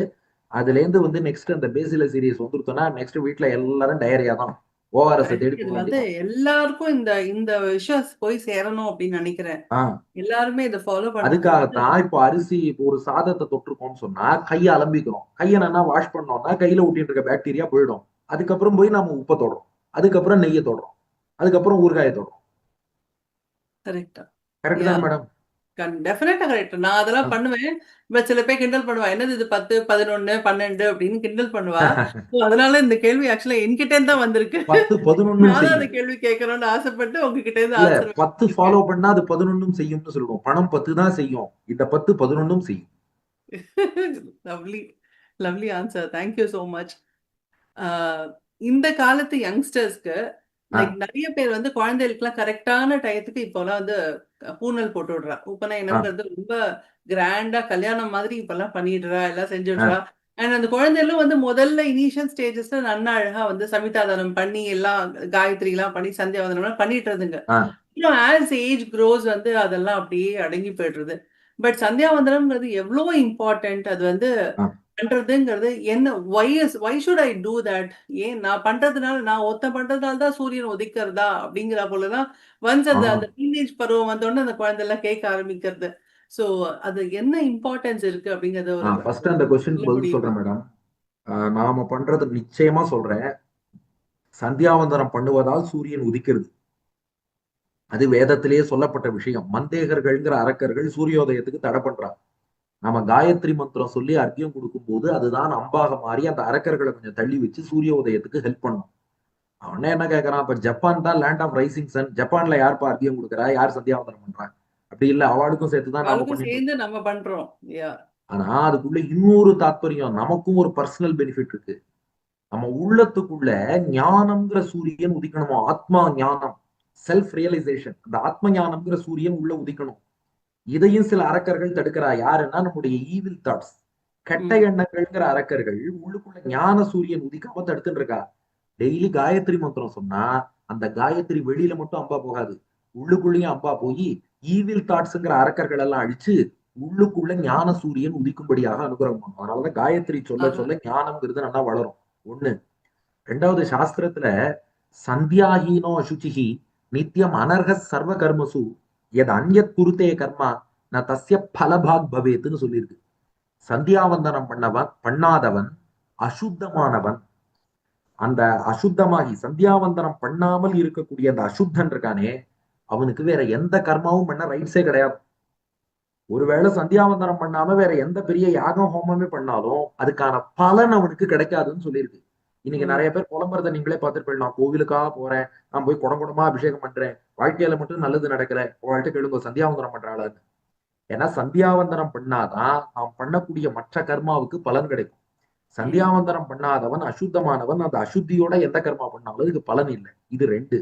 அதுல இருந்து வந்து நெக்ஸ்ட் அந்த பேசில சீரியஸ் வந்துருத்தோம்னா நெக்ஸ்ட் வீட்ல எல்லாரும் டயரியா தான். ORS தேடி கரெக்ட். இது போக வந்து வேண்டியதான். எல்லாருக்கும் இந்த இந்த விஷயம் போய் சேரணும் அப்படின்னு நினைக்கிறேன். ஆஹ் எல்லாருமே இதை ஃபாலோ பண்றது வந்து. அதுக்காகத்தான் இப்போ அரிசி, இப்போ ஒரு சாதத்தை தொட்டிருக்கோம்னு சொன்னா கையை அலம்பிக்கிறோம். கையை நல்லா வாஷ் பண்ணோம்னா கையில ஒட்டிட்டு இருக்க பாக்டீரியா போயிடும். அதுக்கப்புறம் போய் நம்ம உப்பை தொடுறோம், அதுக்கப்புறம் நெய்யை தொடுறோம், அதுக்கப்புறம் ஊறுகாயை தொடுறோம். கரெக்டா. கரெக்ட் யா தானே மேடம்? டெஃபினட்டா கரெக்ட். நான் அதெல்லாம் பண்ணுவேன். பட் சில பேர் கிண்டல் பண்ணுவா, என்னது இது 10 11 12 அப்படின்னு கிண்டல் பண்ணுவா. So, அதனால இந்த கேள்வி ஆக்சுவலா என்கிட்ட இருந்து தான் வந்திருக்கு. 10 11 நானும் அந்த செய்யும். கேள்வி கேட்கணும்னு ஆசைப்பட்டு உங்ககிட்ட இருந்து இல்ல, ஆன்சர் 10 வாங்கியிருக்கேன். ஃபாலோ பண்ணா அது 11 செய்யும்னு சொல்லுவோம். பணம் 10 தான் செய்யும், இந்த 10 11 செய்யும். Lovely lovely answer. Thank you so much. இந்த காலத்து யங்ஸ்டர்ஸ்க்கு லைக் ஆஹ் நிறைய பேர் வந்து குழந்தைகளுக்குலாம் கரெக்டான டயத்துக்கு இப்போலாம் வந்து பூனல் போட்டு விடுறா. ஆஹ் உபநயனம்ங்கிறது ரொம்ப கிராண்டா கல்யாணம் மாதிரி இப்பெல்லாம் பண்ணிடுறா, எல்லாம் செஞ்சுடுறா. ஆஹ் அண்ட் அந்த குழந்தைகளும் வந்து முதல்ல இனிஷியல் ஸ்டேஜஸ்ல நன்னா அழகா வந்து சமிதாதானம் பண்ணி எல்லாம் காயத்ரி எல்லாம் பண்ணி சந்தியாவதனம் எல்லாம் பண்ணிட்டுறதுங்க. ஆஹ் அப்புறம் ஆஸ் ஏஜ் க்ரோஸ் வந்து அதெல்லாம் அப்படியே அடங்கி போயிடுறது. பட் சந்தியாவந்தனம்ங்கிறது எவ்வளோ இம்பார்ட்டன்ட். அது வந்து ஆஹ் பண்றதுங்கிறது என்ன, why should I do that? ஏன் நான் பண்றதுனால, நான் ஒருத்தன் பண்றதுனால தான் சூரியன் உதிக்கிறதா அப்படிங்கிற போலதான் ஒன்ஸ் அந்த ஆஹ் அந்த டீனேஜ் பருவம் வந்தோடனே அந்த குழந்தை எல்லாம் கேட்க ஆரம்பிக்கிறது. சோ அது என்ன இம்பார்ட்டன்ஸ் இருக்கு அப்படிங்கறத ஒரு ஃபர்ஸ்ட் அந்த கொஸ்டினுக்கு சொல்ல பதில் முடியுமா? சொல்றேன் மேடம். நாம பண்றது நிச்சயமா சொல்றேன். சந்தியாவந்தனம் பண்ணுவதால் சூரியன் உதிக்கிறது. அது வேதத்திலேயே சொல்லப்பட்ட விஷயம். மந்தேகர்கள்ங்கிற அரக்கர்கள் சூரியோதயத்துக்கு தடை பண்றாங்க. நம்ம காயத்ரி மந்திரம் சொல்லி அர்க்கியம் கொடுக்கும் போது அதுதான் அம்பாக மாறி அந்த அரக்கர்களை கொஞ்சம் தள்ளி வச்சு சூரிய உதயத்துக்கு ஹெல்ப் பண்ணும். அவனே என்ன கேட்கறான், இப்ப ஜப்பான் தான் லேண்ட் ஆஃப் ரைசிங் சன், ஜப்பான்ல யாருப்பா அர்க்கியம் கொடுக்குறா, யார் சந்தியாவந்தனம் பண்றாங்க? அப்படி இல்ல, அவளுக்கும் சேர்த்துதான் நாம அவளுக்கும் பண்ணிட்டு சேர்ந்து இருக்கோம். நம்ம பண்றோம். யா. ஆனா அதுக்குள்ள இன்னொரு தாத்பரியம், நமக்கும் ஒரு பர்சனல் பெனிஃபிட் இருக்கு. நம்ம உள்ளத்துக்குள்ள ஞானம்ங்கிற சூரியன் உதிக்கணுமா, ஆத்மா ஞானம், செல்ஃப் ரியலைசேஷன், அந்த ஆத்ம ஞானம்ங்கிற சூரியன் உள்ள உதிக்கணும். இதையும் சில அரக்கர்கள் தடுக்கிறா. யாருன்னா நம்முடைய ஈவில் தாட்ஸ், கெட்ட ம். எண்ணங்கள்ங்கிற அரக்கர்கள் உள்ளுக்குள்ள ஞான சூரியன் உதிக்காம தடுத்துட்டு இருக்கா. டெய்லி காயத்ரி மந்திரம் சொன்னா அந்த காயத்ரி வெளியில மட்டும் அம்பா போகாது, உள்ளுக்குள்ளேயும் அம்பா போய் ஈவில் தாட்ஸ்ங்கிற அரக்கர்கள் எல்லாம் அழிச்சு உள்ளுக்குள்ள ஞான சூரியன் உதிக்கும்படியாக அனுகிரகம் பண்ணும். அதனாலதான் காயத்ரி சொல்ல ஆஹா. சொல்ல ஞானம்ங்கிறது நல்லா வளரும். ஒண்ணு. ரெண்டாவது, சாஸ்திரத்துல சந்தியாஹீனோ அசுச்சிஹி நித்தியம் அனர்ஹ சர்வ கர்மசு எது அந்யத் குருத்தே கர்மா ந தஸ்ய பலபாக் பவேத்துன்னு சொல்லியிருக்கு. சந்தியாவந்தனம் பண்ணாதவன் அசுத்தமானவன். அந்த அசுத்தமாகி சந்தியாவந்தனம் பண்ணாமல் இருக்கக்கூடிய அந்த அசுத்தன் இருக்கானே, அவனுக்கு வேற எந்த கர்மாவும் பண்ண ரைட்ஸே கிடையாது. ஒருவேளை சந்தியாவந்தனம் பண்ணாம வேற எந்த பெரிய யாகம் ஹோமமே பண்ணாலும் அதுக்கான பலன் அவனுக்கு கிடைக்காதுன்னு சொல்லியிருக்கு. இன்னைக்கு ம். நிறைய பேர் புலம்புறத நீங்களே பார்த்துட்டு, நான் கோவிலுக்காக போறேன், நான் போய் குடம் குடமா அபிஷேகம் பண்றேன், வாழ்க்கையில மட்டும் நல்லது நடக்கல, வாழ்க்கை கேளுங்க சந்தியாவந்தனம் பண்றாளான்னு. ஏன்னா சந்தியாவந்தனம் பண்ணாதான் நாம் பண்ணக்கூடிய மற்ற கர்மாவுக்கு பலன் கிடைக்கும். ம். சந்தியாவந்தனம் பண்ணாதவன் அசுத்தமானவன். அந்த அசுத்தியோட எந்த கர்மா பண்ணாலும் அதுக்கு பலன் இல்லை. இது ரெண்டு.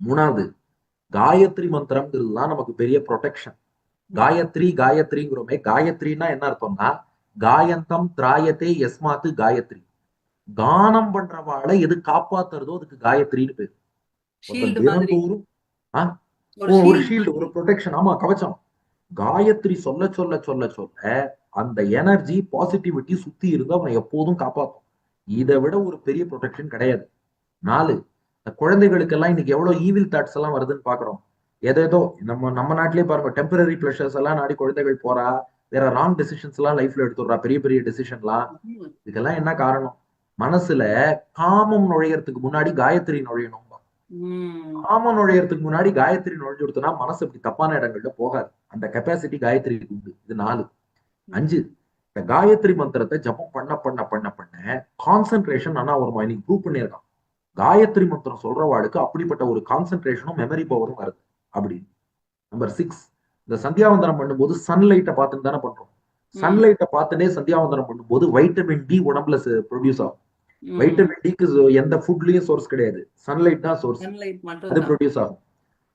மூணாவது, காயத்ரி மந்திரம்ங்கிறது தான் நமக்கு பெரிய ப்ரொடெக்ஷன். காயத்ரி காயத்ரிங்கிறோமே, காயத்ரின்னா என்ன அர்த்தம்னா காயந்தம் திராயத்தே எஸ்மாத்து காயத்ரி. கானம் பண்றவாளை எது காப்பாத்துறதோ அதுக்கு காயத்ரின்னு பேரு. ஒருத்தன் ஷீல்டு மாதிரி. தினந்தோறும் ஆஹ் ஒரு ஒரு ஷீல்டு ஷீல்டு, ஒரு மாதிரி. ப்ரொடெக்ஷன். ஆமா, கவச்சம். காயத்ரி சொல்ல சொல்ல சொல்ல சொல்ல அந்த எனர்ஜி பாசிட்டிவிட்டி சுத்தி இருந்து அவனை எப்போதும் காப்பாற்றும். இதை விட ஒரு பெரிய ப்ரொடெக்ஷன் கிடையாது. நாலு, இந்த குழந்தைகளுக்கெல்லாம் இன்னைக்கு எவ்வளவு ஈவில் தாட்ஸ் எல்லாம் வருதுன்னு பாக்குறோம். ஏதேதோ நம்ம நம்ம நாட்டிலேயே பாருங்க, டெம்பரரி பிளஷர்ஸ் எல்லாம் நாடி குழந்தைகள் போறா, வேற ராங் டெசிஷன்ஸ் எல்லாம் லைஃப்ல எடுத்துடுறா, பெரிய பெரிய டெசிஷன்லாம். ம். இதுக்கெல்லாம் என்ன காரணம்? மனசுல காமம் நுழையறதுக்கு முன்னாடி காயத்ரி நுழையணும். ம். காமம் நுழையறதுக்கு முன்னாடி காயத்ரி நுழைஞ்சு கொடுத்தனா மனசு இப்படி தப்பான இடங்கள்ல போகாது. அந்த கெப்பாசிட்டி காயத்ரிக்கு உண்டு. இது நாலு. ம். அஞ்சு, இந்த காயத்ரி மந்திரத்தை ஜபம் பண்ண பண்ண பண்ண பண்ண கான்சென்ட்ரேஷன் ஆனா ஒரு இன்னைக்கு ப்ரூவ் பண்ணியிருக்கான். காயத்ரி மந்திரம் சொல்றவாளுக்கு அப்படிப்பட்ட ஒரு கான்சென்ட்ரேஷனும் மெமரி பவரும் வருது அப்படின்னு. நம்பர் சிக்ஸ், இந்த சந்தியாவந்தனம் பண்ணும்போது சன்லைட்டை பார்த்துட்டு தானே பண்றோம். ம். சன்லைட்டை பார்த்துட்டே சந்தியாவந்தனம் பண்ணும்போது வைட்டமின் டி உடம்புல ப்ரொடியூஸ் ஆகும். ம். வைட்டமின் டிக்கு எந்த ஃபுட்லயும் சோர்ஸ் கிடையாது, சன்லைட் தான் சோர்ஸ். சன்லைட் அது மட்டும்தான். ப்ரொடியூஸ் ஆகும்.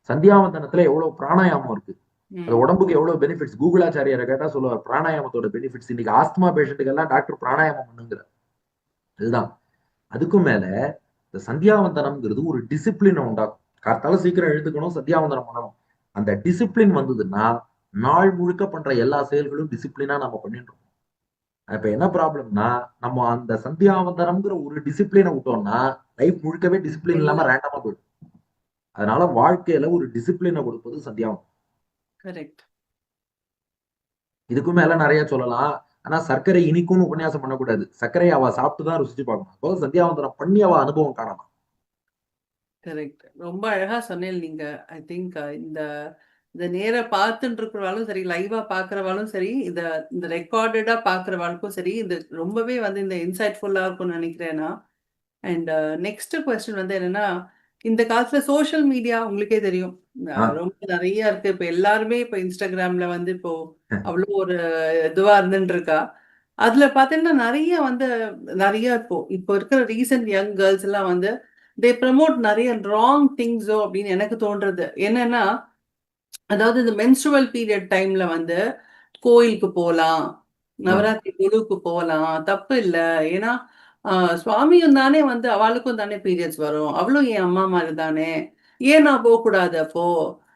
சந்தியாவந்தனத்துல எவ்வளவு பிராணாயாமம் இருக்கு, அது ம். உடம்புக்கு எவ்வளவு பெனிஃபிட்ஸ். கூகுளாச்சாரியரை கேட்டா சொல்லுவார் பிராணாயாமத்தோட பெனிஃபிட்ஸ். இன்னைக்கு ஆஸ்துமா பேஷண்ட்டுக்கு எல்லாம் டாக்டர் பிராணாயாமம் பண்ணுங்கிற. இதுதான். அதுக்கும் மேல இந்த சந்தியாவந்தனம்ங்கிறது ஒரு டிசிப்ளினை உண்டாக்கும். காத்தால சீக்கிரம் எழுதுக்கணும், சந்தியாவந்தனம் பண்ணணும். அந்த டிசிப்ளின் வந்ததுன்னா நாள் முழுக்க பண்ற எல்லா செயல்களும் டிசிப்ளினா நம்ம பண்ணிட்டு இருக்கோம். இப்ப என்ன ப்ராப்ளம்னா, நம்ம அந்த சந்தியாவந்தனம்ங்கிற ஒரு டிசிப்ளினை விட்டோம்னா லைஃப் முழுக்கவே டிசிப்ளின் இல்ல. இல்லாம ரேண்டமா போயிடும். அதனால வாழ்க்கையில ஒரு டிசிப்ளினை கொடுப்பது சந்தியாவந்தனம். கரெக்ட். இதுக்கும் மேல நிறைய சொல்லலாம். ஆனா சர்க்கரை இனிக்கும்னு உபன்யாசம் பண்ணக்கூடாது. சர்க்கரையை அவ சாப்பிட்டுதான் ருசிச்சு பார்க்கணும். அப்போ சந்தியாவந்தனம் பண்ணி அவ அனுபவம் காணலாம். கரெக்ட். ரொம்ப அழகா சொன்னேன் நீங்க. ஐ திங்க் இந்த இந்த நேர பார்த்துட்டு இருக்கிறவாலும் சரி, லைவா பார்க்கறவாலும் சரி, இந்த ரெக்கார்டடா பார்க்கறவாளுக்கும் சரி, இது ரொம்பவே வந்து இந்த இன்சைட்ஃபுல்லா இருக்கும்னு நினைக்கிறேன் நான். அண்ட் நெக்ஸ்ட் கொஸ்டின் வந்து என்னன்னா, இந்த காலத்துல சோஷியல் மீடியா உங்களுக்கே தெரியும். ஆஹ் ரொம்ப நிறைய இருக்கு. இப்ப எல்லாருமே இப்ப இன்ஸ்டாகிராம்ல வந்து இப்போ அவ்வளோ ஒரு இதுவா இருந்துட்டு இருக்கா. அதுல பாத்தீங்கன்னா நிறைய வந்து நிறைய இப்போ இருக்கிற ரீசன்ட் யங் கேர்ள்ஸ் எல்லாம் வந்து தே ப்ரமோட் நிறைய ராங் திங்ஸோ அப்படின்னு எனக்கு தோன்றது. என்னன்னா, அதாவது இந்த மென்ஸ்ட்ருவல் பீரியட் டைம்ல வந்து கோயிலுக்கு போலாம், ஆஹ் நவராத்திரி குழுவுக்கு போலாம், தப்பு இல்ல. ஏன்னா சுவாமியும் தானே வந்து அவளுக்கும் தானே பீரியட்ஸ் வரும். அவளும் என் அம்மா மாதிரி தானே. ஏன் நான் போகக்கூடாது அப்போ?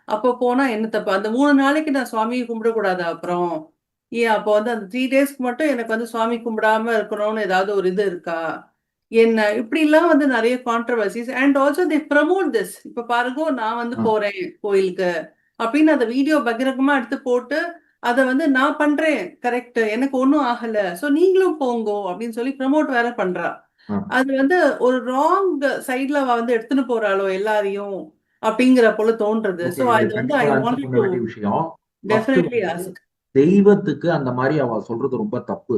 அப்போ போனா என்ன தப்பு? அந்த 3 நாளைக்கு நான் சுவாமியை கும்பிடக்கூடாதா அப்புறம்? ஏன் அப்போ வந்து அந்த 3 டேஸ்க்கு மட்டும் எனக்கு வந்து சுவாமி கும்பிடாம இருக்கணும்னு ஏதாவது ஒரு இது இருக்கா? என்ன இப்படிலாம் வந்து நிறைய controversies and also they promote this. இப்ப பாருங்க, நான் வந்து ஆஹ் போறேன் கோயிலுக்கு அப்படின்னு அந்த வீடியோ பகிரங்கமா எடுத்து போட்டு அத வந்து நான் பண்றேன் கரெக்ட், எனக்கு ஒண்ணும் ஆகல, சோ நீங்களும் போங்கோ அப்படின்னு சொல்லி ப்ரமோட் வேற பண்றா. ஆஹ் அது வந்து ஒரு ராங் சைட்ல அவ வந்து எடுத்துன்னு போறாளோ எல்லாரையும் அப்படிங்கிற போல தோன்றது. ஓகே, சோ இது இது வந்து ஐ கண்டிப்பா ஆன்சர் வாண்டட் பண்ண டு வேண்டிய விஷயம். ஃபர்ஸ்ட் டெஃபினெட்லி வந்து ஆஸ்க். தெய்வத்துக்கு அந்த மாதிரி அவ சொல்றது ரொம்ப தப்பு.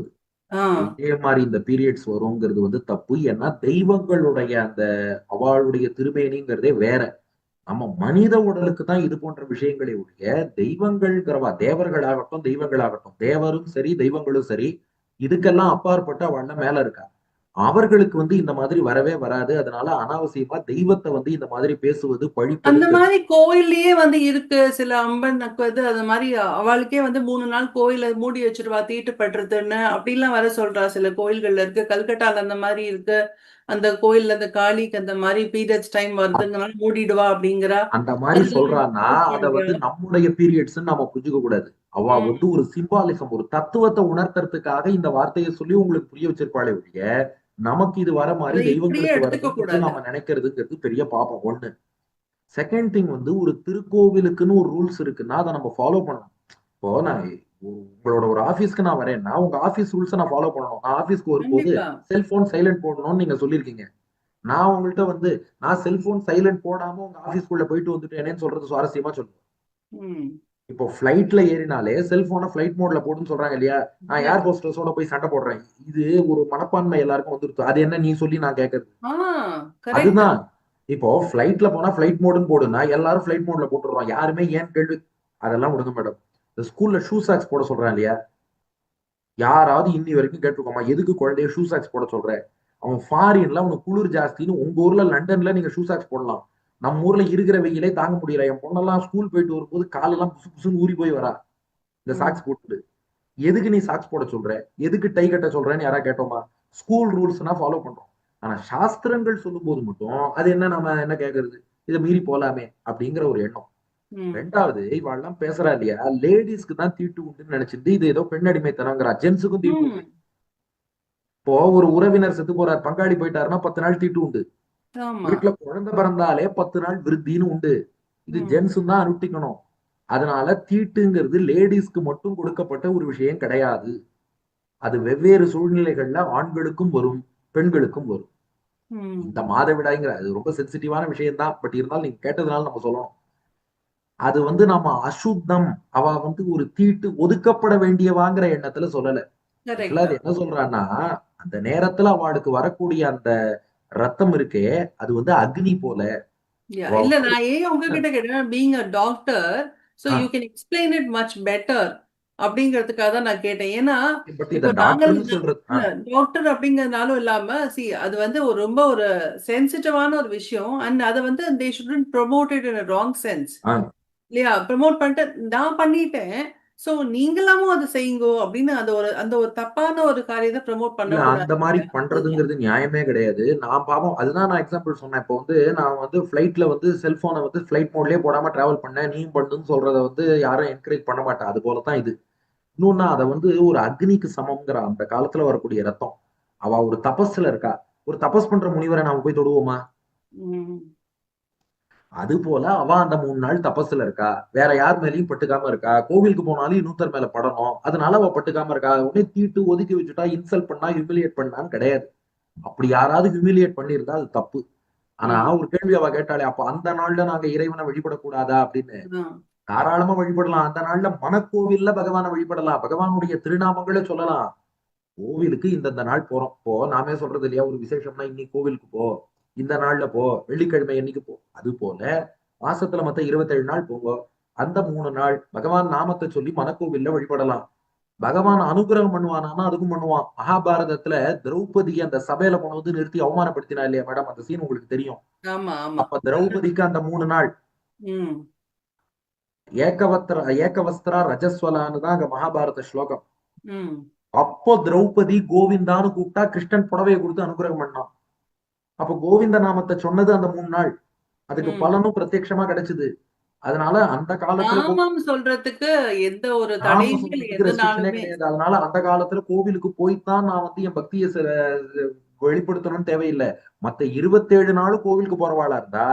ஆ. இதே மாதிரி இந்த பீரியட்ஸ் வருங்கிறது வந்து தப்பு. ஏன்னா தெய்வங்களுடைய அந்த அவளுடைய திருமேனிங்கிறதே வேற. நம்ம மனித உடலுக்கு தான் இது போன்ற விஷயங்களை ஒழிய தெய்வங்கள்ங்கிறவா, தேவர்களாகட்டும் தெய்வங்களாகட்டும், தேவரும் சரி தெய்வங்களும் சரி, இதுக்கெல்லாம் அப்பாற்பட்டு அவள்ல மேல இருக்கா. அவர்களுக்கு வந்து இந்த மாதிரி வரவே வராது. அதனால அனாவசியமா தெய்வத்தை வந்து இந்த மாதிரி பேசுவது, அந்த பழிப்பது. மாதிரி கோயில்லயே வந்து இருக்கு சில அம்பனுக்கு வந்து அது மாதிரி அவளுக்கே வந்து 3 நாள் கோயிலை மூடி வச்சிருவா தீட்டுப்படுறதுன்னு அப்படிலாம் வர சொல்றா. சில கோயில்கள்ல இருக்கு, கல்கட்டால அந்த மாதிரி இருக்கு. அந்த கோயில்ல அந்த காளிக்கு அந்த மாதிரி பீரியட்ஸ் டைம் வருதுங்கனால மூடிடுவா அப்படிங்கிறா. அந்த மாதிரி அதெல்லாம் சொல்றான்னா யூஸ் அதை பண்றா. வந்து நம்முடைய பீரியட்ஸ் நம்ம புரிஞ்சுக்க கூடாது. அவ ம். வந்து ஒரு சிம்பாலிசம், ஒரு தத்துவத்தை உணர்த்துறதுக்காக இந்த வார்த்தையை சொல்லி உங்களுக்கு புரிய வச்சிருப்பாளே ஒழிய, நமக்கு இது வர மாதிரி அதை இப்படியே தெய்வங்களுக்கு எடுத்துக்க வருதுங்கிறது கூடாது. நாம நினைக்கிறதுங்கிறது பெரிய பாப்பம் ஒண்ணு. செகண்ட் திங் வந்து ஒரு திருக்கோவிலுக்குன்னு ஒரு ரூல்ஸ் இருக்குன்னா அதை நம்ம ஃபாலோ பண்ணணும். இப்போ நான் உங்களோட ஒரு ஆபீஸ்க்கு நான் வரேன்னா உங்க ஆபீஸ் ரூல்ஸை நான் ஃபாலோ பண்ணணும். நான் ஆபீஸ்க்கு வரும்போது கண்டிப்பா. செல்போன் சைலண்ட் போடணும்னு நீங்க சொல்லியிருக்கீங்க. நான் உங்கள்கிட்ட வந்து நான் செல்போன் சைலண்ட் போடாம உங்க ஆபீஸ்க்குள்ள போயிட்டு வந்துட்டேனேன்னு சொல்றது சுவாரஸ்யமா சொல்லுவேன். ம். இப்போ ஃபிளைட்ல ஏறினாலே செல்போனை ஃபிளைட் மோட்ல போடுன்னு சொல்றாங்க இல்லையா? நான் ஏர் எஸ். ஹோஸ்டஸோட போய் சண்டை போடுறேன். இது ஒரு மனப்பான்மை எல்லாருக்கும் வந்துருச்சு. அது என்ன நீ சொல்லி நான் கேட்கறது? ஆ, கரெக்ட். அதுதான். இப்போ ஃபிளைட்ல போனா ஃபிளைட் மோடுன்னு போடுனா எல்லாரும் ஃபிளைட் மோட்ல போட்டுடுறோம். யாருமே ஏன் கேள்வி அதெல்லாம் விடுங்க மேடம். இந்த ஸ்கூல்ல ஷூ சாக்ஸ் போட சொல்றான் இல்லையா? யாராவது இன்னி வரைக்கும் கேட்டிருக்கோமா? எதுக்கு குழந்தைய ஷூ சாக்ஸ் போட சொல்ற? அவன் ஃபாரின்ல அவனுக்கு குளிர் ஜாஸ்தின்னு உங்க ஊர்ல லண்டன்ல நீங்க ஷூ சாக்ஸ் போடலாம். நம்ம ஊர்ல இருக்கிற வெயிலே தாங்க முடியல. என் பொண்ணெல்லாம் ஸ்கூல் போயிட்டு வரும்போது காலெல்லாம் புசு புசுன்னு ஊறி போய் வரா. இந்த ம். சாக்ஸ் போட்டு. எதுக்கு நீ சாக்ஸ் போட சொல்ற? எதுக்கு டை கட்ட சொல்றேன்னு யாரா கேட்டோமா? ஸ்கூல் ரூல்ஸ்னா ஃபாலோ பண்றோம். ஆனா சாஸ்திரங்கள் சொல்லும்போது மட்டும் அது என்ன நம்ம என்ன கேட்கறது? இதை மீறி போலாமே அப்படிங்கிற ஒரு எண்ணம். ம். ரெண்டாவது இவாள்லாம் பேசுறா இல்லையா? லேடிஸ்க்கு தான் தீட்டு உண்டுன்னு நினைச்சிட்டு இது ஏதோ பெண் அடிமைத்தனங்கிறா. ஜென்ஸுக்கும் தீட்டு உண்டு. ம். இப்போ ஒரு உறவினர் செத்து போறார், பங்காளி போயிட்டாருன்னா 10 நாள் தீட்டு உண்டு. ஆமா. வீட்டுல குழந்தை பிறந்தாலே 10 நாள் விருத்தின்னு உண்டு. இது ம். ஜென்ஸும் தான் அனுஷ்டிக்கணும். அதனால தீட்டுங்கிறது லேடிஸ்க்கு மட்டும் கொடுக்கப்பட்ட ஒரு விஷயம் கிடையாது. அது வெவ்வேறு சூழ்நிலைகள்ல ஆண்களுக்கும் வரும், பெண்களுக்கும் வரும். ம். இந்த மாதவிடாய்ங்கிற அது ரொம்ப சென்சிட்டிவான விஷயம் தான். பட் இருந்தாலும் நீங்க கேட்டதுனால நம்ம சொல்லணும். அது வந்து நம்ம அசுத்தம், அவ வந்து ஒரு தீட்டு ஒதுக்கப்பட வேண்டியவாங்கிற எண்ணத்துல சொல்லல. ஆக்சுவலா கரெக்ட். அது என்ன சொல்றான்னா, அந்த நேரத்துல அவளுக்கு வரக்கூடிய அந்த ரத்தம் இருக்கே, அது வந்து அக்னி போல. அவ இல்ல வந்து நான் ஏன் உங்ககிட்ட கேட்டேன், being a doctor so ah, you can explain it much better அப்படிங்கிறதுக்காக தான் நான் கேட்டேன். ஏன்னா பட் இத இப்போ நாங்கள் டாக்டர்ன்னு சொல்றது டாக்டர் அப்படிங்கறதுனாலும் இல்லாம அது வந்து ஒரு ரொம்ப ஒரு சென்சிட்டிவான ஒரு விஷயம். அண்ட் அதை வந்து they shouldn't promote it in wrong sense ah, இல்லையா? ப்ரமோட் பண்ணிட்டு நான் பண்ணிட்டேன், சோ நீங்களாமும் அதை செய்யுங்கோ அப்படின்னு அந்த ஒரு தப்பான ஒரு காரியத்தை ப்ரமோட் இல்ல அந்த பண்ணக்கூடாது. மாரி அதுதான். பண்றதுங்கிறது நியாயமே கிடையாது. நான் பாவம் அதுதான் நான் எக்ஸாம்பிள் சொன்னேன். இப்போ வந்து நான் வந்து ஃபிளைட்ல வந்து செல்போனை வந்து ஃபிளைட் மோட்லயே போடாம டிராவல் பண்ணேன். நீயும் பண்ணுன்னு சொல்றத வந்து யாரும் என்கரேஜ் பண்ண மாட்டா. அது போல தான் இது. இன்னொன்னு அத வந்து ஒரு அக்னிக்கு சமம்ங்கிற அந்த காலத்துல வரக்கூடிய ரத்தம். அவ ஒரு தபஸ்ல இருக்கா. ஒரு தபஸ் பண்ற முனிவரை நாம போய் தொடுவோமா? ம். அது போல அவ அந்த 3 நாள் தபஸ்ல இருக்கா. வேற யார் மேலயும் பட்டுக்காம இருக்கா. கோவிலுக்கு போனாலும் இன்னொருத்தர் மேல படணும். அதனால அவ பட்டுக்காம இருக்கா. உடனே தீட்டு ஒதுக்கி வச்சுட்டா, இன்சல்ட் பண்ணா, ஹியூமிலியேட் பண்ணான்னு கிடையாது. அப்படி யாராவது ஹியூமிலியேட் பண்ணியிருந்தா அது தப்பு. ஆனா ம். ஒரு கேள்வி அவ கேட்டாளே, அப்ப அந்த நாள்ல நாங்க இறைவனை வழிபடக்கூடாதா அப்படின்னு. ஆ. தாராளமா வழிபடலாம். அந்த நாள்ல மனக்கோவில்ல பகவானை வழிபடலாம். பகவானுடைய திருநாமங்களே சொல்லலாம். கோவிலுக்கு இந்தந்த நாள் போறோம். இப்போ நாமே சொல்றது இல்லையா? ஒரு விசேஷம்னா இன்னைக்கு கோவிலுக்கு போ. இந்த நாள்ல போ. வெள்ளிக்கிழமை அன்னைக்கு போ. அது போல மாசத்துல மத்த 27 நாள் போங்க. அந்த 3 நாள் பகவான் நாமத்தை சொல்லி மனக்கோவில்ல வழிபடலாம். ம். பகவான் அனுகிரகம் பண்ணுவானான்னா அதுக்கும் பண்ணுவான். மகாபாரதத்துல திரௌபதி அந்த சபையில கொண்டு வந்து நிறுத்தி அவமானப்படுத்தினா இல்லையா மேடம்? அந்த சீன் உங்களுக்கு தெரியும். ஆமா, ஆமா. அப்ப திரௌபதிக்கு அந்த 3 நாள் ம். ஏகவஸ்திரா ரஜஸ்வலான்னு தான் அங்க மகாபாரத ஸ்லோகம். ம். அப்போ திரௌபதி கோவிந்தான்னு கூப்பிட்டா கிருஷ்ணன் புடவையை கொடுத்து அனுகிரகம் பண்ணான். அப்ப கோவிந்த நாமத்தை சொன்னது அந்த 3 நாள். அதுக்கு ம். பலனும் பிரத்யட்சமா கிடைச்சது. அதனால அந்த காலத்துல நாமம் சொல்றதுக்கு எந்த ஒரு நாம தடையுமே இல்லை சொல்றதுக்கு ரெஸ்ட்ரிக்ஷனே எதுனாலுமே. கிடையாது. அதனால அந்த காலத்துல கோவிலுக்கு போய்த்தான் நான் வந்து என் பக்தியை வெளிப்படுத்தணும்னு தேவையில்லை. மத்த 27 நாளும் கோவிலுக்கு போறவாளா இருந்தா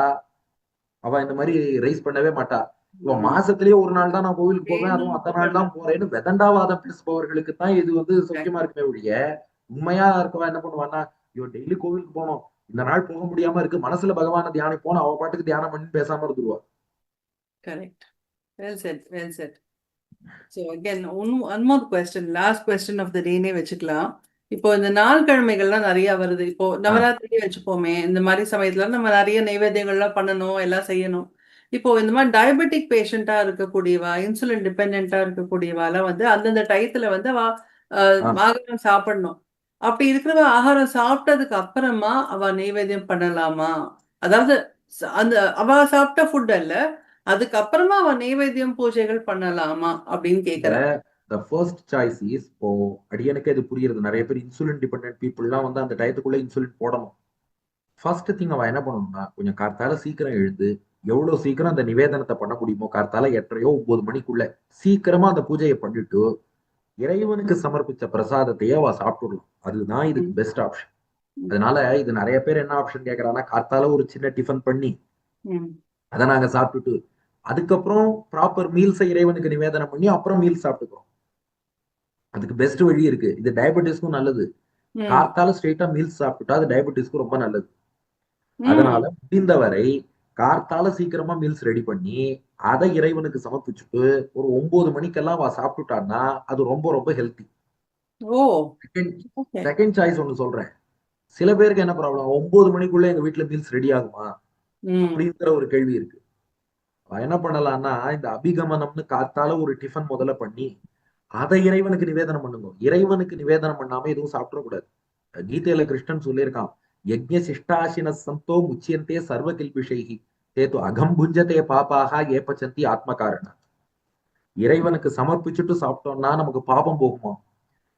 அவ இந்த மாதிரி ரைஸ் பண்ணவே மாட்டா. இப்போ ம். மாசத்திலேயே ஒரு நாள் தான் நான் கோவிலுக்கு போவேன், அதுவும் வேணும்னு அத்தனை நாள் பண்ண. தான் போறேன்னு வெதண்டாவாதம் பேசுபவர்களுக்கு தான் இது வந்து சௌக்கியமா இருக்குமே ஒழிய, உண்மையா இருக்கவன் என்ன பண்ணுவான்னா, ஐயோ டெய்லி கோவிலுக்கு போனோம், இந்த நாள் போக முடியாம இருக்கு, மனசுல பகவானை தியானிப்போம், அவ பாட்டுக்கு தியானம் பண்ணி பேசாம இருந்துருவா. Correct. Well said, well said. So again one more question, last question of the டேனே வச்சுக்கலாம். இப்போ இந்த நாள் கிழமைகள்லாம் நிறைய வருது. இப்போ ஆஹ் நவராத்திரி வச்சுப்போமே, இந்த மாதிரி சமயத்துல நம்ம நிறைய நைவேத்தியங்கள்லாம் பண்ணணும், எல்லாம் செய்யணும். இப்போ இந்த மாதிரி டயபெட்டிக் பேஷண்டா இருக்கக்கூடியவா, இன்சுலின் டிபெண்டா இருக்கக்கூடியவாலாம் வந்து அந்தந்த டயத்துல வந்து ஆஹ் ஆகாரம் சாப்பிடணும். அப்படி இருக்கிறவ ஆகாரம் சாப்பிட்டதுக்கு அப்புறமா அவ நைவேத்தியம் பண்ணலாமா? அதாவது அந்த அவ சாப்பிட்ட ஃபுட் அல்ல, அதுக்கப்புறமா அவ நைவேத்தியம் பூஜைகள் பண்ணலாமா அப்படின்னு இந்த கேக்குறா. த ஃபர்ஸ்ட் சாய்ஸ் இஸ் இப்போ அடியனுக்கு இது புரியுறது. நிறைய பேர் இன்சுலின் டிபெண்டன்ட் பீப்புள்லாம் வந்து அந்த டயத்துக்குள்ள இன்சுலின் போடணும். ஃபர்ஸ்ட் திங் அவ என்ன பண்ணணும்னா கொஞ்சம் கார்த்தால சீக்கிரம் எழுந்து எவ்வளவு சீக்கிரம் அந்த நிவேதனத்தை பண்ண முடியுமோ கார்த்தால 8:30 9 மணிக்குள்ள சீக்கிரமா அந்த பூஜையை பண்ணிட்டு இறைவனுக்கு சமர்ப்பிச்ச பிரசாதத்தையே அவ சாப்பிட்டுடலாம். அதுதான் இதுக்கு ம், பெஸ்ட் ஆப்ஷன். ம், அதனால இது நிறைய பேர் என்ன ஆப்ஷன் கேட்கறாங்கன்னா கார்த்தால ஒரு சின்ன டிஃபன் பண்ணி ம். அதை நாங்க சாப்பிட்டுட்டு அதுக்கப்புறம் ப்ராப்பர் மீல்ஸை இறைவனுக்கு நிவேதனம் பண்ணி அப்புறம் மீல்ஸ் சாப்பிட்டுக்கிறோம். அதுக்கு பெஸ்ட் வழி இருக்கு. இது டயபெட்டிஸ்க்கும் நல்லது. ம். கார்த்தால ஸ்ட்ரெயிட்டா மீல்ஸ் சாப்பிட்டுட்டா அது டயபெட்டிஸ்க்கும் ரொம்ப நல்லது. அதனால ம். முடிந்தவரை கார்த்தால சீக்கிரமா மீல்ஸ் ரெடி பண்ணி அதை இறைவனுக்கு சமர்ப்பிச்சுட்டு ஒரு 9 மணிக்கெல்லாம் அவ சாப்பிட்டுட்டான்னா அது ரொம்ப ரொம்ப healthy. Oh. Second okay. Second choice ஒன்னு சொல்றேன். சில பேருக்கு என்ன ப்ராப்ளம் 9 மணிக்குள்ள எங்க வீட்டுல மீல்ஸ் ரெடி ஆகுமா ம். அப்படிங்கிற ஒரு கேள்வி இருக்கு. என்ன பண்ணலாம்னா இந்த அபிகமனம்னு காத்தால ஒரு டிஃபன் முதல்ல பண்ணி அதை இறைவனுக்கு நிவேதனம் பண்ணுங்க. இறைவனுக்கு நிவேதனம் பண்ணாம எதுவும் சாப்பிடக்கூடாது. கீதையில கிருஷ்ணன் சொல்லியிருக்கான் யஜ்ஞ சிஷ்டாசின சந்தோ முச்சியந்தே சர்வ கில்பிஷைகி தேத்து அகம் புஞ்சதே பாப்பாக ஏப்பச்சந்தி ஆத்ம காரண. இறைவனுக்கு சமர்ப்பிச்சுட்டு சாப்பிட்டோம்னா நமக்கு பாபம் போகுமா?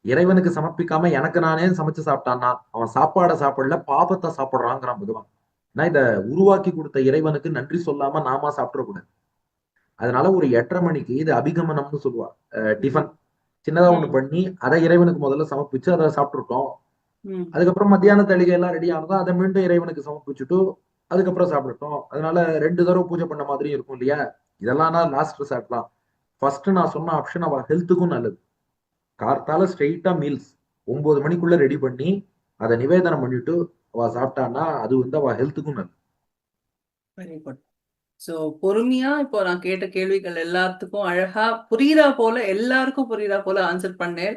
இறைவனுக்கு சமர்ப்பிக்காம எனக்கு நானே சமைச்சு சாப்பிட்டான்னா அவன் சாப்பாடை சாப்பிடல பாபத்தை சாப்பிடுறாங்கிறான் பகவான். நான் இதை உருவாக்கி கொடுத்த இறைவனுக்கு நன்றி சொல்லாம நாம சாப்பிடக்கூடாது. அதனால ஒரு 8:30 மணிக்கு இது அபிகமனம்னு சொல்லுவா. ம். டிஃபன் சின்னதா ஒண்ணு ம். பண்ணி அதை இறைவனுக்கு முதல்ல சமர்ப்பிச்சு அதை சாப்பிட்டுருக்கோம். ம். அதுக்கப்புறம் மத்தியான தளிகை எல்லாம் ரெடி ஆனதும் அதை மீண்டும் இறைவனுக்கு சமர்ப்பிச்சுட்டு அதுக்கப்புறம் சாப்பிடட்டும். அதனால 2 தடவை பூஜை பண்ண மாதிரியும் இருக்கும் இல்லையா? இதெல்லாம் நான் லாஸ்ட் ரிசார்ட் தான். ஃபர்ஸ்ட் நான் சொன்ன ஆப்ஷன் அவ ஹெல்த்துக்கும் நல்லது. கார்த்தால ஸ்ட்ரெயிட்டா மீல்ஸ் 9 மணிக்குள்ள ரெடி பண்ணி அதை நிவேதனம் பண்ணிட்டு அவ சாப்பிட்டான்னா அது வந்து அவ ஹெல்த்துக்கும் நல்லது. Very good. சோ பொறுமையா இப்போ நான் கேட்ட கேள்விகள் எல்லாத்துக்கும் அழகா புரியுறா போல, எல்லாருக்கும் புரியுறா போல ஆன்சர் பண்ணேன்.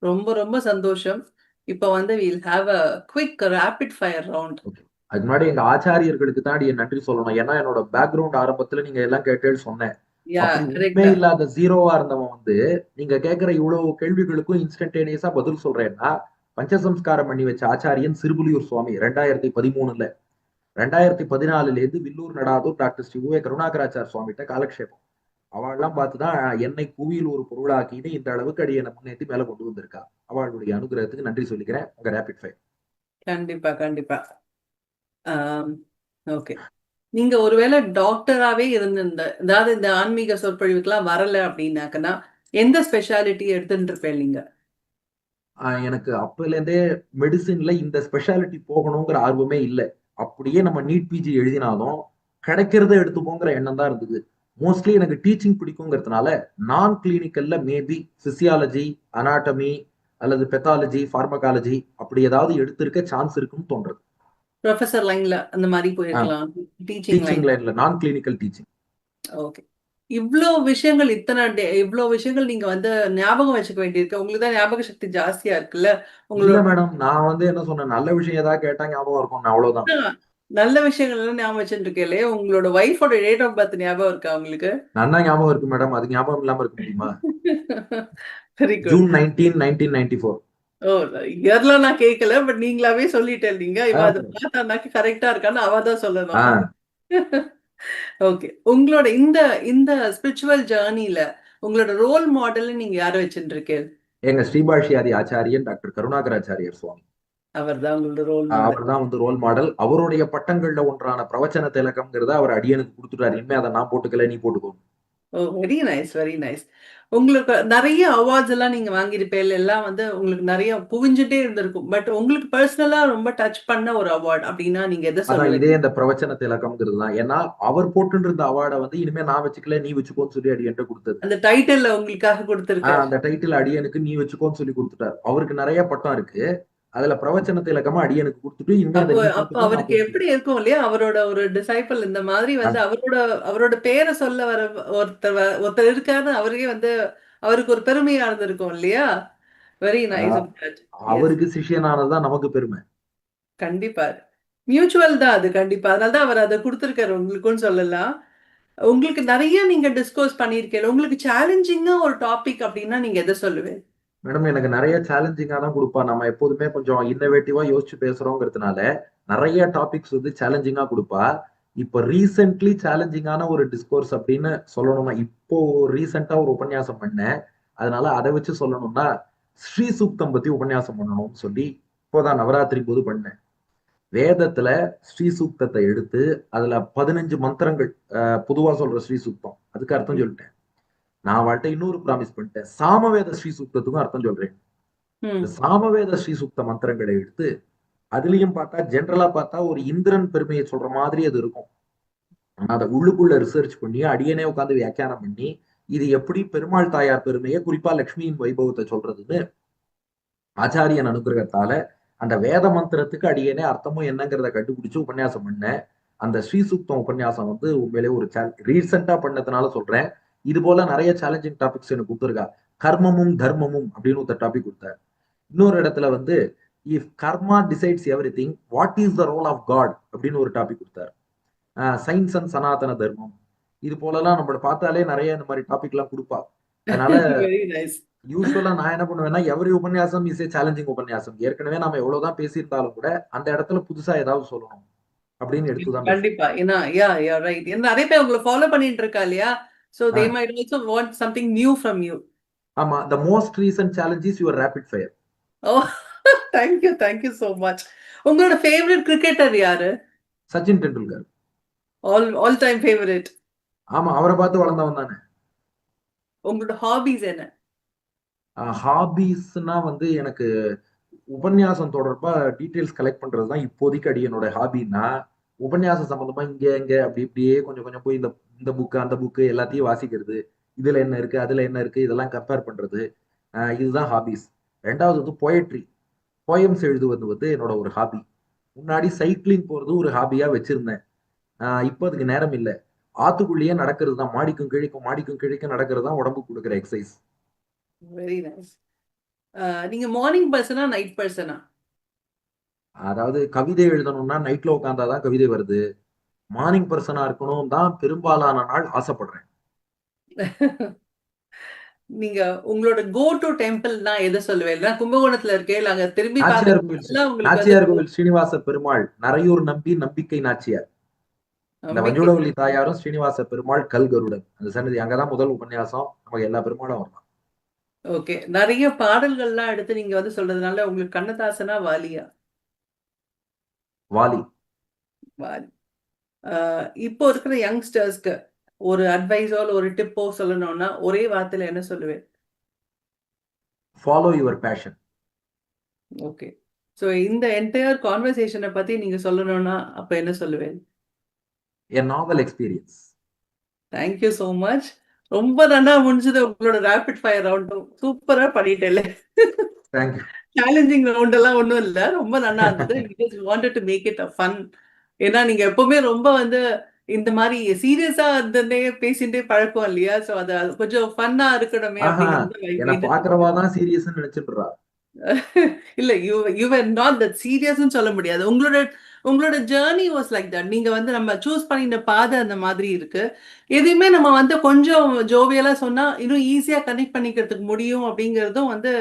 ரொம்ப ரொம்ப சந்தோஷம். இப்போ வந்து we'll have a quick rapid fire round. Okay. அதுக்கு முன்னாடி எங்க ஆச்சாரியர்களுக்கு தான் என் நன்றி சொல்லணும். ஏன்னா என்னோட பேக்ரவுண்ட் ஆரம்பத்துல நீங்க எல்லாம் கேட்டேன்னு சொன்னேன். யா, அப்படி ஒண்ணுமே கரெக்டா. இல்லாத ஜீரோவா இருந்தவன் வந்து நீங்க கேட்கிற இவ்வளவு கேள்விகளுக்கும் இன்ஸ்டன்டேனியஸா பதில் சொல்றேன்னா பஞ்சசம்ஸ்காரம் பண்ணி வச்ச ஆச்சாரியன் சிறுபுலியூர் சுவாமி 2013ல 2014ல இருந்து வில்லூர் நடாதூர் டாக்டர் ஸ்ரீ உவே கருணாகராச்சார் சுவாமிகிட்ட காலக்ஷேபம். அவள்லாம் பார்த்துதான் என்னை புவியில் ஒரு பொருளாக்கின்னு இந்த அளவுக்கு அடியனை முன்னேற்றி மேல கொண்டு வந்திருக்கா. அவளுடைய அனுகிரகத்துக்கு நன்றி சொல்லிக்கிறேன். உங்க ரேபிட் ஃபயர். கண்டிப்பா, கண்டிப்பா. ஓகே. நீங்க ஒருவேளை டாக்டராவே இருந்திருந்த, அதாவது இந்த ஆன்மீக சொற்பொழிவுக்கெல்லாம் வரல அப்படின்னாக்கன்னா எந்த ஸ்பெஷாலிட்டி எடுத்துட்டு இருப்பேன் நீங்க? எனக்கு அப்பல இருந்தே மெடிசின்ல இந்த ஸ்பெஷாலிட்டி போகணுங்கிற ஆர்வமே இல்லை. அப்படியே நம்ம நீட் பிஜி எழுதினாலும் கிடைக்கிறத எடுத்துப்போங்கிற எண்ணம் தான் இருந்தது. மோஸ்ட்லி எனக்கு டீச்சிங் பிடிக்குங்கிறதுனால நான் கிளினிக்கல்ல மேபி பிசியாலஜி, அனாட்டமி அல்லது பெத்தாலஜி, பார்மகாலஜி அப்படி ஏதாவது எடுத்திருக்க சான்ஸ் இருக்குன்னு தோன்றது. ப்ரொஃபசர் லைன்ல அந்த மாதிரி போயிருக்கலாம். Teaching line. டீச்சிங் லைன்ல நான் கிளினிக்கல் டீச்சிங். ஓகே. இவ்ளோ விஷயங்கள் இவ்ளோ விஷயங்கள் நீங்க வந்து ஞாபகம் வச்சுக்க வேண்டியிருக்கு. உங்களுக்கு தான் ஞாபக சக்தி ஜாஸ்தியா இருக்குல்ல. இல்ல உங்களோட மேடம், நான் வந்து என்ன சொன்னேன், நல்ல விஷயம் ஏதாவது கேட்டா ஞாபகம் இருக்கும் அவ்வளவுதான். நல்ல விஷயங்கள் எல்லாம் ஞாபகம் வச்சுட்டு இருக்கே. உங்களோட ஒய்ஃபோட டேட் ஆஃப் பர்த் ஞாபகம் இருக்கா உங்களுக்கு? நல்லா ஞாபகம் இருக்கு மேடம். அது ஞாபகம் இல்லாம இருக்க முடியுமா? Very good. ஜூன் 19, 1994. ஓ, இயர்லாம் நான் கேட்கல. பட் நீங்களாவே சொல்லிட்டேன். நீங்க இவ அதை பார்த்தானாக்க கரெக்டா இருக்கான்னு அவ தான் சொல்லணும். ஓகே. உங்களோட இந்த இந்த ஸ்பிரிச்சுவல் ஜேர்னில உங்களோட ரோல் மாடல் நீங்க யார வச்சுட்டு இருக்கீங்க? எங்க ஸ்ரீபாஷ்யாதி ஆச்சாரியன் டாக்டர் கருணாகராச்சாரியர் சுவாமி. அவர் தான் உங்களோட ரோல் மாடல். அவர் தான் வந்து ரோல் மாடல். அவருடைய பட்டங்கள்ல ஒன்றான பிரவச்சன திலகம்ங்கிறத அவர் அடியனுக்கு கொடுத்துட்டாரு. இனிமே அதை நான் போட்டுக்கல, நீ போட்டுக்கோ. ஓ, வெரி நைஸ், வெரி நைஸ். உங்களுக்கு நிறைய அவார்ட்ஸ் எல்லாம் நீங்க வாங்கியிருப்பேன். எல்லாம் வந்து உங்களுக்கு நிறைய குவிஞ்சுட்டே இருந்திருக்கும். பட் உங்களுக்கு பர்சனலா ரொம்ப டச் பண்ண ஒரு அவார்ட் அப்படின்னா நீங்க எதை அதான் சொல்லுவீங்க? இதே இந்த பிரவச்சன திலகம்ங்கிறது தான். ஏன்னா அவர் போட்டு இருந்த அவார்டை வந்து இனிமே நான் வச்சுக்கல, நீ வச்சுக்கோன்னு சொல்லி அடியன்ட்ட கொடுத்தது. அந்த டைட்டில் உங்களுக்காக கொடுத்திருக்காரு. அந்த டைட்டில் அடியனுக்கு நீ வச்சுக்கோன்னு சொல்லி கொடுத்துட்டாரு. அவருக்கு நிறைய பட்டம் இருக்கு. அதுல பிரவச்சன திலகமா அடியனுக்கு கொடுத்துட்டு இனிமே அதை அப்போ நீ அப்போ போட்டுக்கோ, நான் அவருக்கு எப்படி போட்டுக்கிறேன். இருக்கும் இல்லையா? அவரோட ஒரு டிசைபிள் இந்த மாதிரி வந்து அவரோட அவரோட பேரை சொல்ல வர ஒருத்தர் இருக்காரு. அவருக்கே வந்து அவருக்கு ஒரு பெருமையா இருந்திருக்கும் இல்லையா? Very nice. Ah yes. அவருக்கு சிஷியனானதுதான் நமக்கு பெருமை. கண்டிப்பா. மியூச்சுவல் தான் அது கண்டிப்பா. அதனால தான் அவர் அதை கொடுத்திருக்காரு உங்களுக்குன்னு சொல்லலாம். உங்களுக்கு நிறைய நீங்க டிஸ்கஸ் பண்ணியிருக்கீங்க. உங்களுக்கு சேலஞ்சிங்கா ஒரு டாபிக் அப்படின்னா நீங்க எதை சொல்லுவேன்? மேடம் எனக்கு நிறைய சேலஞ்சிங்கா தான் கொடுப்பா. நம்ம எப்போதுமே கொஞ்சம் இன்னோவேட்டிவா யோசிச்சு பேசுறோங்கிறதுனால நிறைய டாபிக்ஸ் வந்து சேலஞ்சிங்கா கொடுப்பா. இப்ப ரீசென்ட்லி சேலஞ்சிங்கான ஒரு டிஸ்கோர்ஸ் அப்படின்னு சொல்லணும்னா, இப்போ ரீசெண்டா ஒரு உபன்யாசம் பண்ணேன். அதனால அதை வச்சு சொல்லணும்னா, ஸ்ரீ சூக்தம் பத்தி உபன்யாசம் பண்ணணும்னு சொல்லி இப்போதான் நவராத்திரி போது பண்ணேன். வேதத்துல ஸ்ரீ சூக்தத்தை எடுத்து அதுல 15 மந்திரங்கள், பொதுவா சொல்ற ஸ்ரீ சூக்தம் அதுக்கு அர்த்தம் சொல்லிட்டேன். நான் அவள்கிட்ட இன்னொரு ப்ராமிஸ் பண்ணிட்டேன், சாமவேத ஸ்ரீ சூக்தத்துக்கும் அர்த்தம் சொல்றேன். இந்த ம். சாமவேத ஸ்ரீ சூக்த மந்திரங்களை எடுத்து அதுலயும் பார்த்தா ஜென்ரலா பார்த்தா ஒரு இந்திரன் பெருமையை சொல்ற மாதிரி அது இருக்கும். ஆனா அதை உள்ளுக்குள்ள ரிசர்ச் பண்ணி அடியனே உட்காந்து வியாக்கியானம் பண்ணி இது எப்படி பெருமாள் தாயார் பெருமையை, குறிப்பா லட்சுமியின் வைபவத்தை சொல்றதுன்னு ஆச்சாரியன் அனுகிரகத்தால அந்த வேத மந்திரத்துக்கு அடியனே அர்த்தமும் என்னங்கிறத கண்டுபிடிச்சு உபன்யாசம் பண்ணேன். அந்த ஸ்ரீசூக்தம் உபன்யாசம் வந்து உண்மையிலே ஒரு ரீசெண்டா பண்ணதுனால சொல்றேன். இது போல நிறைய சேலஞ்சிங் டாபிக்ஸ் எனக்கு கொடுத்துருக்கா. கர்மமும் தர்மமும் அப்படின்னு ஒரு டாபிக் கொடுத்தார். இன்னொரு இடத்துல வந்து if karma decides everything, what is the role of God அப்படின்னு ஒரு டாபிக் கொடுத்தார். சயின்ஸ் அண்ட் சனாதன தர்மம். இது போலலாம் நம்மள பார்த்தாலே நிறைய இந்த மாதிரி டாபிக் எல்லாம் கொடுப்பா. அதனால வெரி நைஸ். யூஸ்வலா நான் என்ன பண்ணுவேன்னா, எவரி உபன்யாசம் இஸ் ஏ சேலஞ்சிங் உபன்யாசம். ஏற்கனவே நாம எவ்வளவுதான் பேசியிருந்தாலும் கூட அந்த இடத்துல புதுசா ஏதாவது சொல்லணும் அப்படின்னு எடுத்துதான் பேசுவோம். கண்டிப்பா. ஏன்னா யா ரைட். ஏன்னா நிறைய பேர் உங்களை ஃபாலோ பண்ணிட்டு இருக்கா இல்லையா? So they ah might also want something new from you. ஆமா, the most recent challenge is your rapid fire. Oh, thank you so much. உங்களோட ஃபேவரட் கிரிக்கெட்டர் யாரு? Sachin Tendulkar. All time favourite. ஆமா, அவரை பார்த்து வளர்ந்தவன் தானே. உங்களோட ஹாபிஸ் என்ன? ஹாபிஸ்னா வந்து எனக்கு உபன்யாசம் தொடர்பா டீட்டெயில்ஸ் கலெக்ட் பண்றதுதான் இப்போதைக்கு அடியனோட ஹாபின்னா, உபன்யாசம் சம்பந்தமா இங்க இங்க அப்படி இப்படியே கொஞ்சம் கொஞ்சம் போய் இந்த இந்த புக்கு அந்த புக்கு எல்லாத்தையும் வாசிக்கிறது, இதுல என்ன இருக்கு அதுல என்ன இருக்கு இதெல்லாம் கம்பேர் பண்றது, இதுதான் ஹாபிஸ். ரெண்டாவது வந்து போயட்ரி, போயம்ஸ் எழுதுவது வந்து என்னோட ஒரு ஹாபி. முன்னாடி சைக்கிளிங் போறது ஒரு ஹாபியா வச்சிருந்தேன். இப்போ அதுக்கு நேரம் இல்லை. ஆத்துக்குள்ளேயே நடக்கிறது தான், மாடிக்கும் கிழிக்கும் மாடிக்கும் கிழிக்கும் நடக்கிறது தான் உடம்புக்கு கொடுக்குற எக்ஸசைஸ். Very nice. நீங்க மார்னிங் பர்சனா நைட் பர்சனா? அதாவது கவிதை எழுதணும்னா நைட்ல உட்காந்தாதான் கவிதை வருது. மார்னிங் பர்சனா இருக்கணும் தான் பெரும்பாலான நாள் ஆசைப்படுறேன். நீங்க உங்களோட கோ டு டெம்பிள்னா எதை சொல்லுவேன்? கும்பகோணத்துல இருக்கேன், அங்க திரும்பி நாச்சியார் கோவில் பார்க்கறதுல உங்களுக்கு வந்து நாச்சியார் கோவில் ஸ்ரீனிவாச பெருமாள், நரையூர் நம்பி நம்பிக்கை நாச்சியார். இந்த நம்பிக்கை. வஞ்சுடவள்ளி தாயாரும் ஸ்ரீனிவாச பெருமாள் கல்கருடன் அந்த சன்னதி அங்கதான் முதல் உபன்யாசம். நமக்கு எல்லா பெருமாளும் வரலாம். ஓகே. நிறைய பாடல்கள்லாம் எடுத்து நீங்க வந்து சொல்றதுனால உங்களுக்கு கண்ணதாசனா வாலியா? வாலி. வாலி. இப்போ இருக்கிற யங்ஸ்டர்ஸ்க்கு ஒரு அட்வைஸோ ஒரு டிப்போ சொல்லணும்னா ஒரே வார்த்தையில என்ன சொல்லுவேன்? Follow your fashion. Okay. So இந்த என்டையர் கான்வர்சேஷனை பத்தி நீங்க சொல்லணும்னா அப்ப என்ன சொல்லுவேன்? எ நாவல் எக்ஸ்பீரியன்ஸ். Thank you so much. ரொம்ப நல்லா முடிஞ்சது உங்களோட ரேபிட் ஃபயர் ரவுண்டும். சூப்பரா பண்ணிட்டேன். தேங்க்யூ. சேலஞ்சிங் ரவுண்ட் எல்லாம் ஒண்ணும் இல்ல. ரொம்ப நல்லா இருந்தது. You just wanted to make it a fun. ஏன்னா நீங்க எப்பவுமே ரொம்ப வந்து இந்த மாதிரி சீரியஸா இருந்தே பேசிட்டே பழக்கம் இல்லையா? சோ அது அது கொஞ்சம் ஃபன்னா இருக்கணுமே ஆஹா, அப்படிங்கிறது I என்ன made it. பாக்குறவாதான் சீரியஸ் நினைச்சிட்டுறா. இல்ல யூ ஆர் நாட் தட் சீரியஸ்னு சொல்ல முடியாது. உங்களோட உங்களோட ஜேர்னி வாஸ் லைக் தட். நீங்க வந்து நம்ம சூஸ் பண்ணின பாதை அந்த மாதிரி இருக்கு. எதையுமே நம்ம வந்து கொஞ்சம் ஜோவியலா சொன்னா இன்னும் ஈஸியா கனெக்ட் பண்ணிக்கிறதுக்கு முடியும் அப்படிங்கிறதும் வந்து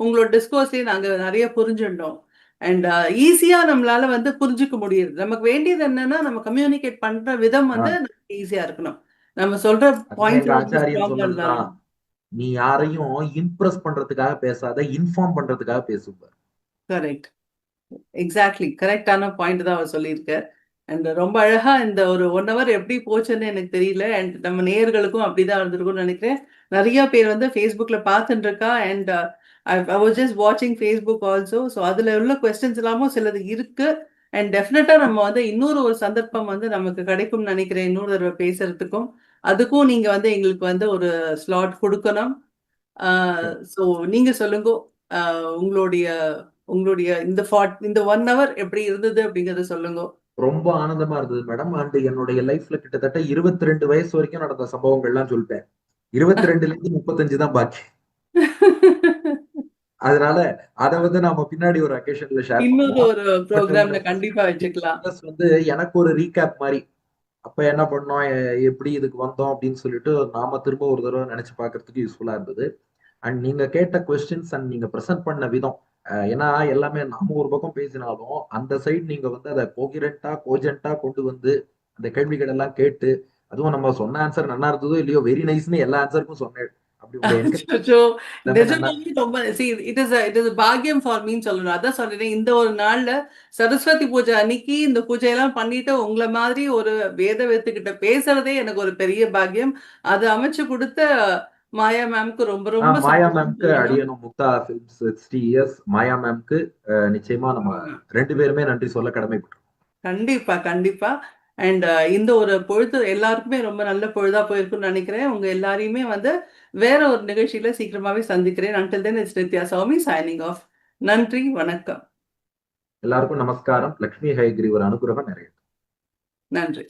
உங்களோட டிஸ்கோர்ஸே நாங்க நிறைய புரிஞ்சுட்டோம். அண்ட் ஈஸியா நம்மளால வந்து புரிஞ்சுக்க முடியுது. நமக்கு வேண்டியது என்னன்னா நம்ம கம்யூனிகேட் பண்ற விதம் வந்து ஈஸியா இருக்கணும். நம்ம சொல்ற அதுதான் பாயிண்ட்ஸ் எங்க ரொம்ப ஆச்சாரியன் ஸ்ட்ராங்கா சொன்னதுதான். இருந்தாலும். நீ யாரையும் இம்ப்ரெஸ் பண்றதுக்காக பேசாத, இன்ஃபார்ம் பண்றதுக்காக பேசுவார். கரெக்ட். எக்ஸாக்ட்லி கரெக்டான பாயிண்ட் தான் அவர் சொல்லியிருக்கார். அண்ட் ரொம்ப அழகா இந்த ஒரு 1 hour எப்படி போச்சுன்னு எனக்கு தெரியல. அண்ட் நம்ம நேயர்களுக்கும் அப்படிதான் இருந்திருக்கும்னு நினைக்கிறேன். நிறைய பேர் வந்து ஃபேஸ்புக்ல பார்த்துட்டு இருக்கா. அண்ட் ஐ வாஸ் ஜஸ்ட் வாட்சிங் ஃபேஸ்புக் ஆல்சோ. ஸோ அதுல உள்ள கொஸ்டின்ஸ் எல்லாமும் சிலது இருக்கு. அண்ட் டெஃபினட்டா நம்ம வந்து இன்னொரு ஒரு சந்தர்ப்பம் வந்து நமக்கு கிடைக்கும்னு நினைக்கிறேன், இன்னொரு தடவை பேசுறதுக்கும். அதுக்கும் நீங்க வந்து எங்களுக்கு வந்து ஒரு ஸ்லாட் கொடுக்கணும். ஸோ நீங்க சொல்லுங்க. உங்களுடைய உங்களுடைய இந்த 1 hour எப்படி இருந்தது அப்படிங்கறத சொல்லுங்க. ரொம்ப ஆனந்தமா இருந்தது மேடம். அண்ட் என்னுடைய லைஃப்ல கிட்டத்தட்ட 22 வயசு வரைக்கும் நடந்த சம்பவங்கள்லாம் சொல்லிட்டேன். 22ல இருந்து 35 தான் பாக்கி. அதனால அத வந்து நாம பின்னாடி ஒரு அக்கேஷன்ல ஷேர் இன்னொரு பண்ணுவோம். ஒரு பட் இந்த ப்ரோக்ராம்ல first கண்டிப்பா 15 வச்சுக்கலாம். years வந்து எனக்கு ஒரு ரீகேப் மாதிரி. அப்ப என்ன பண்ணோம், எப்படி இதுக்கு வந்தோம் அப்படின்னு சொல்லிட்டு நாம திரும்ப ஒரு தடவை நினைச்சு பார்க்கிறதுக்கு யூஸ்ஃபுல்லா இருந்தது. அண்ட் நீங்க கேட்ட கொஸ்டின்ஸ் அண்ட் நீங்க ப்ரெசென்ட் பண்ண விதம், ஏன்னா எல்லாமே நாம ஒரு பக்கம் பேசினாலும் அந்த சைடு நீங்க வந்து அதை கோகிரண்டா கோஜென்ட்டா கொண்டு வந்து அந்த கேள்விகள் எல்லாம் கேட்டு, அதுவும் நம்ம சொன்ன ஆன்சர் நல்லா இருந்ததோ இல்லையோ வெரி நைஸ்னு எல்லா ஆன்சருக்கும் சொன்னேன். அப்படி உங்க என்கரேஜ் அச்சச்சோ! எல்லாமே நல்லா. நிஜமாவே ரொம்ப இட் இஸ் பாக்கியம் ஃபார் மீன்னு சொல்லணும். அதான் சொல்றேன். இந்த ஒரு நாள்ல சரஸ்வதி பூஜை அன்னைக்கு இந்த பூஜையெல்லாம் பண்ணிட்டு உங்கள மாதிரி ஒரு வேதவித்துக்கிட்ட பேசுறதே எனக்கு ஒரு பெரிய பாக்கியம். அது அமைச்சு கொடுத்த மாயா மேம்க்கு ரொம்ப ரொம்ப மாயா சந்தோஷம் மேம்க்கு சொல்லணும். அடியனும் முக்தா ஃபிலிம்ஸ் 60 இயர்ஸ் மாயா மேம்க்கு நிச்சயமா நம்ம ஆமா. 2 பேருமே நன்றி சொல்ல கடமைப்பட்டிருக்கோம். கண்டிப்பா, கண்டிப்பா. அண்ட் இந்த ஒரு பொழுது எல்லாருக்குமே ரொம்ப நல்ல பொழுதா போயிருக்கும்னு நினைக்கிறேன். உங்க எல்லாரையுமே வந்து வேற ஒரு நிகழ்ச்சியில சீக்கிரமாவே சந்திக்கிறேன். Until then, it's Nitya Swami signing off. நன்றி, வணக்கம். எல்லாருக்கும் நமஸ்காரம். லக்ஷ்மி ஹயக்ரீவர் அனுகிரகம் நிறைய. நன்றி.